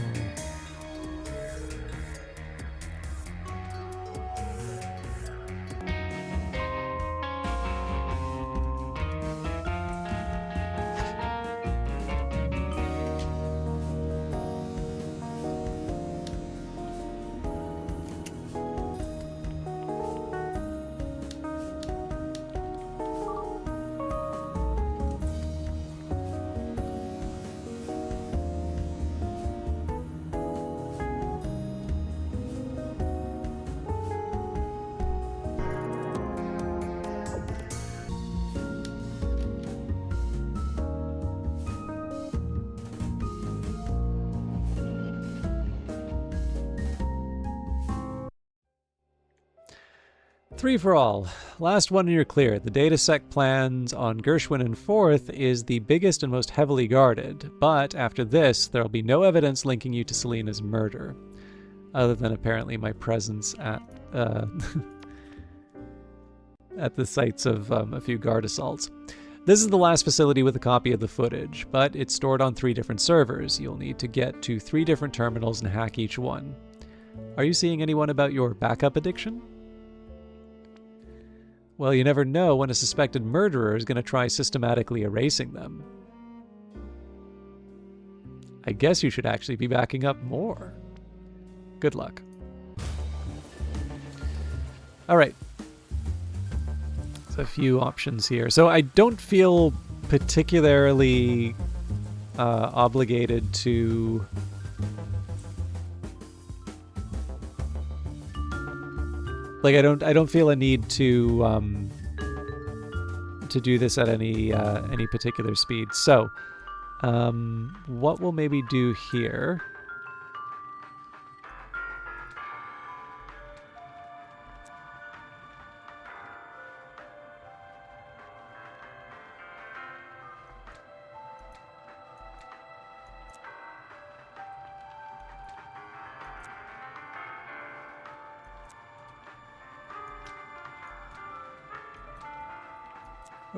Three for all. Last one and you're clear. The DataSec plans on Gershwin and 4th is the biggest and most heavily guarded, but after this, there'll be no evidence linking you to Selena's murder, other than apparently my presence at at the sites of a few guard assaults. This is the last facility with a copy of the footage, but it's stored on 3 different servers. You'll need to get to 3 different terminals and hack each one. Are you seeing anyone about your backup addiction? Well, you never know when a suspected murderer is going to try systematically erasing them. I guess you should actually be backing up more. Good luck. All right. There's a few options here. So I don't feel particularly obligated to like I don't feel a need to do this at any particular speed. So what we'll maybe do here.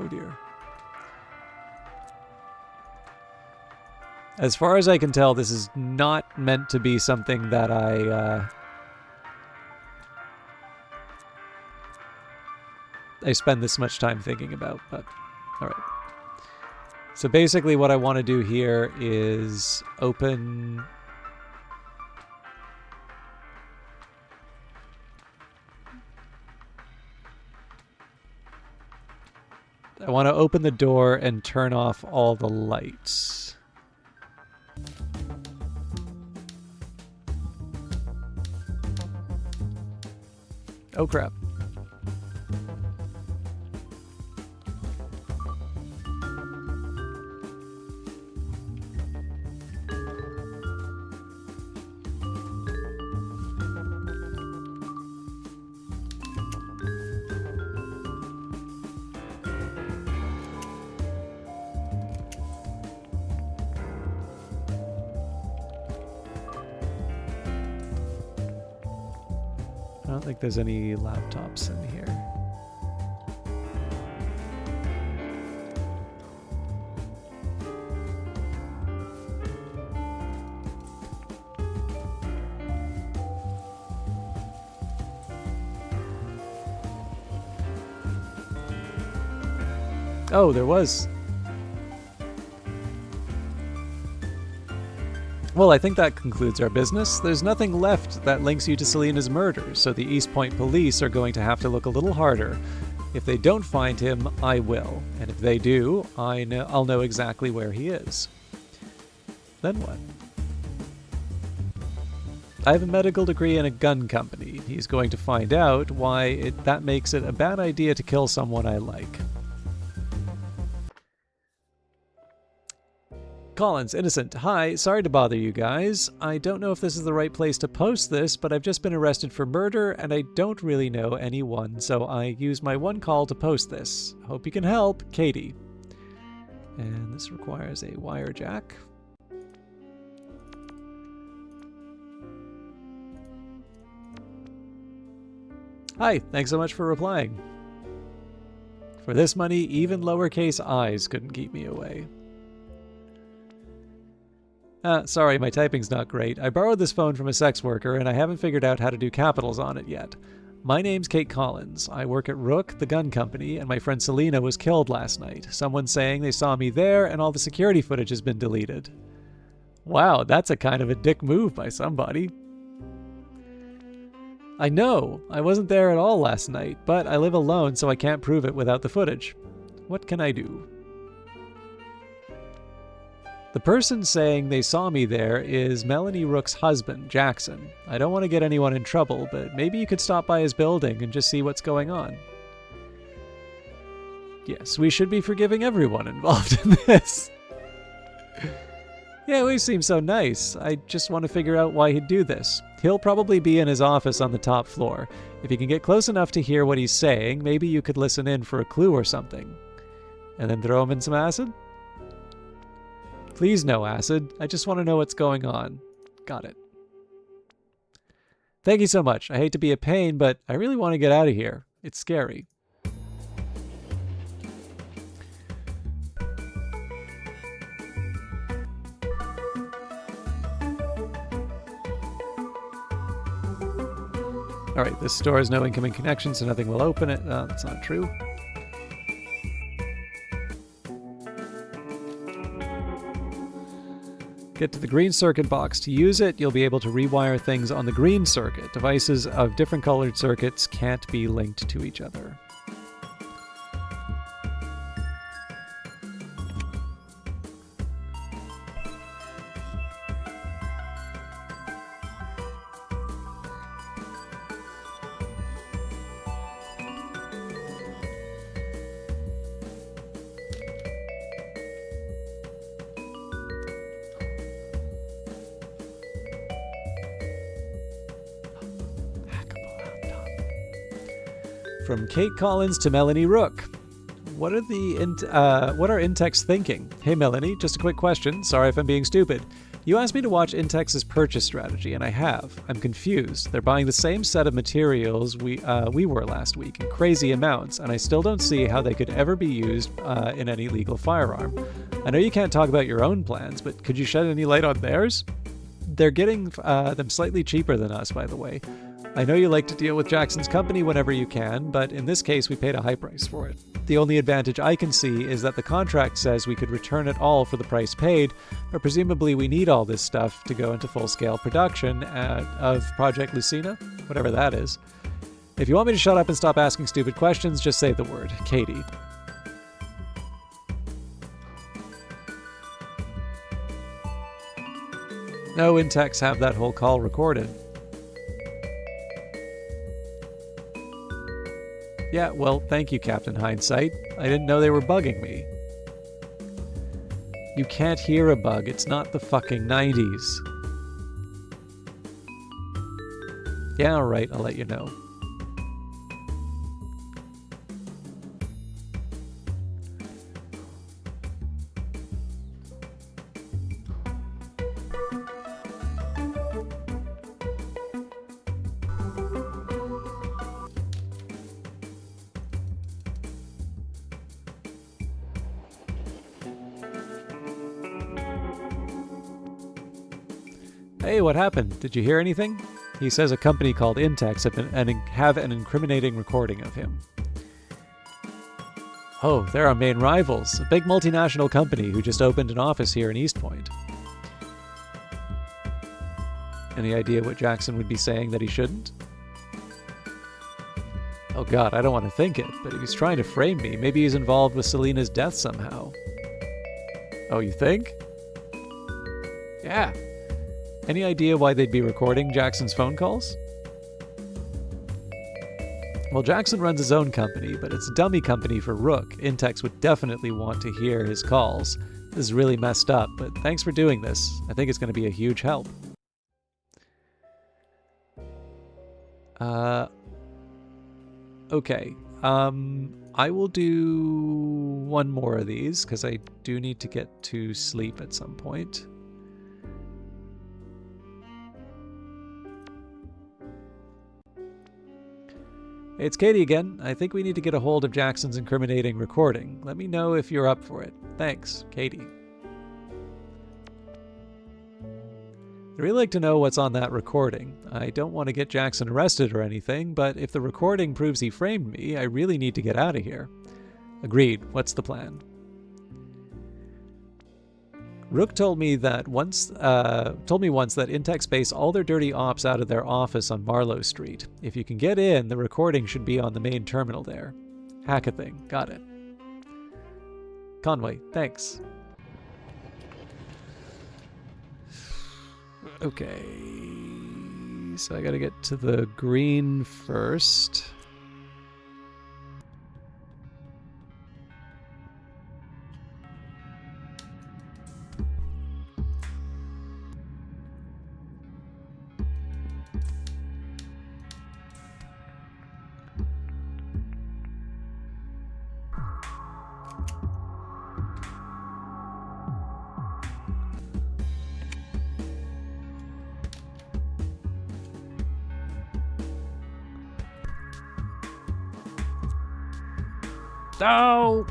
Oh dear. As far as I can tell, this is not meant to be something that I spend this much time thinking about, but all right. So basically what I want to do here is open... I want to open the door and turn off all the lights. Oh crap. I don't think there's any laptops in here. Oh, there was. Well, I think that concludes our business. There's nothing left that links you to Selena's murder, so the East Point police are going to have to look a little harder. If they don't find him, I will. And if they do, I'll know exactly where he is. Then what? I have a medical degree in a gun company. He's going to find out why that makes it a bad idea to kill someone I like. Collins, Innocent. Hi, sorry to bother you guys. I don't know if this is the right place to post this, but I've just been arrested for murder and I don't really know anyone, so I used my one call to post this. Hope you can help, Katie. And this requires a wire jack. Hi, thanks so much for replying. For this money, even lowercase i's couldn't keep me away. Sorry, my typing's not great. I borrowed this phone from a sex worker, and I haven't figured out how to do capitals on it yet. My name's Kate Collins. I work at Rook, the gun company, and my friend Selena was killed last night. Someone's saying they saw me there, and all the security footage has been deleted. Wow, that's a kind of a dick move by somebody. I know. I wasn't there at all last night, but I live alone, so I can't prove it without the footage. What can I do? The person saying they saw me there is Melanie Rook's husband, Jackson. I don't want to get anyone in trouble, but maybe you could stop by his building and just see what's going on. Yes, we should be forgiving everyone involved in this. Yeah, he seems so nice. I just want to figure out why he'd do this. He'll probably be in his office on the top floor. If you can get close enough to hear what he's saying, maybe you could listen in for a clue or something. And then throw him in some acid? Please no acid. I just want to know what's going on. Got it. Thank you so much. I hate to be a pain, but I really want to get out of here. It's scary. Alright, this store has no incoming connection, so nothing will open it. That's not true. Get to the green circuit box. To use it, you'll be able to rewire things on the green circuit. Devices of different colored circuits can't be linked to each other. From Kate Collins to Melanie Rook. What are Intex thinking? Hey Melanie, just a quick question. Sorry if I'm being stupid. You asked me to watch Intex's purchase strategy, and I have. I'm confused. They're buying the same set of materials we were last week in crazy amounts, and I still don't see how they could ever be used in any legal firearm. I know you can't talk about your own plans, but could you shed any light on theirs? They're getting them slightly cheaper than us, by the way. I know you like to deal with Jackson's company whenever you can, but in this case we paid a high price for it. The only advantage I can see is that the contract says we could return it all for the price paid, but presumably we need all this stuff to go into full-scale production of Project Lucina, whatever that is. If you want me to shut up and stop asking stupid questions, just say the word. Katie. No, Intex have that whole call recorded. Yeah, well, thank you, Captain Hindsight. I didn't know they were bugging me. You can't hear a bug. It's not the fucking 90s. Yeah, alright, I'll let you know. Hey, what happened? Did you hear anything? He says a company called Intex have an incriminating recording of him. Oh, they're our main rivals. A big multinational company who just opened an office here in East Point. Any idea what Jackson would be saying that he shouldn't? Oh god, I don't want to think it, but if he's trying to frame me, maybe he's involved with Selena's death somehow. Oh, you think? Yeah. Any idea why they'd be recording Jackson's phone calls? Well, Jackson runs his own company, but it's a dummy company for Rook. Intex would definitely want to hear his calls. This is really messed up, but thanks for doing this. I think it's going to be a huge help. Okay. I will do one more of these, because I do need to get to sleep at some point. It's Katie again. I think we need to get a hold of Jackson's incriminating recording. Let me know if you're up for it. Thanks, Katie. I'd really like to know what's on that recording. I don't want to get Jackson arrested or anything, but if the recording proves he framed me, I really need to get out of here. Agreed. What's the plan? Rook told me once that Intex base all their dirty ops out of their office on Marlowe Street. If you can get in, the recording should be on the main terminal there. Hack a thing. Got it. Conway, thanks. Okay. So I gotta get to the green first. No!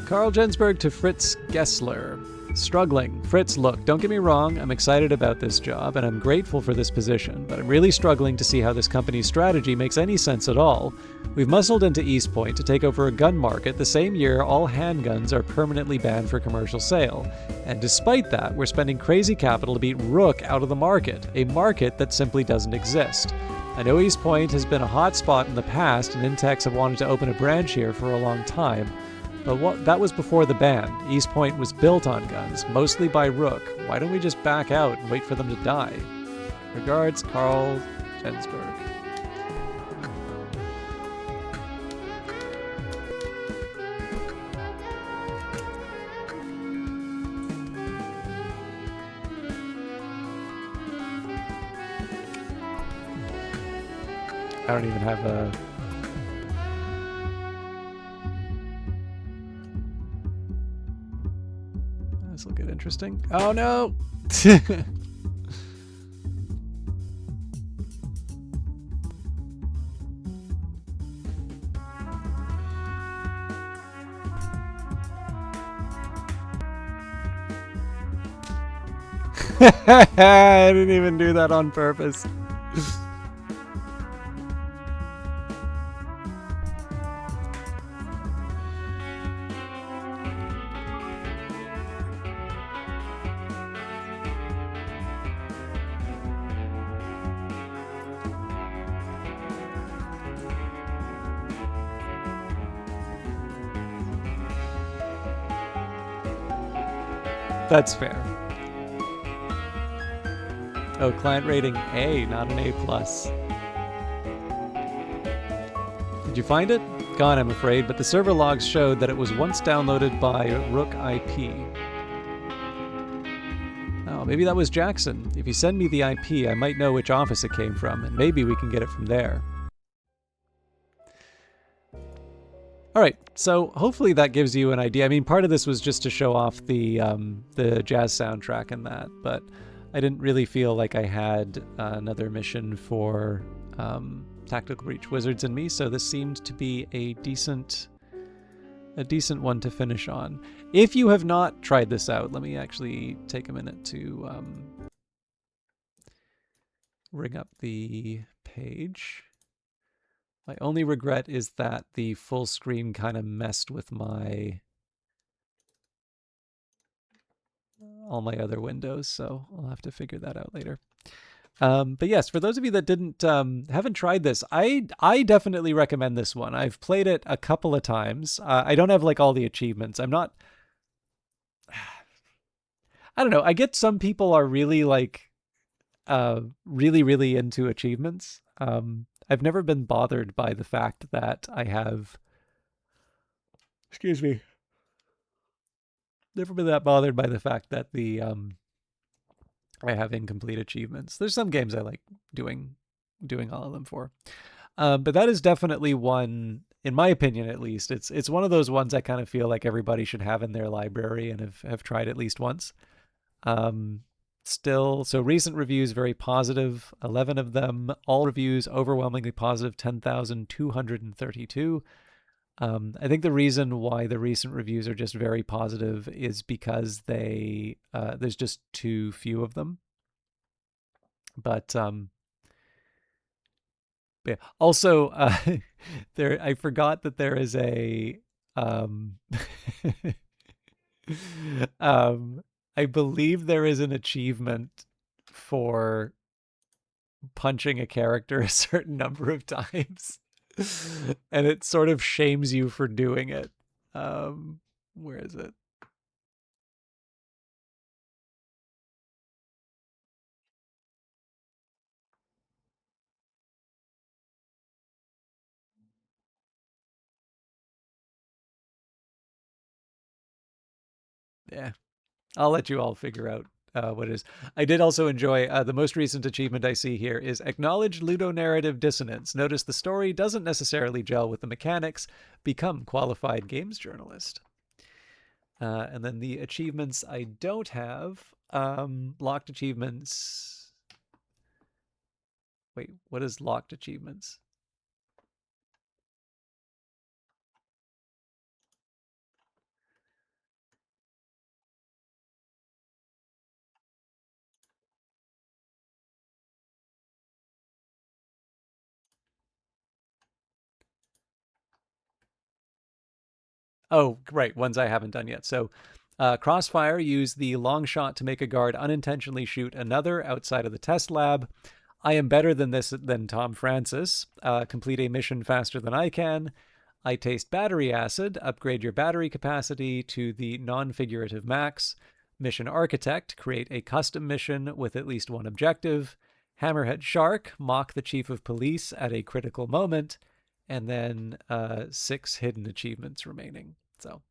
Carl Jensberg to Fritz Gessler. Struggling. Fritz, look, don't get me wrong, I'm excited about this job and I'm grateful for this position, but I'm really struggling to see how this company's strategy makes any sense at all. We've muscled into East Point to take over a gun market the same year all handguns are permanently banned for commercial sale. And despite that, we're spending crazy capital to beat Rook out of the market, a market that simply doesn't exist. I know East Point has been a hot spot in the past and Intex have wanted to open a branch here for a long time. But that was before the ban. East Point was built on guns, mostly by Rook. Why don't we just back out and wait for them to die? Regards, Carl Jensberg. I don't even have a... This will get interesting. Oh no! I didn't even do that on purpose. That's fair. Oh, client rating A, not an A+. Did you find it? Gone, I'm afraid, but the server logs showed that it was once downloaded by Rook IP. Oh, maybe that was Jackson. If you send me the IP, I might know which office it came from, and maybe we can get it from there. All right, so hopefully that gives you an idea. I mean, part of this was just to show off the jazz soundtrack and that, but I didn't really feel like I had another mission for Tactical Breach Wizards and me, so this seemed to be a decent one to finish on. If you have not tried this out, let me actually take a minute to ring up the page. My only regret is that the full screen kind of messed with all my other windows, so I'll have to figure that out later. But yes, for those of you that haven't tried this, I definitely recommend this one. I've played it a couple of times. I don't have like all the achievements. I'm not. I don't know. I get some people are really like, really into achievements. I've never been bothered by the fact that I have. Excuse me. Never been that bothered by the fact that I have incomplete achievements. There's some games I like doing all of them for. But that is definitely one, in my opinion at least, it's one of those ones I kind of feel like everybody should have in their library and have tried at least once. Still, so recent reviews, very positive, 11 of them, all reviews overwhelmingly positive, 10,232. I think the reason why the recent reviews are just very positive is because there's just too few of them. But yeah. Also, I forgot that there is a I believe there is an achievement for punching a character a certain number of times. And it sort of shames you for doing it. Where is it? Yeah, I'll let you all figure out what it is. I did also enjoy the most recent achievement I see here is acknowledge ludonarrative dissonance. Notice the story doesn't necessarily gel with the mechanics. Become qualified games journalist. And then the achievements I don't have. Locked achievements. Wait, what is locked achievements? Oh, right, ones I haven't done yet. So, Crossfire, use the long shot to make a guard unintentionally shoot another outside of the test lab. I am better than Tom Francis. Complete a mission faster than I can. I taste battery acid. Upgrade your battery capacity to the non-figurative max. Mission Architect, create a custom mission with at least one objective. Hammerhead Shark, mock the chief of police at a critical moment. And then 6 hidden achievements remaining. So,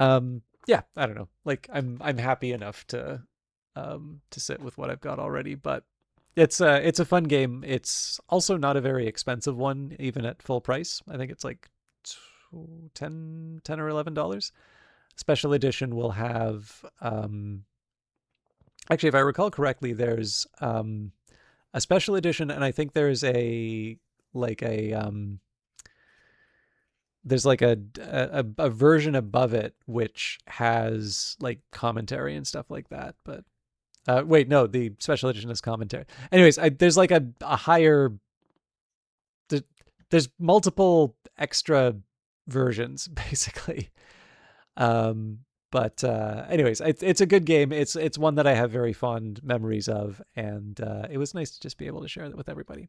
yeah, I don't know. Like I'm happy enough to sit with what I've got already, but it's a fun game. It's also not a very expensive one, even at full price. I think it's like 10 or $11. Special edition will have actually, if I recall correctly, there's a special edition, and I think there's a like a there's like a version above it which has like commentary and stuff like that. But wait, no, the special edition is commentary. Anyways, there's like a higher. There's multiple extra versions basically. But anyways, it's a good game. It's one that I have very fond memories of, and it was nice to just be able to share that with everybody.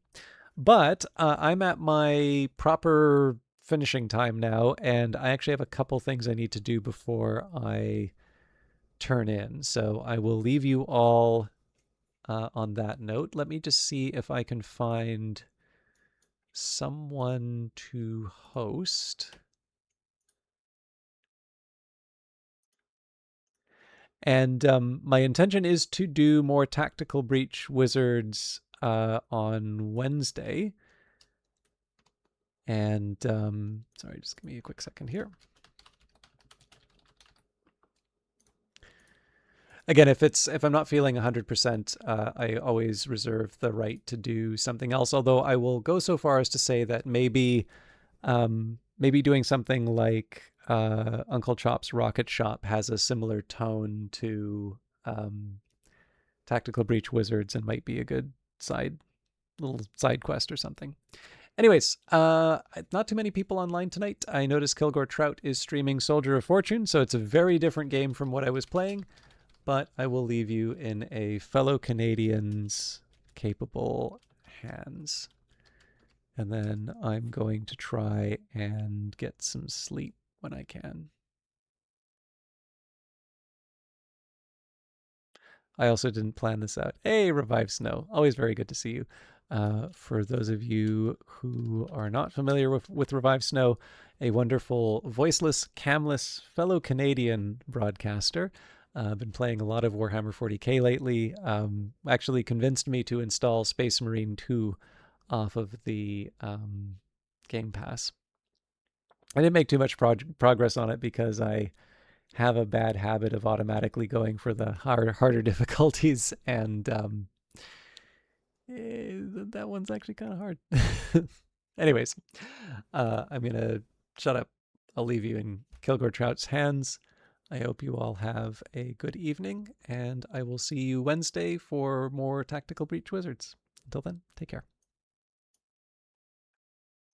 But I'm at my proper finishing time now, and I actually have a couple things I need to do before I turn in. So I will leave you all on that note. Let me just see if I can find someone to host. And my intention is to do more Tactical Breach Wizards on Wednesday. And sorry, just give me a quick second here. Again, if I'm not feeling 100%, I always reserve the right to do something else. Although I will go so far as to say that maybe doing something like Uncle Chop's Rocket Shop has a similar tone to Tactical Breach Wizards and might be a good little side quest or something. Anyways, not too many people online tonight. I noticed Kilgore Trout is streaming Soldier of Fortune, so it's a very different game from what I was playing. But I will leave you in a fellow Canadian's capable hands. And then I'm going to try and get some sleep when I can. I also didn't plan this out. Hey, Revive Snow. Always very good to see you. For those of you who are not familiar with Revive Snow, a wonderful voiceless, camless fellow Canadian broadcaster. I've been playing a lot of Warhammer 40k lately. Actually convinced me to install Space Marine 2 off of the Game Pass. I didn't make too much progress on it because I have a bad habit of automatically going for the harder difficulties, and that one's actually kind of hard. Anyways, I'm going to shut up. I'll leave you in Kilgore Trout's hands. I hope you all have a good evening, and I will see you Wednesday for more Tactical Breach Wizards. Until then, take care.